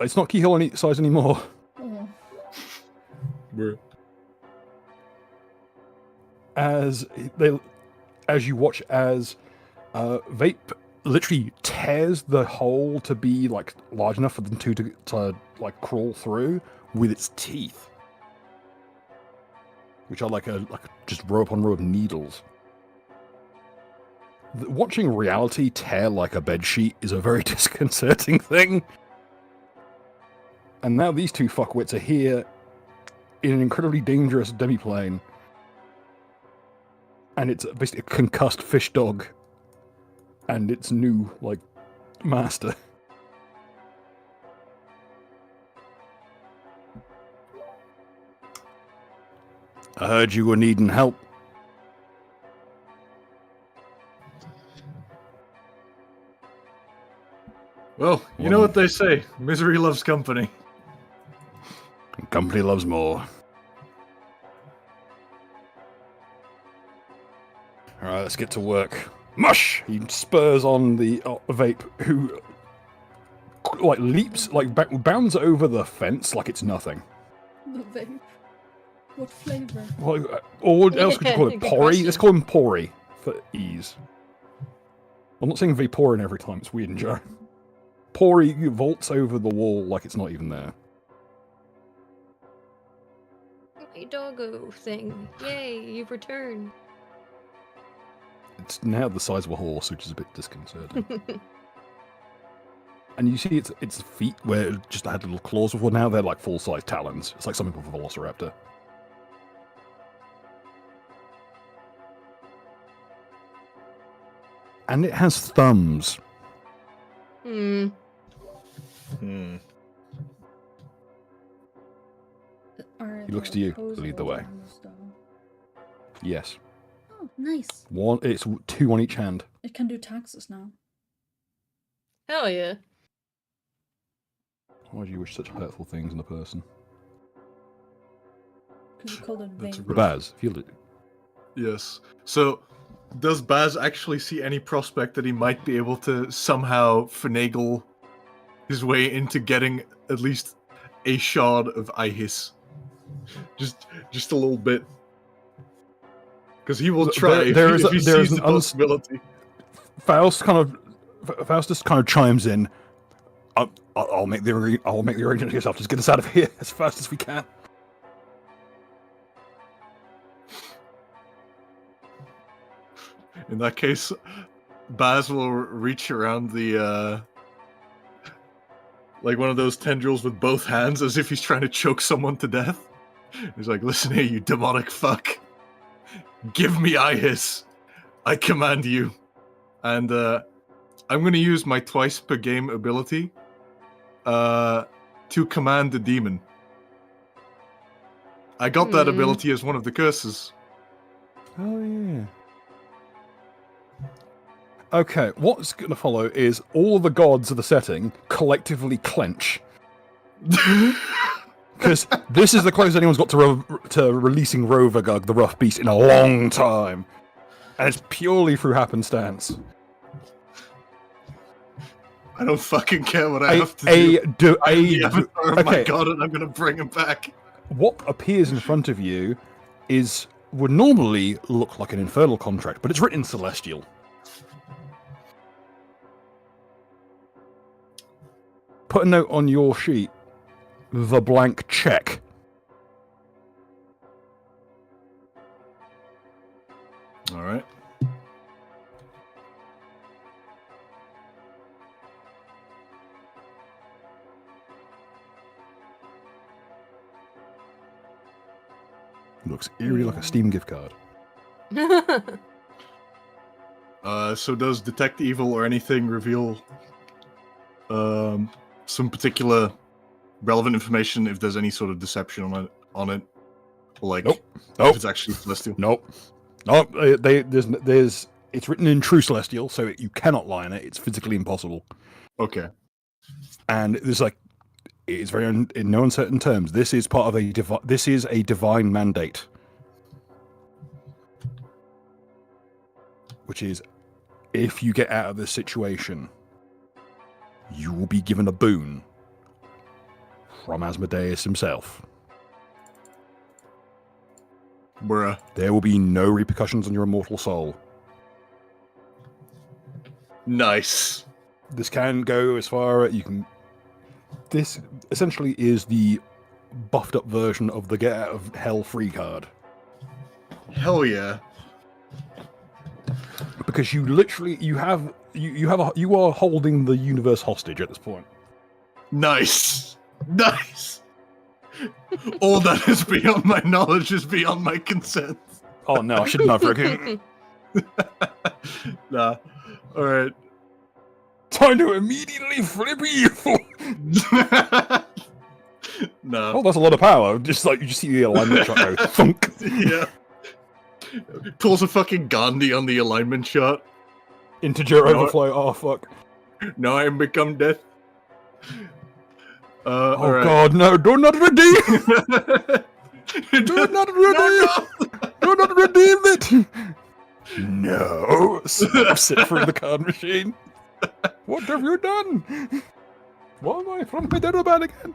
It's not keyhole any size anymore. Oh. Bruh. As you watch as Vape literally tears the hole to be like large enough for them to like crawl through with its teeth, which are like just row upon row of needles. Watching reality tear like a bedsheet is a very disconcerting thing. And now these two fuckwits are here in an incredibly dangerous demiplane. And it's basically a concussed fish dog and its new, like, master. I heard you were needing help. Well, you know what they say. Misery loves company. Company loves more. Alright, let's get to work. Mush! He spurs on the Vape, who like leaps, like bounds over the fence like it's nothing. The vape. What flavor? Well, or what else could you call it? Good Porry? question. Let's call him Porry for ease. I'm not saying Vaporin every time, it's weird and jar. Porry vaults over the wall like it's not even there. My doggo thing. Yay, you've returned. It's now the size of a horse, which is a bit disconcerting. And you see its feet, where it just had little claws before, now they're like full-size talons. It's like something of a velociraptor. And it has thumbs. Hmm. Hmm. Are He looks the to you to opposable lead the way. ones, though? Yes. Oh, nice. It's 2 on each hand. It can do taxes now. Hell yeah. Why do you wish such hurtful things in a person? Because you called it That's vape. rough. Baz, feel it. Yes. So, does Baz actually see any prospect that he might be able to somehow finagle his way into getting at least a shard of Ihis? Just a little bit. Because he will try if he sees the possibility. Faustus kind of chimes in. I'll make the arrangement yourself. Just get us out of here as fast as we can. In that case, Baz will reach around the like one of those tendrils with both hands, as if he's trying to choke someone to death. He's like, "Listen here, you demonic fuck! Give me Ihis! I command you!" And I'm going to use my twice per game ability to command the demon. I got that ability as one of the curses. Oh yeah. Okay, what's going to follow is all the gods of the setting collectively clench. Because this is the closest anyone's got to releasing Rovagug, the rough beast, in a long time. And it's purely through happenstance. I don't fucking care what I have to do. I'm the avatar of my god, and I'm going to bring him back. What appears in front of you would normally look like an infernal contract, but it's written in Celestial. Put a note on your sheet. The blank check. All right. Looks eerily like a Steam gift card. So does Detect Evil or anything reveal some particular relevant information if there's any sort of deception on it? Like, Nope. if it's actually Celestial? Nope. It's written in true Celestial, so you cannot lie in it. It's physically impossible. Okay. And there's like, it's very in no uncertain terms. This is part of this is a divine mandate, which is, if you get out of this situation, you will be given a boon from Asmodeus himself. Bruh. There will be no repercussions on your immortal soul. Nice. This can go as far as you can. This essentially is the buffed up version of the get out of hell free card. Hell yeah. Because you literally you are holding the universe hostage at this point. Nice. Nice. All that is beyond my knowledge is beyond my consent. Oh no, I shouldn't have freaking. Nah. Alright. Time to immediately flip evil. No. Oh, that's a lot of power. Just like you just see the alignment shot go thunk. Yeah. Pulls a fucking Gandhi on the alignment shot. Integer No. overflow. Oh fuck. Now I am become death. Oh alright. god, no! Do not redeem. Do not redeem. No, Do not redeem it. No. Snaps it through the card machine. What have you done? Why am I from my dead about again?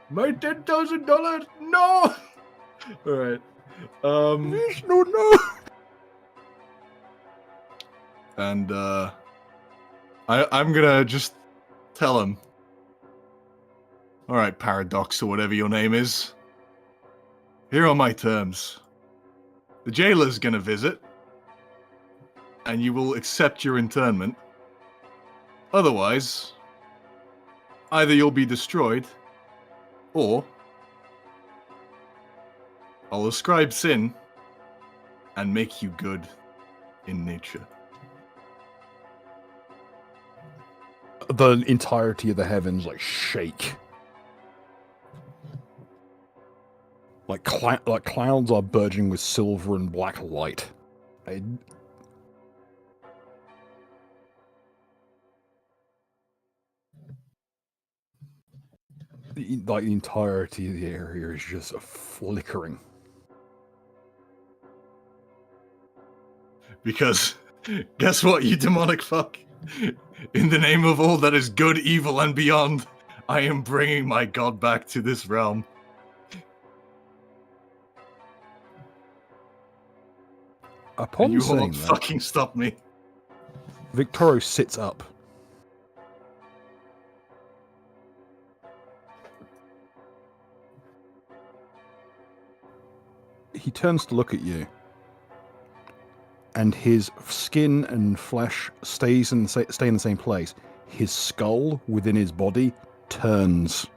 My $10,000. No. Alright. Vishnu, no. And I'm gonna just tell him. Alright, Paradox or whatever your name is. Here are my terms. The jailer's gonna visit, and you will accept your internment. Otherwise, either you'll be destroyed, or I'll ascribe sin and make you good in nature. The entirety of the heavens like shake. Like clouds are burgeoning with silver and black light. The entirety of the area is just flickering. Because, guess what, you demonic fuck? In the name of all that is good, evil, and beyond, I am bringing my god back to this realm. Upon And you will saying not that, fucking stop me. Victoro sits up. He turns to look at you, and his skin and flesh stay in the same place. His skull within his body turns.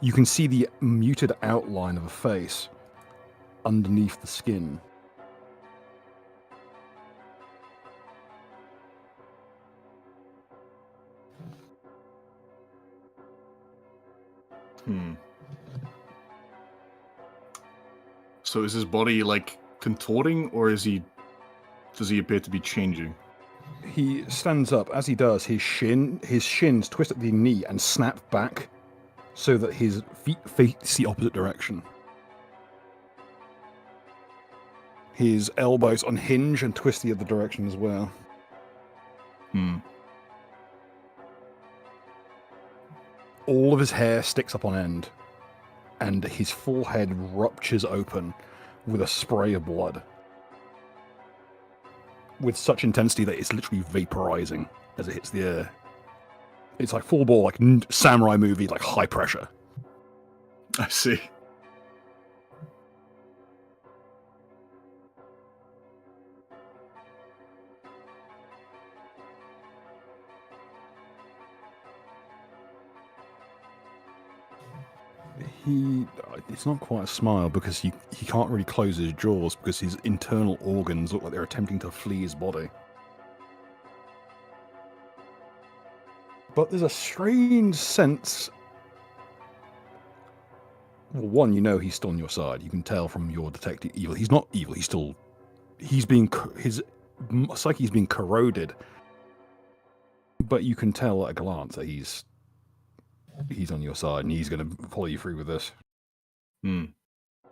You can see the muted outline of a face underneath the skin. So is his body, like, contorting, or does he appear to be changing? He stands up. As he does, his shins twist at the knee and snap back so that his feet face the opposite direction. His elbows unhinge and twist the other direction as well. All of his hair sticks up on end, and his forehead ruptures open with a spray of blood. With such intensity that it's literally vaporizing as it hits the air. It's like full ball, like samurai movie, like high pressure. I see. It's not quite a smile because he can't really close his jaws because his internal organs look like they're attempting to flee his body. But there's a strange sense. Well, one, you know he's still on your side. You can tell from your detected evil. He's not evil. His psyche is being corroded But you can tell at a glance that he's on your side and he's going to follow you through with this. Hmm.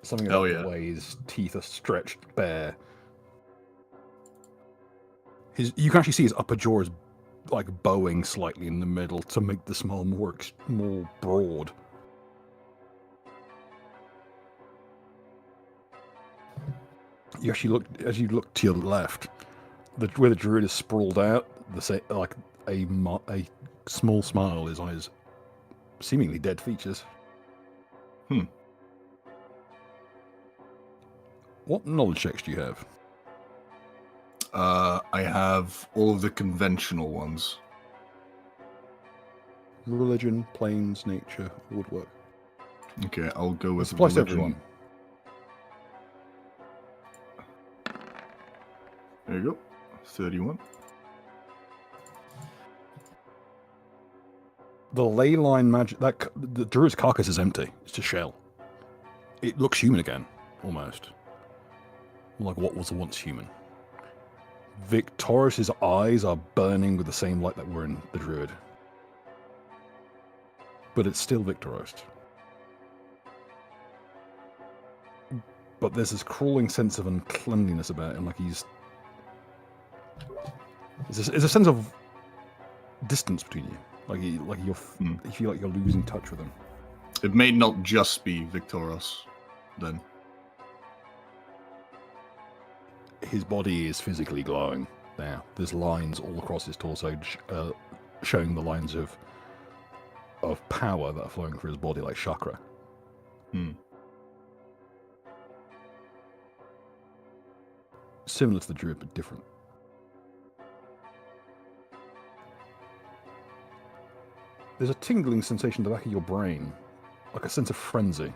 Something Oh, about yeah. the way his teeth are stretched bare. You can actually see his upper jaw is like bowing slightly in the middle to make the smile more broad. You actually as you look to your left, where the druid is sprawled out, like a small smile is on his seemingly dead features. Hmm. What knowledge checks do you have? I have all of the conventional ones. Religion, planes, nature, woodwork. Okay, I'll go with It's applies to religion. everyone. There you go. 31. The ley line magic, the druid's carcass is empty. It's just shell. It looks human again, almost. Like what was once human. Victorious's eyes are burning with the same light that were in the druid. But it's still Victorious. But there's this crawling sense of uncleanliness about him, like he's... There's a sense of distance between you. You feel like you're losing touch with him. It may not just be Victoros, then. His body is physically glowing now. There's lines all across his torso showing the lines of power that are flowing through his body like chakra. Hmm. Similar to the druid, but different. There's a tingling sensation in the back of your brain, like a sense of frenzy.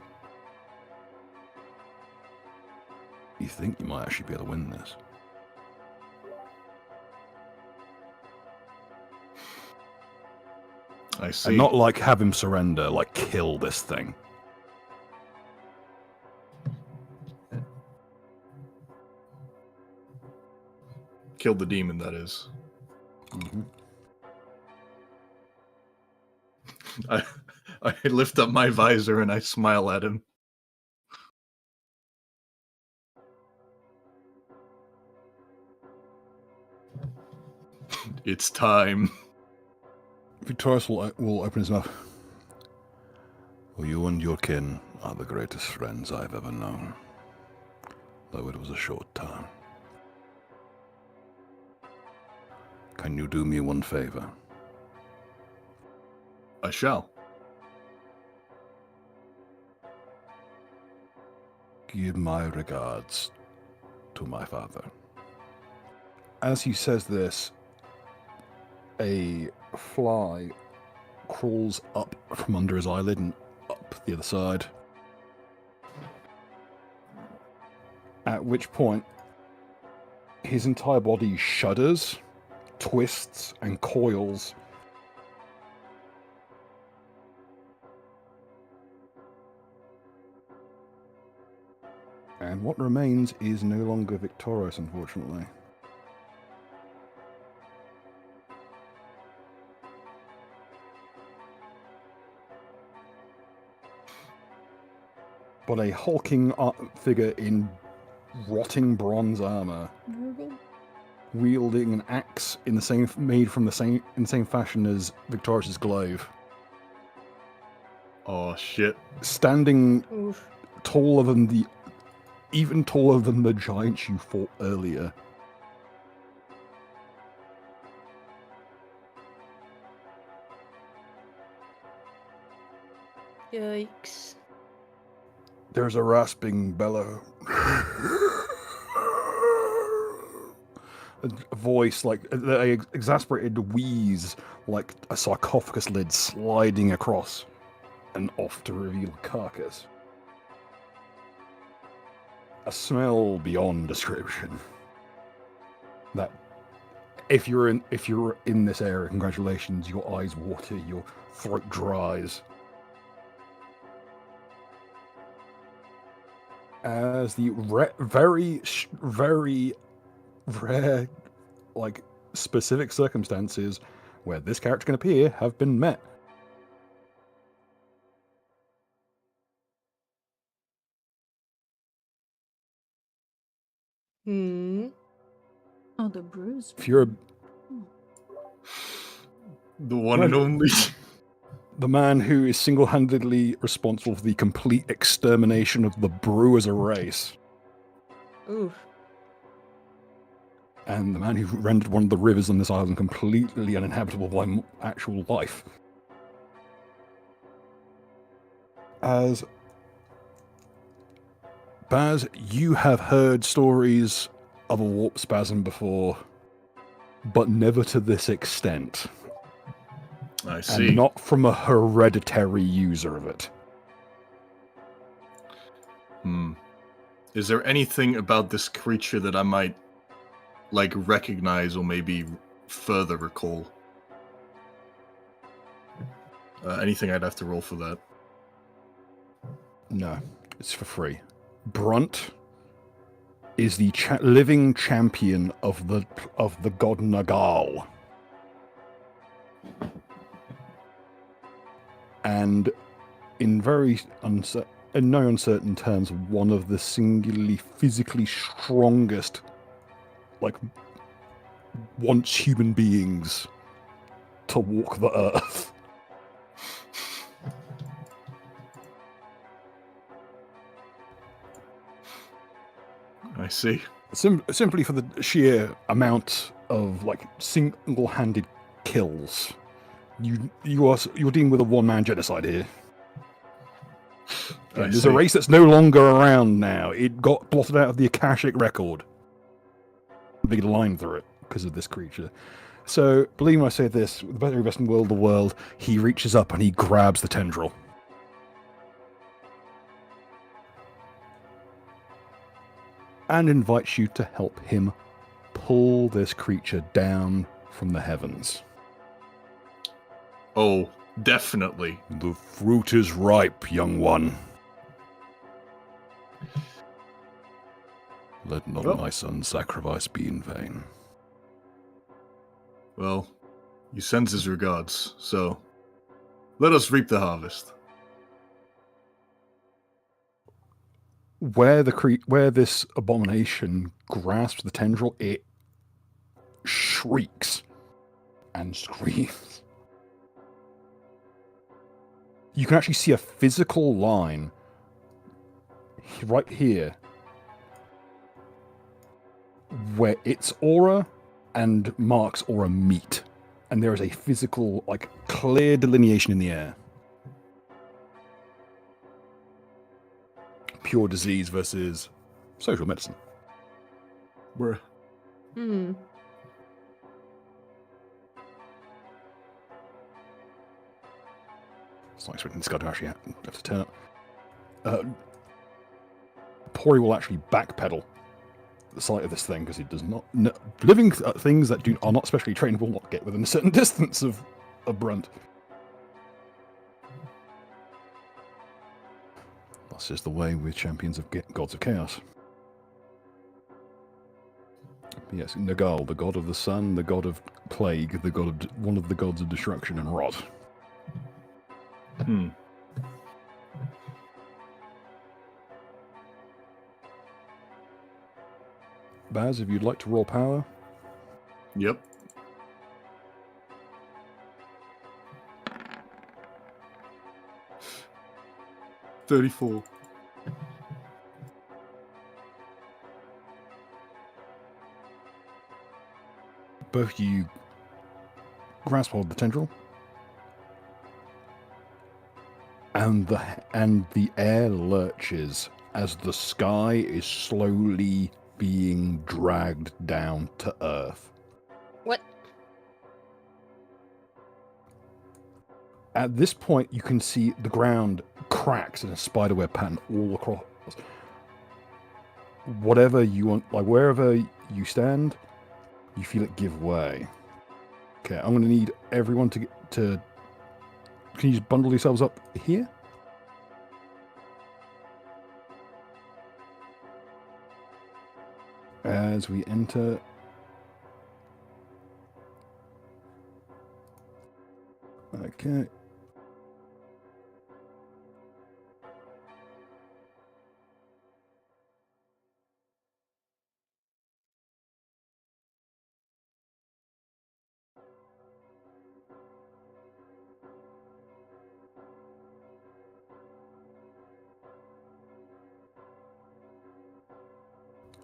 You think you might actually be able to win this. I see. And not like have him surrender, like kill this thing. Kill the demon, that is. Mm-hmm. I lift up my visor and I smile at him. It's time. Victorious will open his mouth. Well, you and your kin are the greatest friends I've ever known, though it was a short time. Can you do me one favor? I shall. Give my regards to my father. As he says this, a fly crawls up from under his eyelid and up the other side. At which point, his entire body shudders, twists, and coils. And what remains is no longer Victorious, unfortunately. But a hulking figure in rotting bronze armor, wielding an axe in the same fashion as Victorious's glaive, Oh shit! standing Oof. even taller than the giant you fought earlier. Yikes. There's a rasping bellow. A voice like an exasperated wheeze, like a sarcophagus lid sliding across and off to reveal a carcass. A smell beyond description. That if you're in this area, congratulations, your eyes water, your throat dries. As the very rare, like, specific circumstances where this character can appear have been met. Hmm. Oh, the bruise. If you're The one and only. the man who is single-handedly responsible for the complete extermination of the brew as a race, Oof. and the man who rendered one of the rivers on this island completely uninhabitable by actual life. As Baz, you have heard stories of a warp spasm before, but never to this extent. I see. And not from a hereditary user of it. Is there anything about this creature that I might, like, recognize or maybe further recall? Anything I'd have to roll for that? No, it's for free. Brunt is the living champion of the god Nagal. And in no uncertain terms, one of the singularly physically strongest, like, once human beings to walk the earth. I see. Simply for the sheer amount of, like, single-handed kills. You're dealing with a one-man genocide here. I There's see. a race that's no longer around now. It got blotted out of the Akashic record. A big line through it because of this creature. So, believe me when I say this, with the very best in the world, he reaches up and he grabs the tendril. And invites you to help him pull this creature down from the heavens. Oh, definitely. The fruit is ripe, young one. Let not Well. my son's sacrifice be in vain. Well, he sends his regards, so let us reap the harvest. Where this abomination grasps the tendril, it shrieks and screams. You can actually see a physical line right here where its aura and Mark's aura meet. And there is a physical, like, clear delineation in the air. Pure disease versus social medicine. Bruh. Hmm. It's not expecting this guy to actually have to turn up. Pori will actually backpedal the sight of this thing because he does not. Living things that are not specially trained will not get within a certain distance of Brunt. That's just the way with champions of gods of chaos. Yes, Nagal, the god of the sun, the god of plague, one of the gods of destruction and rot. Baz, if you'd like to roll power. Yep. $34. Both you grasp hold of the tendril, and the air lurches as the sky is slowly being dragged down to earth. What? At this point, you can see the ground cracks in a spiderweb pattern all across. Whatever you want, like wherever you stand, you feel it give way. Okay, I'm going to need everyone to. Can you just bundle yourselves up here? As we enter Okay.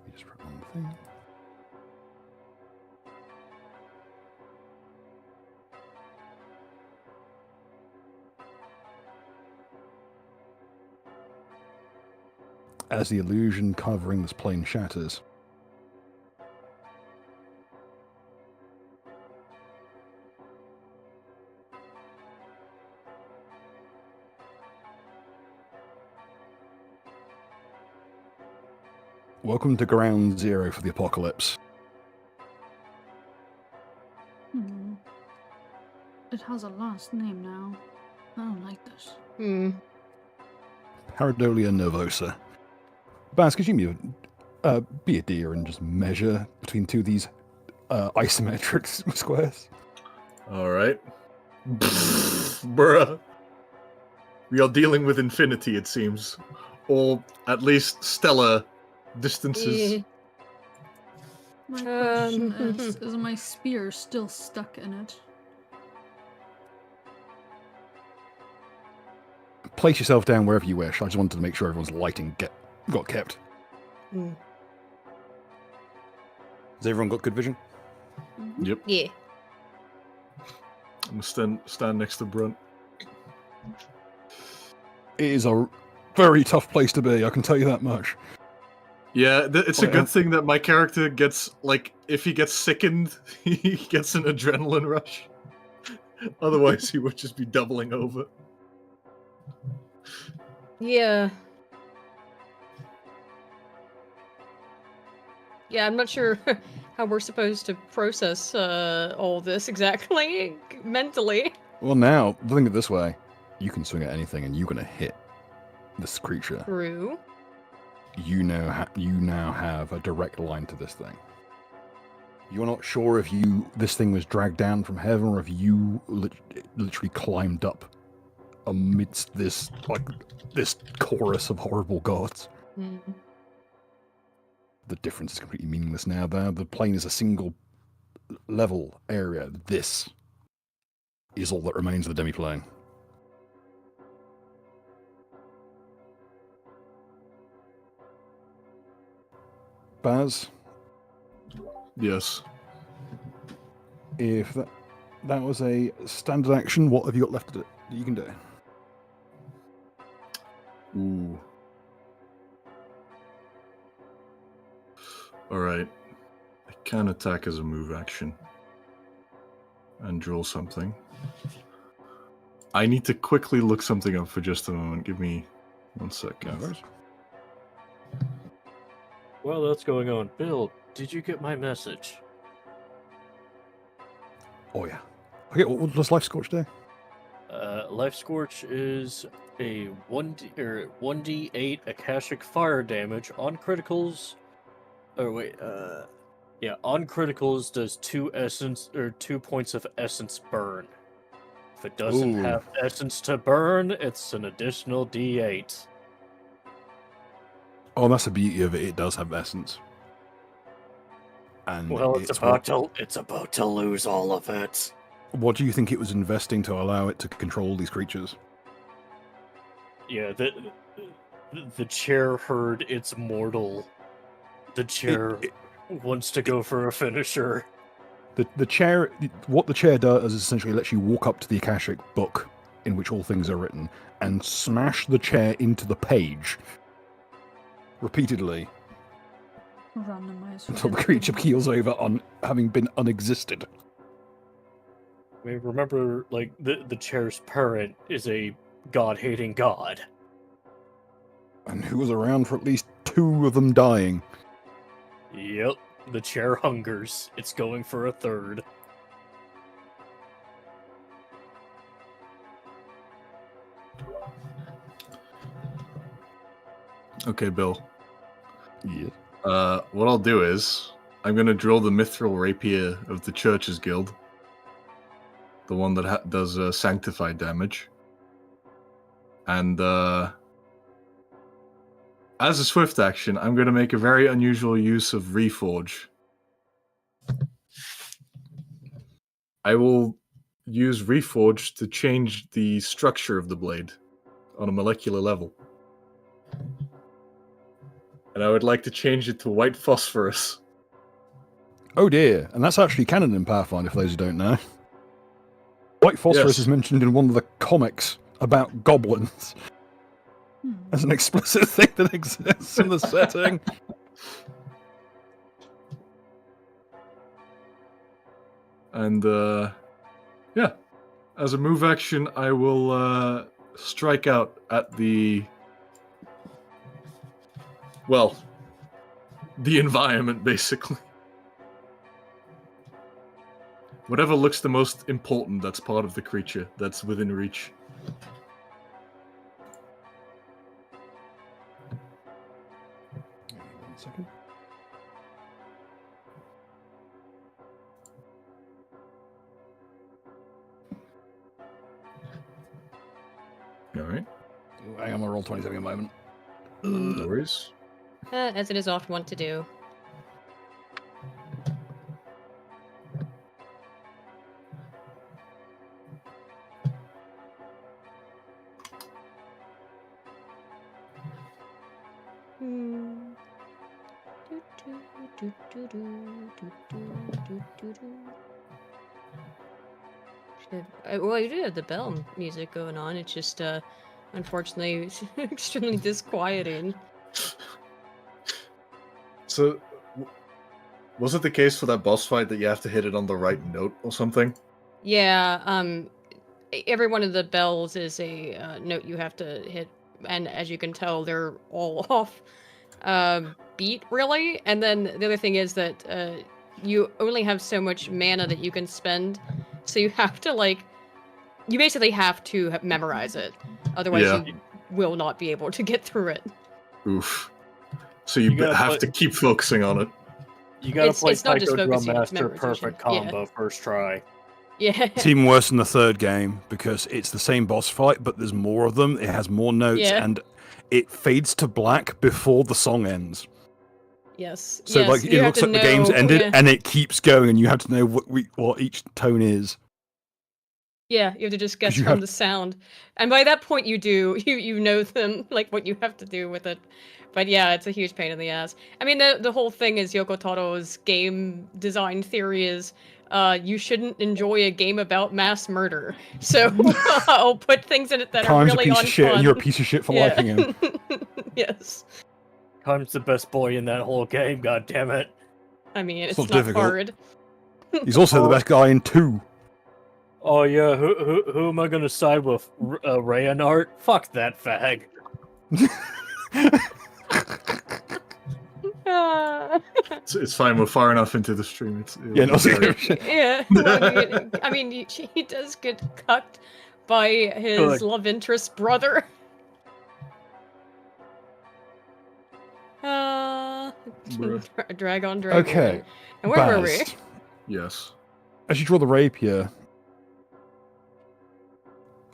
You just put one thing. As the illusion covering this plane shatters, welcome to Ground Zero for the apocalypse. It has a last name now. I don't like this. Paradolia nervosa. Baz, could you be a deer and just measure between two of these isometric squares? All right. Bruh. We are dealing with infinity, it seems. Or at least stellar distances. My question is my spear still stuck in it? Place yourself down wherever you wish. I just wanted to make sure everyone's lighting got kept. Mm. Has everyone got good vision? Yep. Yeah. I'm gonna stand next to Brunt. It is a very tough place to be, I can tell you that much. Yeah, it's a good thing that my character gets, like, if he gets sickened, he gets an adrenaline rush. Otherwise, he would just be doubling over. Yeah. Yeah, I'm not sure how we're supposed to process all this exactly mentally. Well, now, think of it this way. You can swing at anything and you're going to hit this creature. True. You now have a direct line to this thing. You're not sure if this thing was dragged down from heaven or if you literally climbed up amidst this chorus of horrible gods. Mm. The difference is completely meaningless now. The plane is a single level area. This is all that remains of the demi-plane. Baz? Yes. If that was a standard action, what have you got left that you can do? Ooh. Alright. I can attack as a move action. And draw something. I need to quickly look something up for just a moment. Give me 1 second. No worries. While that's going on, Bill, did you get my message? Oh yeah. Okay, what does Life Scorch do? Life Scorch is a 1d8 Akashic fire damage on criticals. On criticals does 2 points of essence burn. If it doesn't have essence to burn, it's an additional d8. Oh, that's the beauty of it. It does have essence. And Well, it's about to lose all of it. What do you think it was investing to allow it to control these creatures? Yeah, the chair heard it's mortal. The chair wants to go for a finisher. The chair, what the chair does is essentially lets you walk up to the Akashic book in which all things are written and smash the chair into the page repeatedly Randomize. until the creature keels over on having been unexisted. I mean, remember, like, the chair's parent is a god-hating god. And who was around for at least 2 of them dying. Yep, the chair hungers. It's going for a third. Okay, Bill. Yeah. What I'll do is, I'm going to draw the mithril rapier of the Church's Guild. the one that does sanctify damage. And as a swift action, I'm going to make a very unusual use of Reforge. I will use Reforge to change the structure of the blade on a molecular level. And I would like to change it to white phosphorus. Oh dear, and that's actually canon in Pathfinder, for those who don't know. White phosphorus Yes. is mentioned in one of the comics about goblins as an explicit thing that exists in the setting. And yeah, as a move action, I will strike out at the environment, basically. Whatever looks the most important that's part of the creature that's within reach. One second. Alright. Hang on, I'm gonna roll 27 a moment. No worries. As it is often wont to do. Well, you do have the bell music going on. It's just, unfortunately, extremely disquieting. So, was it the case for that boss fight that you have to hit it on the right note or something? Yeah, every one of the bells is a note you have to hit, and as you can tell, they're all off beat, really. And then the other thing is that you only have so much mana that you can spend, so you have to, like, you basically have to memorize it. Otherwise, Yeah. you will not be able to get through it. Oof. So you, You gotta have put- to keep focusing on it. You gotta It's- play it's not just Psycho Drum focusing, it's Master memorization. perfect Yeah. combo first try. Yeah. It's even worse in the third game because it's the same boss fight, but there's more of them. It has more notes, Yeah. and it fades to black before the song ends. Yes. So, yes, like, you it have looks to like the game's know- ended, yeah. and it keeps going, and you have to know what each tone is. Yeah, you have to just guess you from have- the sound. And by that point you do, you know them, like what you have to do with it. But yeah, it's a huge pain in the ass. I mean, the whole thing is Yoko Taro's game design theory is you shouldn't enjoy a game about mass murder. So I'll put things in it that Time's are really a piece on of shit, fun. and you're a piece of shit for Yeah. liking him. Yes. Time's the best boy in that whole game, god damn it. I mean, It's it's not not difficult. hard. He's also the best guy in 2. Oh yeah, who am I gonna side with? Rayanart? Fuck that fag. It's fine. We're far enough into the stream. Yeah, no, sorry. Yeah, well, I mean, he does get cucked by his Good. love interest brother. Bruh. Drag on. Okay, And where were we? Baz, Yes. as you draw the rapier,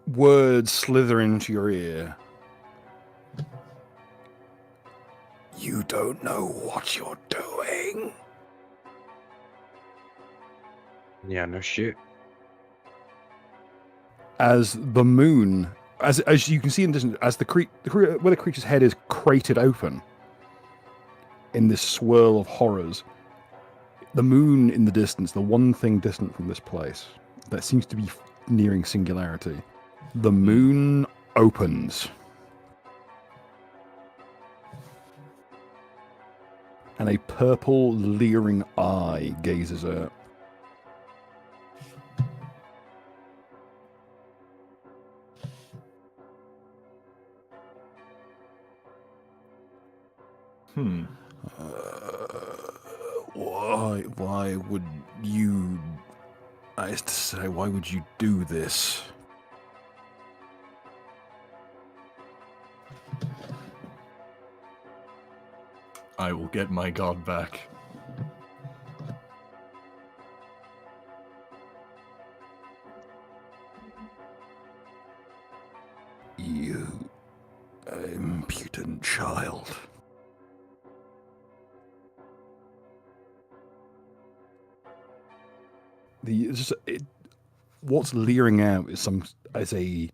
words slither into your ear. You don't know what you're doing. Yeah, no shit. As the moon, as you can see in the distance, as where the creature's head is cratered open in this swirl of horrors, the moon in the distance, the one thing distant from this place that seems to be nearing singularity, the moon opens. And a purple, leering eye gazes out. Why would you... I used to say, why would you do this? I will get my god back. You impudent child. What's leering out is a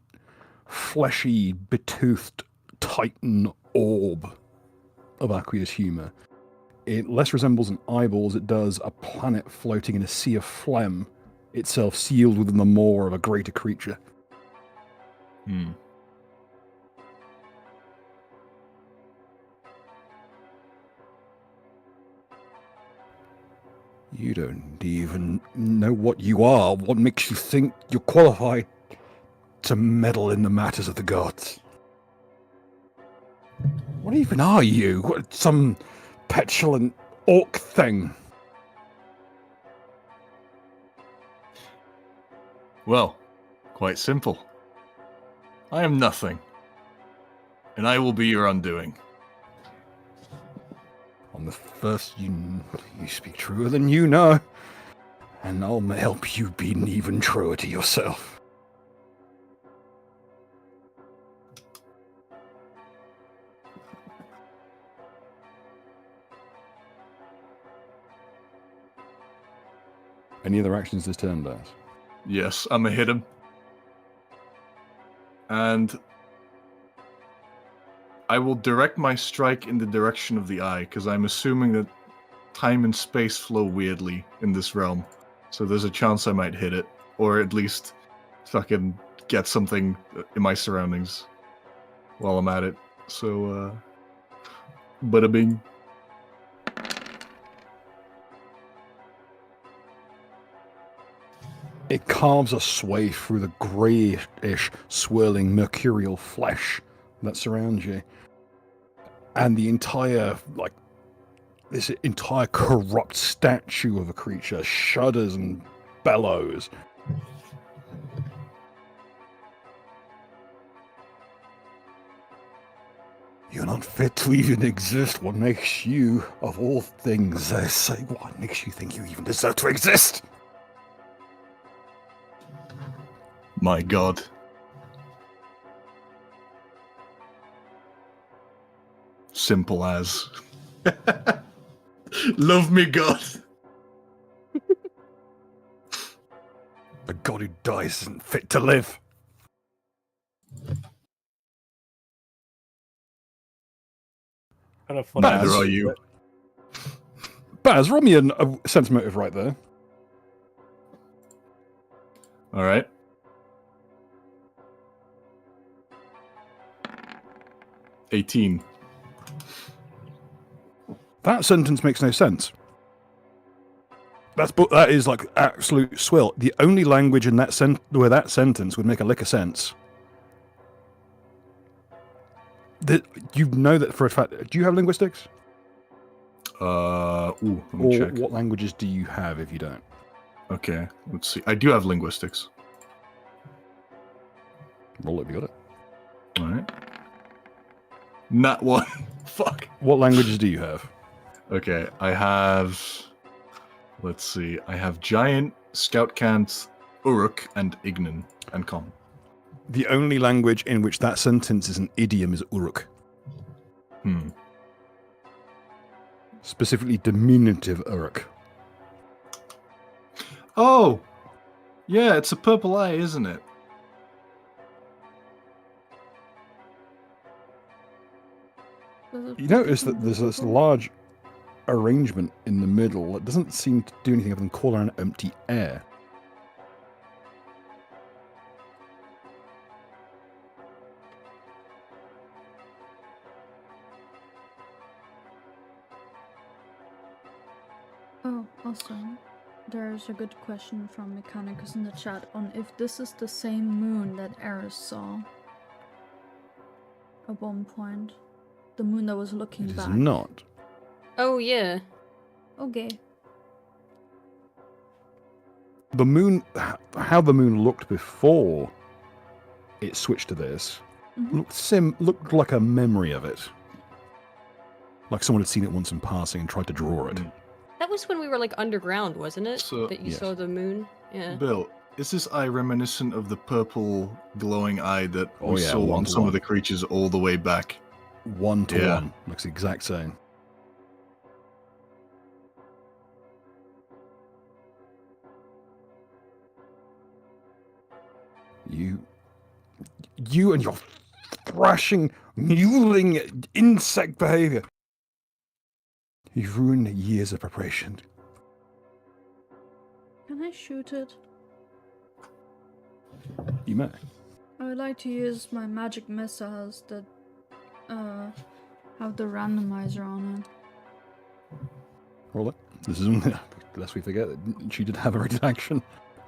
fleshy, betoothed titan orb of aqueous humour. It less resembles an eyeball as it does a planet floating in a sea of phlegm, itself sealed within the maw of a greater creature. Hmm. You don't even know what you are. What makes you think you're qualified to meddle in the matters of the gods? What even are you? What, some petulant orc thing? Well, quite simple. I am nothing, and I will be your undoing. On the first, you speak truer than you know, and I'll help you be even truer to yourself. Any other actions this turn, Baz? Yes, I'm gonna hit him. And I will direct my strike in the direction of the eye, because I'm assuming that time and space flow weirdly in this realm. So there's a chance I might hit it, or at least fucking get something in my surroundings while I'm at it. So, bada bing. It carves a sway through the greyish, swirling mercurial flesh that surrounds you. And the entire, this entire corrupt statue of a creature shudders and bellows. You're not fit to even exist. What makes you, of all things, I say, what makes you think you even deserve to exist? My god. Simple as. Love me, God. A god who dies isn't fit to live. Kind of funny. Baz, Neither are you. Baz, roll me a sense motive right there. All right. $18. That sentence makes no sense. That is like absolute swill. The only language in that where that sentence would make a lick of sense. You know that for a fact. Do you have linguistics? Let me check. What languages do you have if you don't? Okay, let's see. I do have linguistics. Roll it if you got it. All right. Not one. Fuck. What languages do you have? Okay, I have. Let's see. I have Giant, Scout Cant, Uruk, and Ignan, and Common. The only language in which that sentence is an idiom is Uruk. Specifically diminutive Uruk. Oh! Yeah, it's a purple eye, isn't it? You notice that there's this large arrangement in the middle that doesn't seem to do anything other than call around empty air. Oh, also, there's a good question from Mechanicus in the chat on if this is the same moon that Eris saw at one point. The moon that was looking It back. is not. Oh, yeah. Okay. The moon, how the moon looked before it switched to this, looked like a memory of it. Like someone had seen it once in passing and tried to draw it. That was when we were like underground, wasn't it? So- that you Yes. saw the moon? Yeah. Bill, Is this eye reminiscent of the purple glowing eye that Oh, we yeah, saw on some 1-to-1. of the creatures all the way back? 1-to-1. Yeah. Looks the exact same. You and your thrashing, mewling insect behavior. You've ruined years of preparation. Can I shoot it? You may. I would like to use my magic missiles that have the randomizer on it. Roll it. This is lest we forget that she did have a ready action.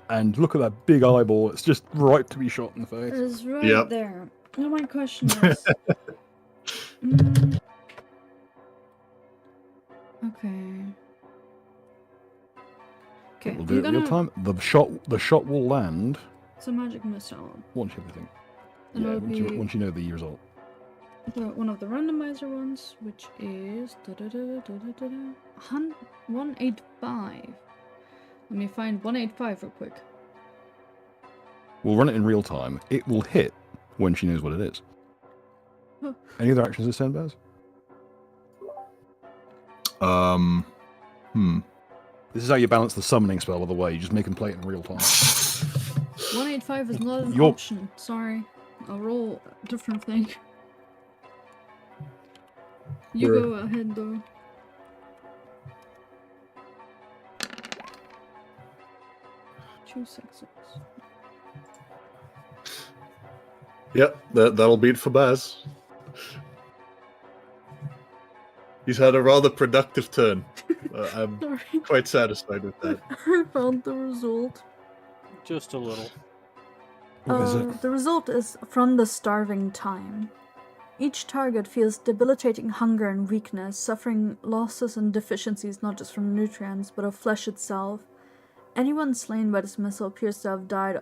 And look at that big eyeball. It's just ripe to be shot in the face. It's right Yep. there. Now my question is... mm, okay. Okay, We'll do it real time. The shot will land It's a magic missile. once everything. And Yeah, it'll once you know the result. one of the randomizer ones, which is 185. Let me find 185 real quick. We'll run it in real time. It will hit when she knows what it is. Huh. Any other actions this turn, Baz? This is how you balance the summoning spell, by the way. You just make them play it in real time. 185 is not an You're- option. Sorry. I'll roll a different thing. You Where- go ahead though. Two sixes. Yep, that'll be it for Baz. He's had a rather productive turn. I'm Sorry. quite satisfied with that. I found the result. Just a little. What is it? The result is from the starving time. Each target feels debilitating hunger and weakness, suffering losses and deficiencies not just from nutrients, but of flesh itself. Anyone slain by this missile appears to have died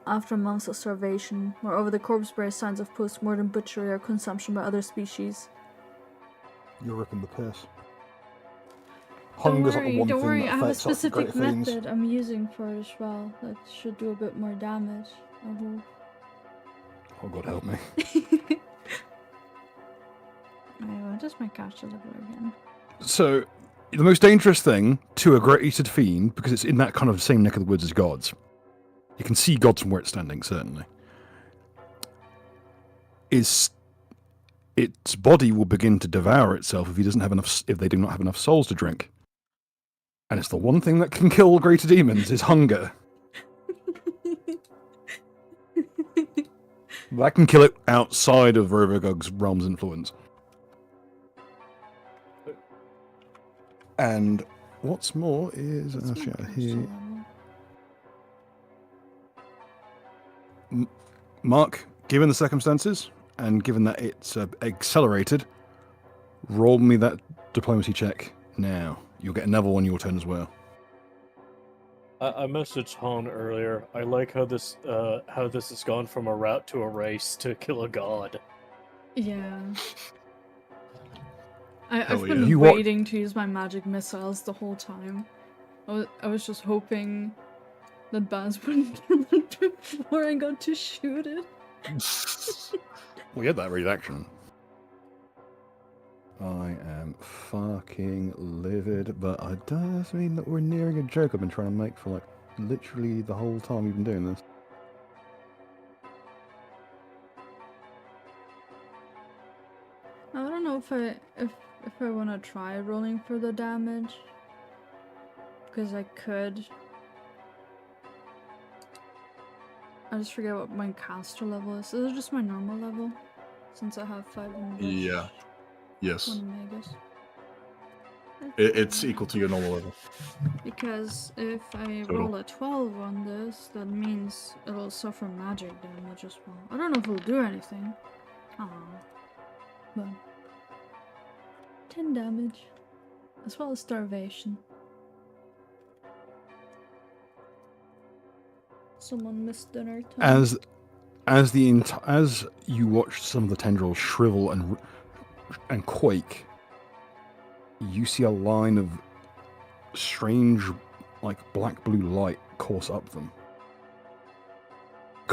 after months of starvation. Moreover, the corpse bears signs of post-mortem butchery or consumption by other species. You're ripping the piss. Don't Hunger's not the worry, one don't thing worry, that I have a affects us with specific great things. method I'm using for it as well. That should do a bit more damage, I hope. Oh, God help me. Anyway, just my cash deliver again. So, the most dangerous thing to a great fiend, because it's in that kind of same neck of the woods as gods. You can see gods from where it's standing, certainly. Is its body will begin to devour itself if if they do not have enough souls to drink. And it's the one thing that can kill greater demons is hunger. That can kill it outside of Rovagog's realm's influence. And what's more is What's my actually cash here. level? Mark, given the circumstances and given that it's accelerated, roll me that diplomacy check now. You'll get another one your turn as well. I messaged Han earlier. I like how this has gone from a route to a race to kill a god. Yeah. I've Hell been yeah. You wa- waiting to use my magic missiles the whole time. I was just hoping that Baz wouldn't kill it before I got to shoot it. We had that reaction. I am fucking livid, but it does mean that we're nearing a joke I've been trying to make for like literally the whole time we've been doing this. I don't know if I want to try rolling for the damage, because I could. I just forget what my caster level is. Is it just my normal level? Since I have 5 English, Yeah. Yes. 1 Magus. It's equal to your normal level. Because if I Total. roll a 12 on this, that means it'll suffer magic damage as well. I don't know if it'll do anything. But 10 damage. As well as starvation. Someone missed dinner time. As you watch some of the tendrils shrivel and quake, you see a line of strange, like black blue light course up them,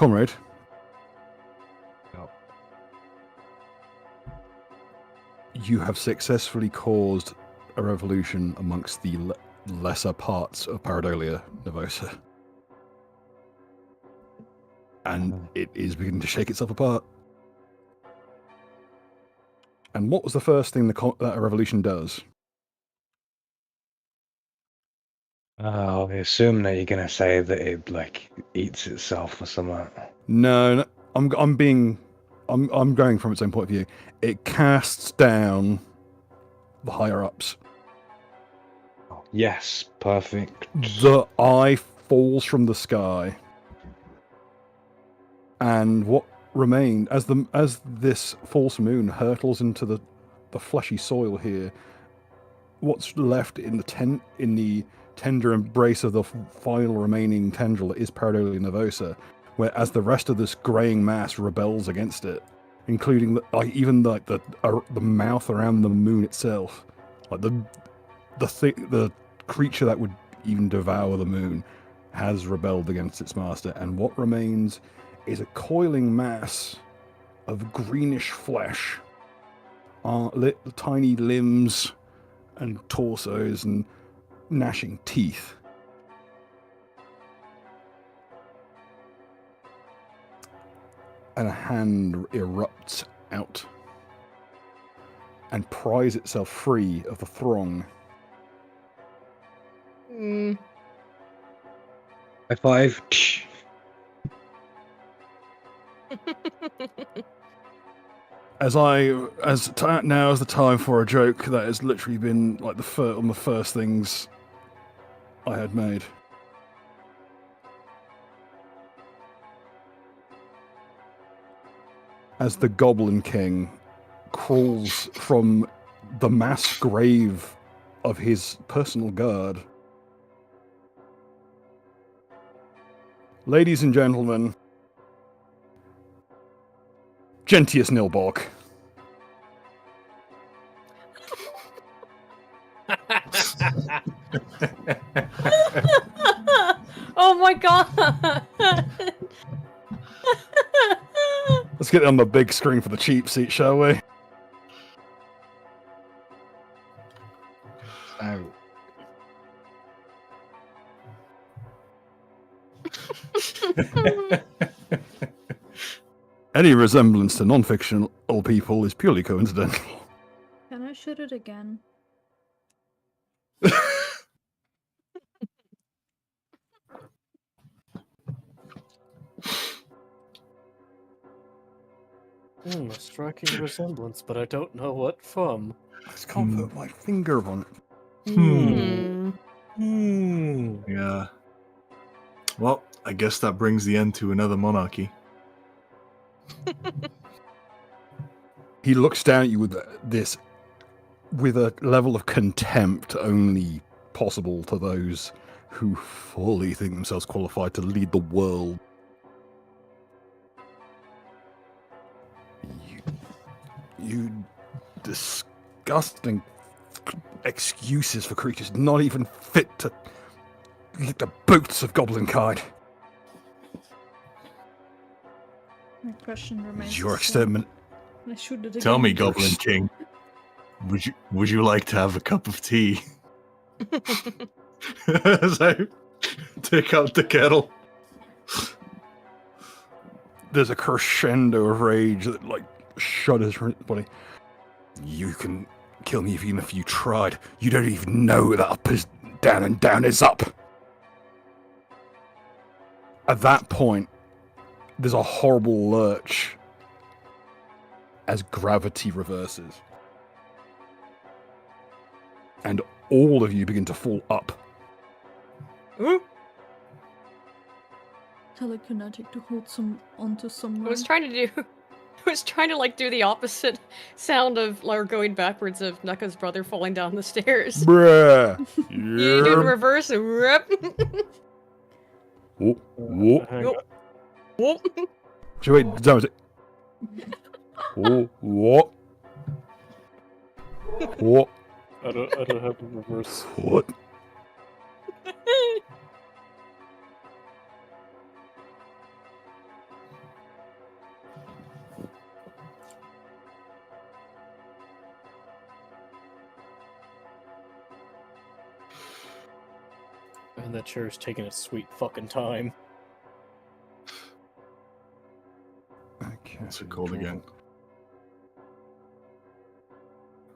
Comrade. Yep. You have successfully caused a revolution amongst the lesser parts of Paradolia Nervosa. And it is beginning to shake itself apart. And what was the first thing that a revolution does? Oh, I assume that you're gonna say that it like eats itself or something. No, I'm going from its own point of view. It casts down the higher ups. Oh, yes, perfect. The eye falls from the sky, and what remained as this false moon hurtles into the fleshy soil here, what's left in the tender embrace of the final remaining tendril that is Paradolia Nervosa, whereas the rest of this greying mass rebels against it, including the mouth around the moon itself, like the creature that would even devour the moon has rebelled against its master, and what remains is a coiling mass of greenish flesh, tiny limbs and torsos and gnashing teeth. And a hand erupts out and pries itself free of the throng. High five. Now is the time for a joke that has literally been like one of the first things I had made. As the Goblin King crawls from the mass grave of his personal guard. Ladies and gentlemen, Gentius Nilborg. Oh my god! Let's get it on the big screen for the cheap seat, shall we? So, Any resemblance to non-fictional people is purely coincidental. Can I shoot it again? A striking resemblance, but I don't know what from. I just can't put my finger on it. Yeah. Well, I guess that brings the end to another monarchy. He looks down at you with a level of contempt only possible to those who fully think themselves qualified to lead the world. You disgusting excuses for creatures not even fit to lick the boots of goblin kind. My question remains. Your the same. exterminate. I shoot it again. Tell me, Goblin King, would you like to have a cup of tea? As I take out the kettle. There's a crescendo of rage that shudders from his body. You can kill me even if you tried. You don't even know that up is down and down is up. At that point, there's a horrible lurch as gravity reverses. And all of you begin to fall up. Telekinetic to hold onto someone. I was trying to do the opposite sound of going backwards of Nuka's brother falling down the stairs. Bruh! You do in reverse. Whoop. Whoop, whoop. Hang on. Whoop. So wait, that was it. Whoop, whoop. Whoop, I don't have a reverse. what? And that chair's taking its sweet fucking time. Okay. What's it called again?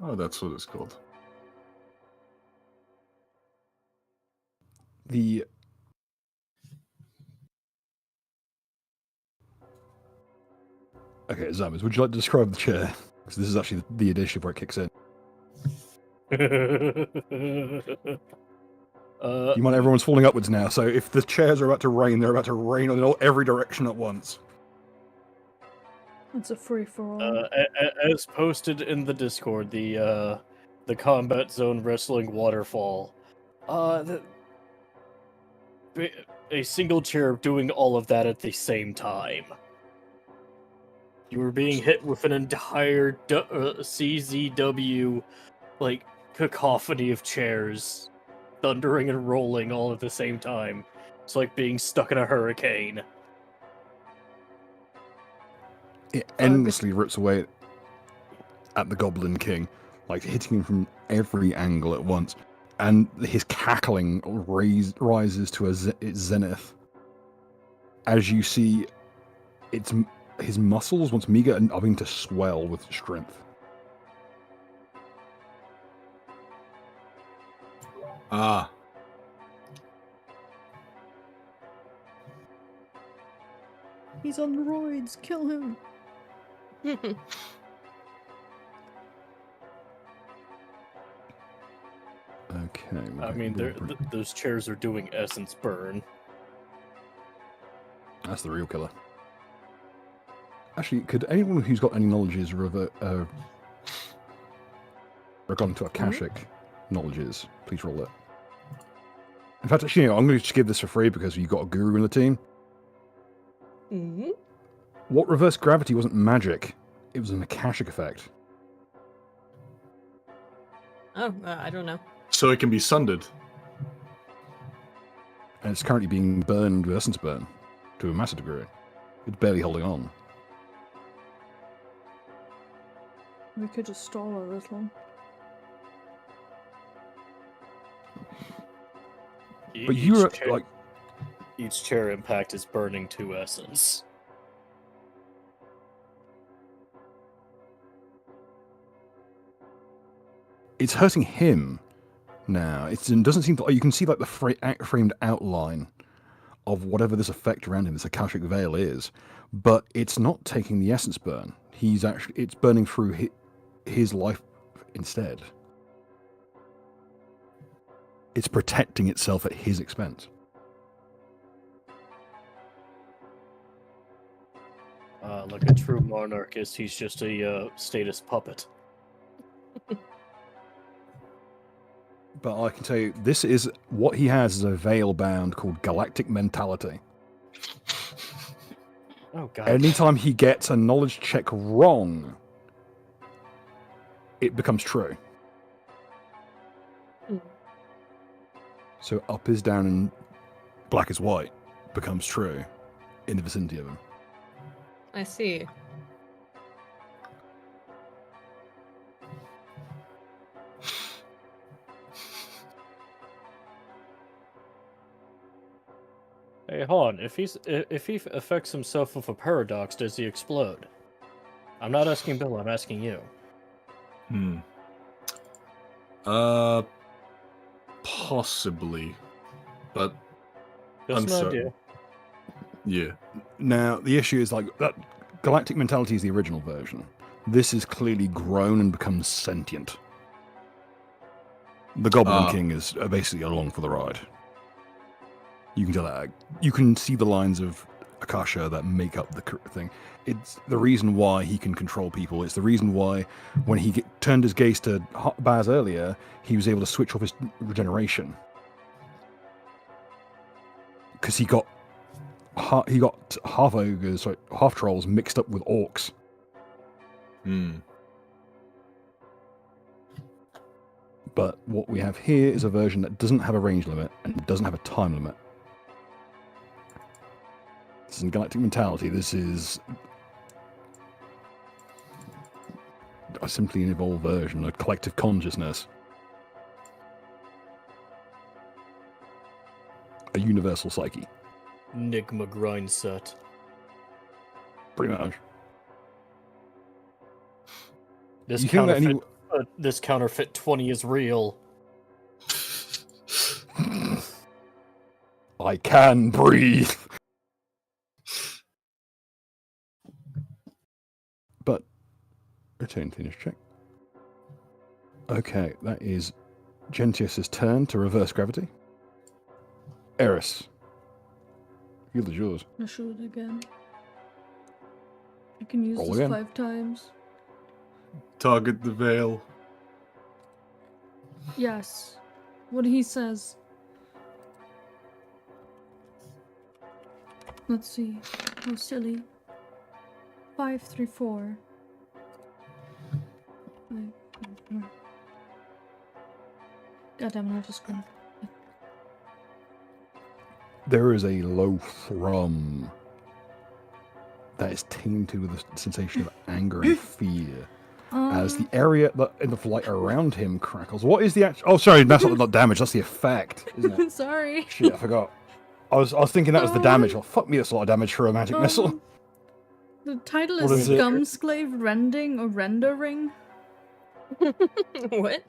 Oh, that's what it's called. The Okay, Zammers, would you like to describe the chair? Because this is actually the edition where it kicks in. You mind everyone's falling upwards now, so if the chairs are about to rain, they're about to rain in every direction at once. It's a free-for-all. As posted in the Discord, the combat zone wrestling waterfall. A single chair doing all of that at the same time. You were being hit with an entire CZW, like, cacophony of chairs, thundering and rolling all at the same time. It's like being stuck in a hurricane. It endlessly rips away at the Goblin King, like hitting him from every angle at once. And his cackling rises to its zenith. As you see, his muscles, once meager, are beginning to swell with strength. Ah. He's on roids. Kill him. Okay. I mean, those chairs are doing essence burn. That's the real killer. Actually, could anyone who's got any knowledges regarding to Akashic knowledges, please roll it. In fact, actually, I'm going to just give this for free because you've got a guru in the team. Mm-hmm. What reverse gravity wasn't magic? It was an Akashic effect. Oh, I don't know. So it can be sundered. And it's currently being burned with essence burn to a massive degree. It's barely holding on. We could just stall a little. But you're like, each chair impact is burning 2 essence. it's hurting him now. It doesn't seem to. You can see like the framed outline of whatever this effect around him, this Akashic veil is, but it's not taking the essence burn. It's burning through his life instead. It's protecting itself at his expense. Like a true monarchist, he's just a status puppet. But I can tell you, this is what he has is a veil bound called galactic mentality. Oh god. Anytime he gets a knowledge check wrong, it becomes true. Mm. So up is down and black is white becomes true in the vicinity of him. I see. Hey, Han, if he affects himself with a paradox, does he explode? I'm not asking Bill, I'm asking you. Possibly, but Just an uncertain. idea. Yeah. Now, the issue is like that galactic mentality is the original version. This is clearly grown and becomes sentient. The Goblin King is basically along for the ride. You can tell that. You can see the lines of Akasha that make up the thing. It's the reason why he can control people. It's the reason why when he turned his gaze to Baz earlier, he was able to switch off his regeneration. Because he got half ogres, sorry, half trolls mixed up with orcs. But what we have here is a version that doesn't have a range limit and doesn't have a time limit. This is galactic mentality. This is simply an evolved version, a collective consciousness. universal psyche. Nigma grind set. Pretty much. This You think that this counterfeit 20 is real. I can breathe. But return to finish check. Okay, that is Gentius's turn to reverse gravity. Eris, field is yours. I shoot again. I can use Roll this again. 5 times. Target the veil. Yes. What he says. Let's see. How silly. 5, 3, 4. 5, 3, 4. God damn it, I just gonna. There is a low thrum that is tainted with a sensation of anger and fear as the area in the light around him crackles. What is the actual? Oh, sorry, that's not damage. That's the effect, isn't it? Sorry. Shit, I forgot. I was thinking that was the damage. Oh, fuck me, that's a lot of damage for a magic missile. The title What is is it? Scumsclave Rending or Rendering. What?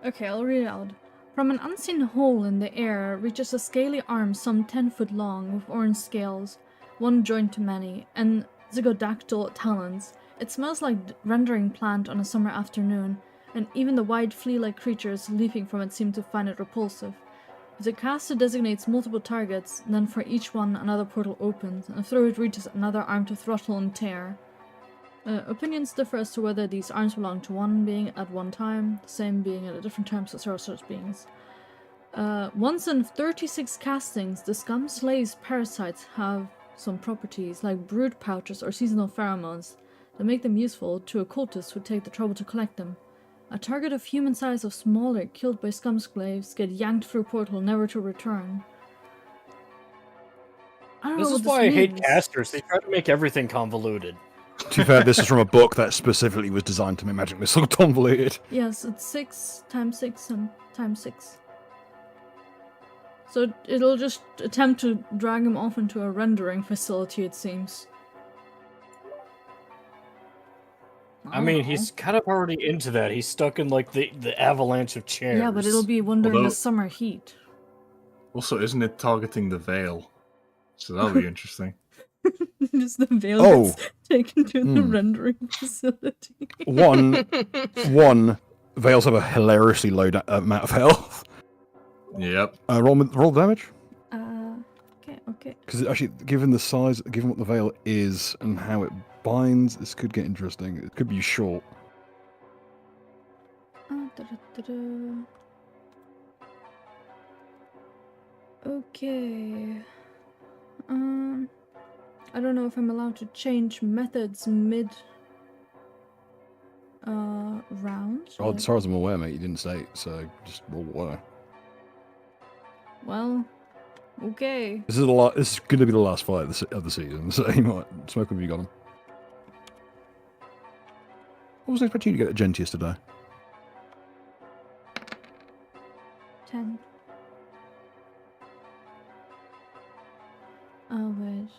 Okay, I'll read it out. From an unseen hole in the air reaches a scaly arm some 10 foot long with orange scales, one joined to many, and zygodactyl talons. It smells like rendering plant on a summer afternoon, and even the wide flea-like creatures leaping from it seem to find it repulsive. If the caster designates multiple targets, then for each one another portal opens, and through it reaches another arm to throttle and tear. Opinions differ as to whether these arms belong to one being at one time, the same being at a different time to several such beings. Once in 36 castings, the scum slaves parasites have some properties, like brood pouches or seasonal pheromones, that make them useful to occultists who take the trouble to collect them. A target of human size or smaller killed by scum slaves get yanked through a portal never to return. I don't know This what is why I hate means. casters. They try to make everything convoluted. To be fair, this is from a book that specifically was designed to make magic missile convoluted. Yes, it's 6 times 6 and times 6. So it'll just attempt to drag him off into a rendering facility, it seems. I mean, he's kind of already into that. He's stuck in like the avalanche of chairs. Yeah, but it'll be one during Although- the summer heat. Also, isn't it targeting the veil? So that'll be interesting. Just the veil Oh. gets taken to the Hmm. rendering facility. One, veils have a hilariously low amount of health. Yep. Roll damage. Okay. Because actually, given the size, given what the veil is and how it binds, this could get interesting. It could be short. Okay. I don't know if I'm allowed to change methods mid round. Oh, as far as I'm aware, mate, you didn't say, so just roll away. Well, okay. This is This is going to be the last fight of the season, so you might smoke if you got him. I wasn't expecting you to get a Gentius today. 10. Oh, wait.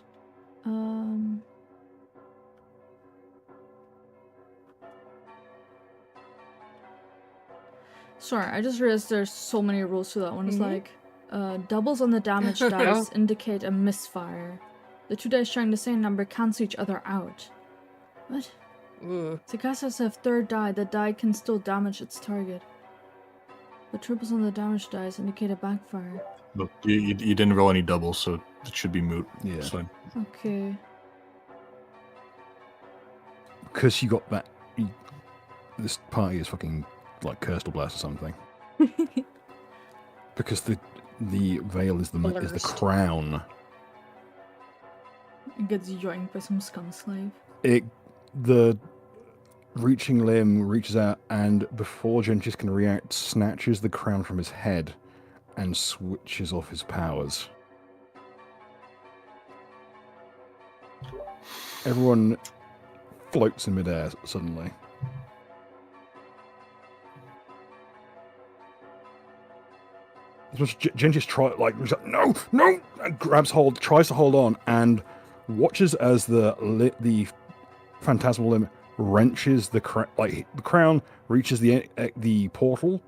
Sorry, I just realized there's so many rules to that one. It's like, doubles on the damage dice indicate a misfire. The two dice sharing the same number cancel each other out. What? Ooh. The casters have third die, the die can still damage its target. The triples on the damage dice indicate a backfire. Look, you didn't roll any doubles, so it should be moot. Yeah. It's fine. Okay. Because you got that. This party is fucking like cursed or blessed or something. Because the veil is the Blessed. crown. It gets joined by some scum slave. The reaching limb reaches out and before Gentius can react, snatches the crown from his head and switches off his powers. Everyone floats in midair suddenly. Gentius he's like, no, and grabs hold, tries to hold on, and watches as the phantasmal limb wrenches the crown reaches the portal,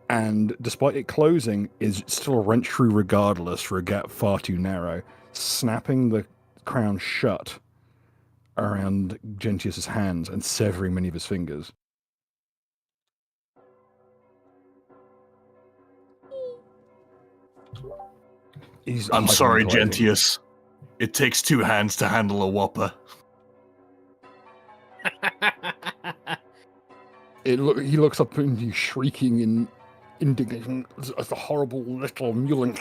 and despite it closing, is still wrenched through regardless for a gap far too narrow, snapping the crown shut around Gentius's hands and severing many of his fingers. I'm sorry, hyperventilating. Gentius. It takes 2 hands to handle a whopper. He looks up and he's shrieking in indignation as the horrible little mewling.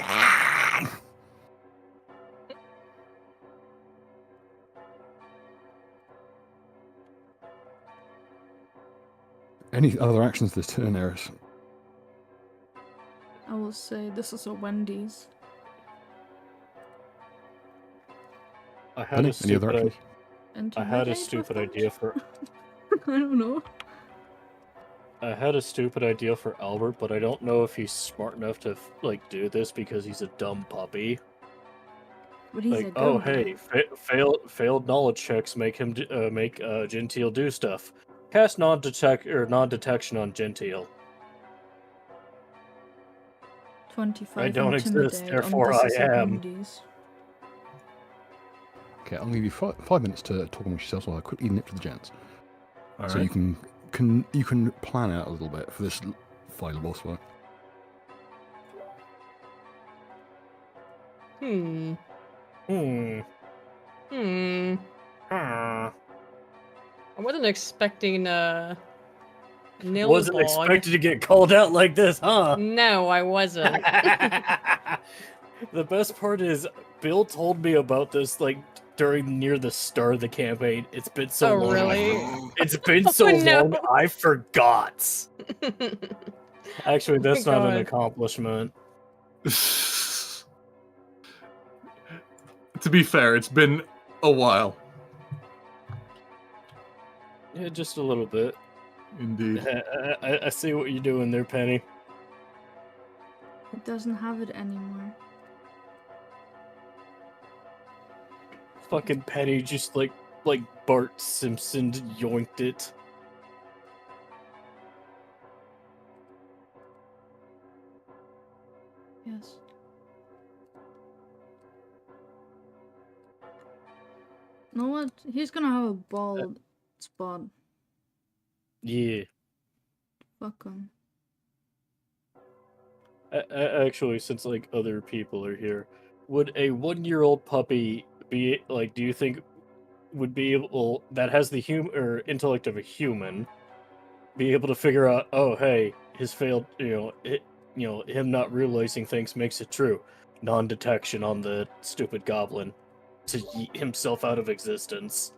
Any other actions this turn, Eris? I will say this is a Wendy's. I had a Any other stupid, actions? I had a Intimidate stupid with idea that? for I don't know. I had a stupid idea for Albert, but I don't know if he's smart enough to do this because he's a dumb puppy. But he's a Like, oh dumb hey, failed knowledge checks make him make Gentile do stuff. Cast non-detection on Gentile. 25 I don't intimidate exist, on therefore this I is a am. Wendy's. Okay, I'll give you 5 minutes to talk amongst yourselves while I quickly nip to the gents. All So right. you can plan out a little bit for this final boss fight. Hmm. Hmm. I wasn't expecting Nilbog. Wasn't expected to get called out like this, huh? No, I wasn't. The best part is Bill told me about this near the start of the campaign. It's been so Oh, long. really? It's been so no. long. I forgot. Actually, that's my not an God. accomplishment. To be fair, it's been a while. Yeah, just a little bit. Indeed. I see what you're doing there, Penny. It doesn't have it anymore. Fucking Penny just like Bart Simpson yoinked it. Yes. You know what? He's gonna have a bald spot. Yeah. Fuck him. Actually, since other people are here, would a 1-year-old puppy be do you think would be able that has the intellect of a human be able to figure out, oh hey, his failed him not realizing things makes it true, non-detection on the stupid goblin to yeet himself out of existence.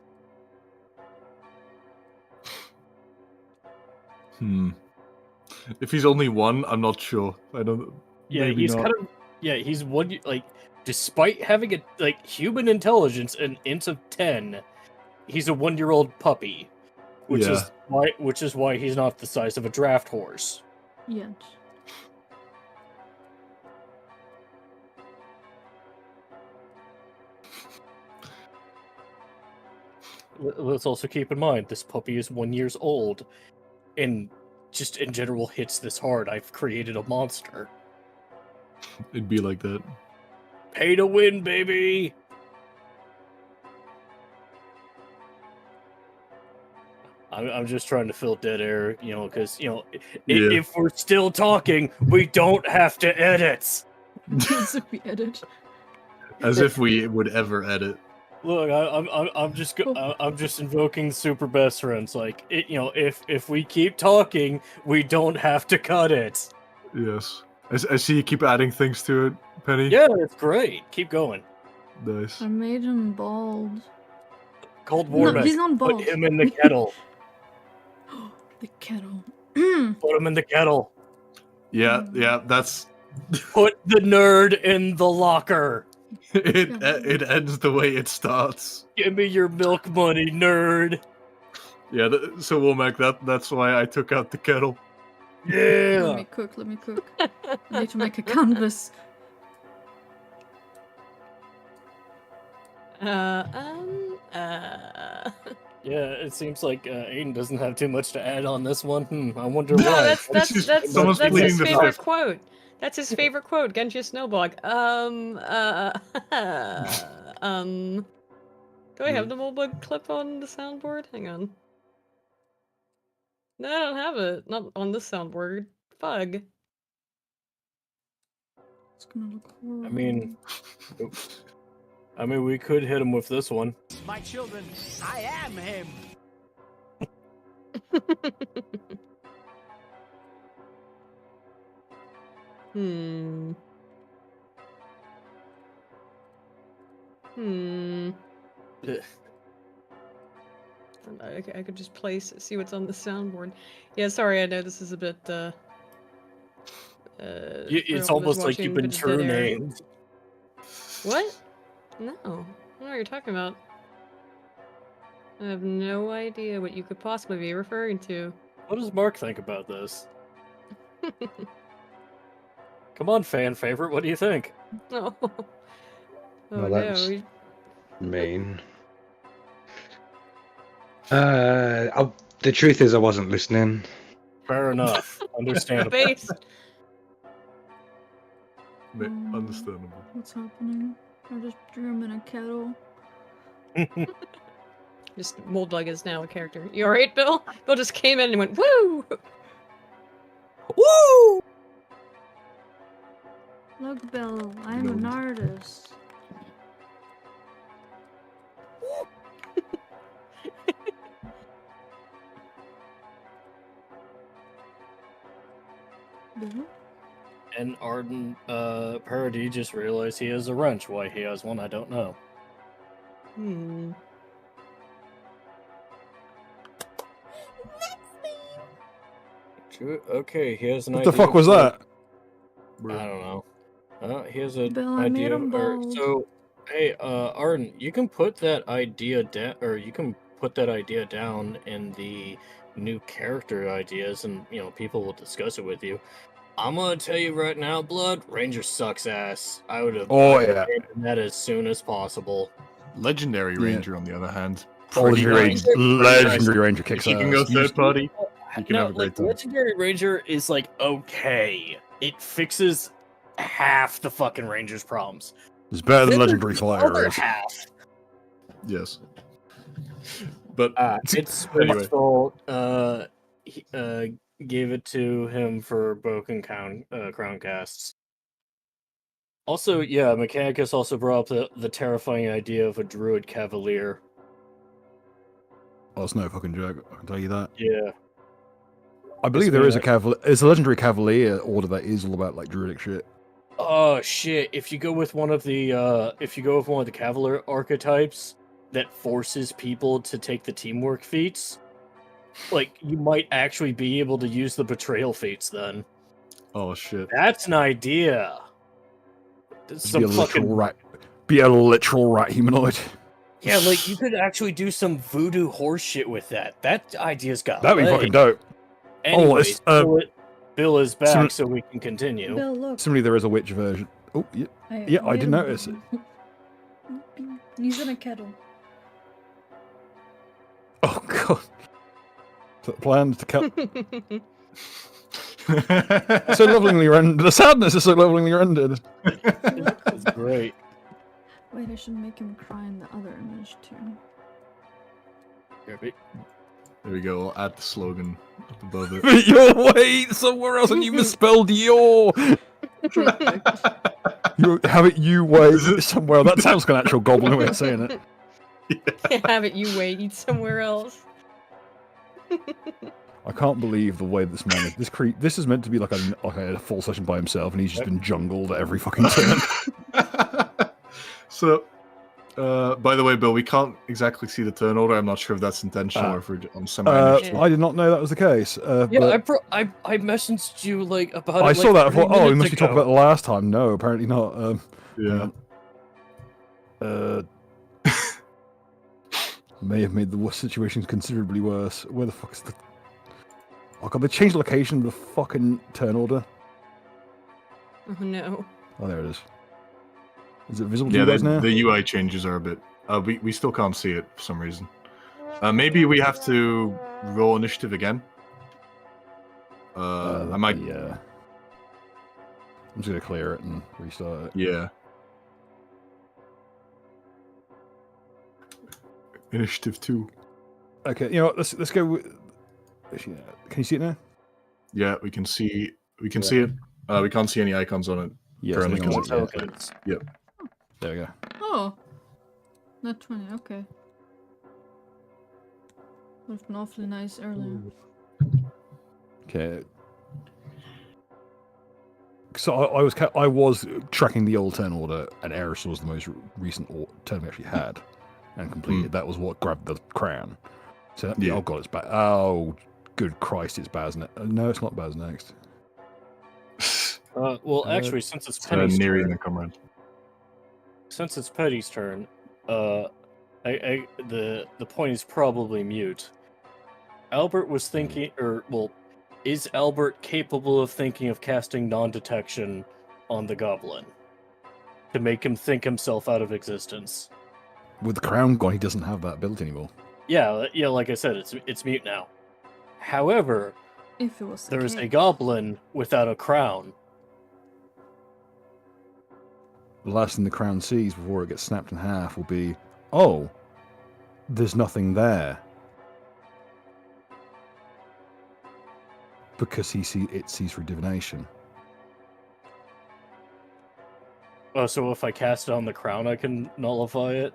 If he's only 1, I'm not sure. I don't. Yeah, maybe he's not. kind of he's despite having a human intelligence and int of 10, he's a 1-year-old puppy, which Yeah. is why he's not the size of a draft horse. Yet. Let's also keep in mind this puppy is 1 year old, and just in general hits this hard. I've created a monster. It'd be like that. Pay to win, baby. I'm just trying to fill dead air, because if we're still talking, we don't have to edit. As if we edit. As if we would ever edit. Look, I'm just invoking super best friends. If we keep talking, we don't have to cut it. Yes. I see you keep adding things to it, Penny. Yeah, it's great. Keep going. Nice. I made him bald. Cold War No, he's not Put bald. him in the kettle. The kettle. Put him in the kettle. Yeah, that's Put the nerd in the locker. it ends the way it starts. Give me your milk money, nerd. Yeah, so we'll make that's why I took out the kettle. Let Yeah. me cook. Let me cook. I need to make a canvas. Yeah, it seems like Aiden doesn't have too much to add on this one. I wonder No, why. Someone's that's pleading his the favorite fifth. quote. That's his favorite quote. Genji Snowbog. Do I have the Moldbug clip on the soundboard? Hang on. No, I don't have it. Not on this soundboard. Fug. It's gonna look horrible. I mean, we could hit him with this one. My children, I am him. Hmm. I could just see what's on the soundboard. Yeah, sorry, I know this is a bit, It's for almost those like you've watching, been but it's true dead air. named. What? No. I don't know what you're talking about. I have no idea what you could possibly be referring to. What does Mark think about this? Come on, fan favorite, what do you think? Oh, Well, no. that's mean. The truth is, I wasn't listening. Fair enough. Understandable. Based. Understandable. What's happening? I just drew him in a kettle. Just Moldbug is now a character. You alright, Bill? Bill just came in and went, woo! Woo! Look, Bill, I'm an artist. Bill? And Arden Parody just realized he has a wrench. Why he has one, I don't know. Okay, he has an What idea. the fuck was that? I don't know. He has an Bill, I made idea. him bald. So, hey, Arden, you can put that idea down, or you can put that idea down in the new character ideas, and people will discuss it with you. I'm gonna tell you right now, Blood Ranger sucks ass. I would have abandoned that as soon as possible. Legendary Yeah. Ranger, on the other hand. Legendary Ranger kicks If you can go ass. third party, you can No, have a great time. Legendary Ranger is like okay. It fixes half the fucking Ranger's problems. It's better than Then Legendary the Flyer other is. half. Yes. But It's anyway. fault. Gave it to him for Broken Crown casts. Also, yeah, Mechanicus also brought up the terrifying idea of a Druid Cavalier. Oh, it's no fucking joke. I can tell you that. Yeah. I believe there is it's a Legendary Cavalier order that is all about like Druidic shit. Oh shit! If you go with one of the Cavalier archetypes that forces people to take the teamwork feats, like you might actually be able to use the betrayal feats then. Oh shit. That's an idea. Some Be a literal rat humanoid. Yeah, like you could actually do some voodoo horse shit with that. That idea's got That'd be legs. fucking dope. Anyways, Bill is back, so we can continue. Bill, look. Similarly, there is a witch version. Oh, yeah. Yeah, I made did him notice bald. it. He's in a kettle. Oh god. So the plan to cut. So lovingly rendered. The sadness is so lovingly rendered. That's great. Wait, I should make him cry in the other image too. There we go. I'll add the slogan up above it. Your way somewhere else, and you misspelled your. You have it you way somewhere. That sounds like an actual goblin way of saying it. Have it you way, eat somewhere else. I can't believe the way this man is. This is meant to be like a full session by himself, and he's just been jungled at every fucking turn. So, by the way, Bill, we can't exactly see the turn order. I'm not sure if that's intentional or if we're on semi-initiative. I did not know that was the case. Yeah, but I messaged you like about. I saw that. I thought, oh, we must be ago. talking about the last time. No, apparently not. Yeah. May have made the situation considerably worse. Where the fuck is the? Oh god, they changed the location of the fucking turn order. Oh no. Oh, there it is. Is it visible to Yeah, you guys now? the UI changes are a bit. We still can't see it for some reason. Maybe we have to roll initiative again. I might. Yeah. I'm just gonna clear it and restart it. Yeah. Initiative 2. Okay, you know what? Let's go. Can you see it now? Yeah, we can see. We can see it. We can't see any icons on it. Yes, Currently, I think because I'm it's on it, Tokens. There we go. Oh. Not 20, okay. Would have been awfully nice earlier. Okay. So I was tracking the old turn order, and Eris was the most recent turn we actually had and completed. That was what grabbed the crown. So Yeah. oh god, it's bad. Oh, good Christ, it's Baz next. No, it's not Baz next. Well, actually, since it's It's Penny's Neri turn, and Comrade. since it's Penny's turn, the point is probably mute. Albert was thinking, is Albert capable of thinking of casting non-detection on the goblin to make him think himself out of existence? With the crown gone, he doesn't have that ability anymore. Yeah, like I said, it's mute now. However, If it was the there is a case. goblin without a crown. The last thing the crown sees before it gets snapped in half will be, oh, there's nothing there. Because it sees through divination. Oh, so if I cast it on the crown, I can nullify it?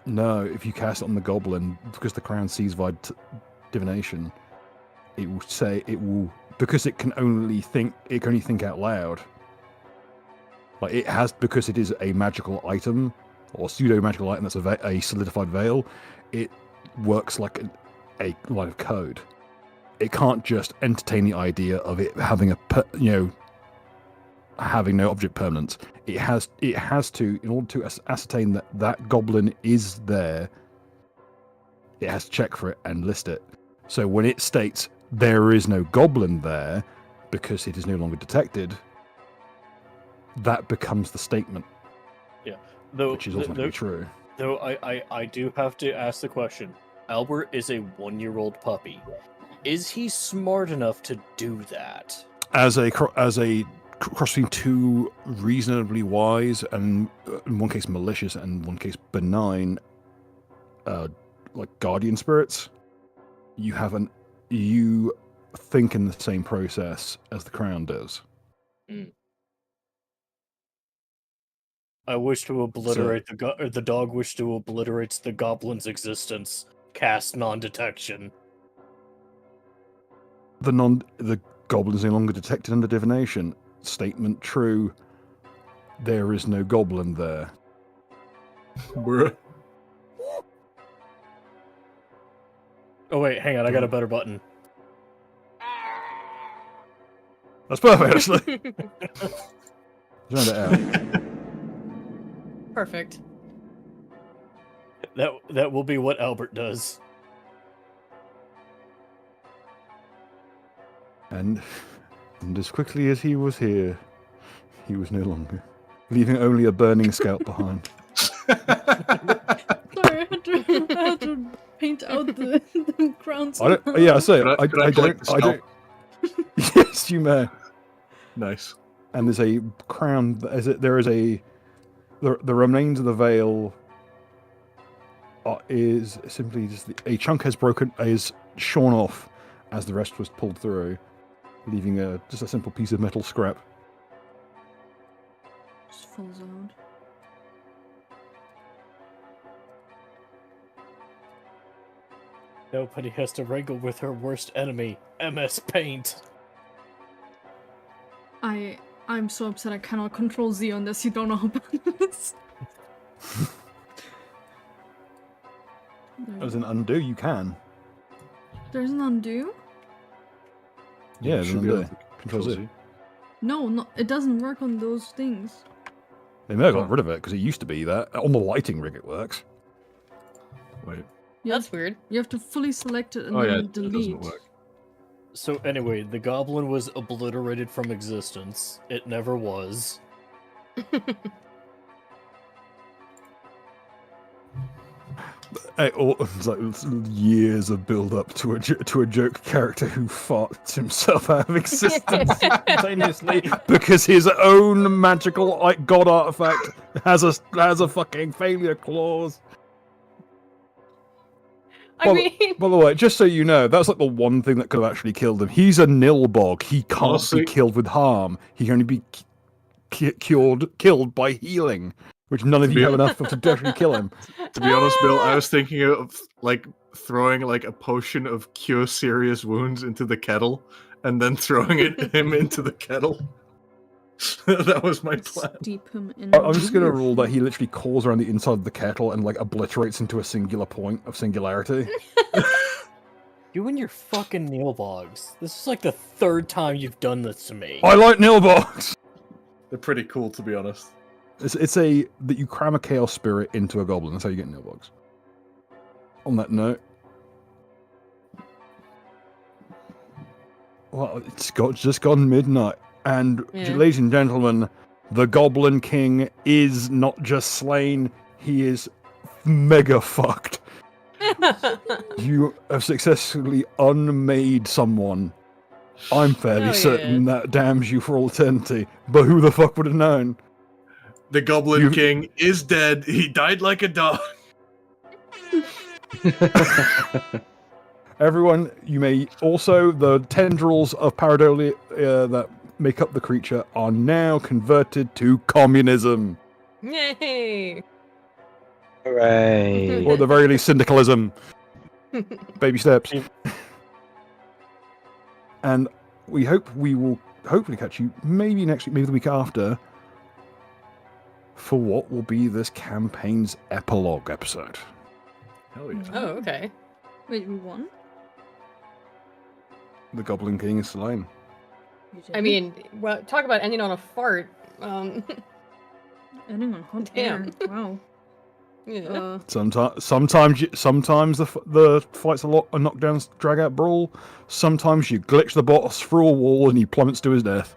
No, if you cast it on the goblin, because the crown sees via divination, it will because it can only think out loud. Like it has, because it is a magical item or pseudo magical item that's a solidified veil. It works like a line of code. It can't just entertain the idea of it having having no object permanence. It has to, in order to ascertain that goblin is there, it has to check for it and list it. So when it states there is no goblin there because it is no longer detected, that becomes the statement, Though, which is ultimately true. Though I do have to ask the question. Albert is a 1-year-old puppy. Is he smart enough to do that? As a cross between two reasonably wise and in one case malicious and in one case benign, like guardian spirits, you think in the same process as the crown does. I wish to obliterate the dog wish to obliterate the goblin's existence. Cast non-detection. The goblin is no longer detected under divination. Statement true. There is no goblin there. Bruh. Oh wait, hang on, I got a better button. That's perfect, actually. Round it out. Perfect. That will be what Albert does. And as quickly as he was here, he was no longer, leaving only a burning scalp behind. Sorry, I had to paint out the crowns. I say Could I I collect the don't. Yes, you may. Nice. And there's a crown. The remains of the veil is simply just a chunk is shorn off as the rest was pulled through, leaving just a simple piece of metal scrap. Just falls out. Nobody has to wrangle with her worst enemy, MS Paint. I'm so upset I cannot control Z unless you don't know about this. As an undo, you can. There's an undo? Yeah, You there's should an be able undo. to Control Z. No, it doesn't work on those things. They may have got rid of it because it used to be that. On the lighting rig, it works. Wait. You That's have, weird. you have to fully select it and Oh yeah, then it delete. doesn't work. So anyway, the goblin was obliterated from existence. It never was. It's like years of build up to a joke character who farts himself out of existence simultaneously because his own magical god artifact has a fucking failure clause. I mean, By the way, just so you know, that's like the one thing that could have actually killed him. He's a nilbog. He can't Honestly- be killed with harm. He can only be killed by healing, which none of you have enough of to actually kill him. To be honest, Bill, I was thinking of like throwing like a potion of cure serious wounds into the kettle, and then throwing him into the kettle. That was my plan. Steep him in. I'm just gonna rule that he literally crawls around the inside of the kettle and like obliterates into a singular point of singularity. You and your fucking nilbogs. This is like the third time you've done this to me. I like nilbogs. They're pretty cool, to be honest. It's that you cram a chaos spirit into a goblin. That's how you get nilbogs. On that note, well, it's just gone midnight, and Yeah. ladies and gentlemen, the Goblin King is not just slain; he is mega fucked. You have successfully unmade someone. I'm fairly Hell certain that damns you for all eternity. But who the fuck would have known? The Goblin King is dead. He died like a dog. Everyone, you may also, the tendrils of pareidolia that make up the creature are now converted to communism. Yay! Hooray! Or at the very least, syndicalism. Baby steps. And we hope we will hopefully catch you maybe next week, maybe the week after, for what will be this campaign's epilogue episode. Hell yeah. Oh, okay. Wait, we won? The Goblin King is slain. You I did? mean, well, talk about ending on a fart. Ending on hot Damn. air. Wow. Yeah. Sometimes the fight's a knockdown, drag out brawl. Sometimes you glitch the boss through a wall and he plummets to his death.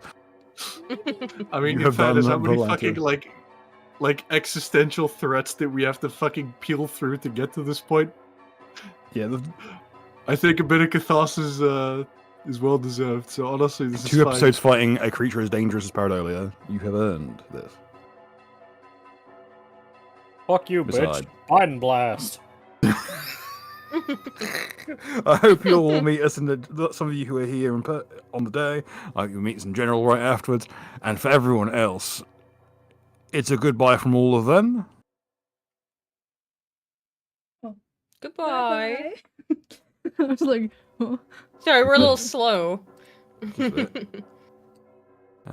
I mean, You in have fairness, done how that many for fucking like existential threats that we have to fucking peel through to get to this point? Yeah, I think a bit of catharsis is well deserved. So honestly, this is 2 fine. episodes fighting a creature as dangerous as pareidolia. You have earned this. Fuck you, Beside. bitch. Biden blast. I hope you'll all meet us some of you who are here on the day. I hope you'll meet us in general right afterwards. And for everyone else, it's a goodbye from all of them. Goodbye. I was like, oh. Sorry, we're a little slow. And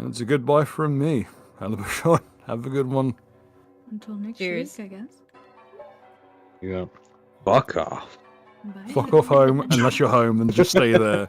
it's a goodbye from me. Have a good one. Until next Cheers. week, I guess. Yeah. Fuck off. Bye. Fuck off home. Unless you're home, then just stay there.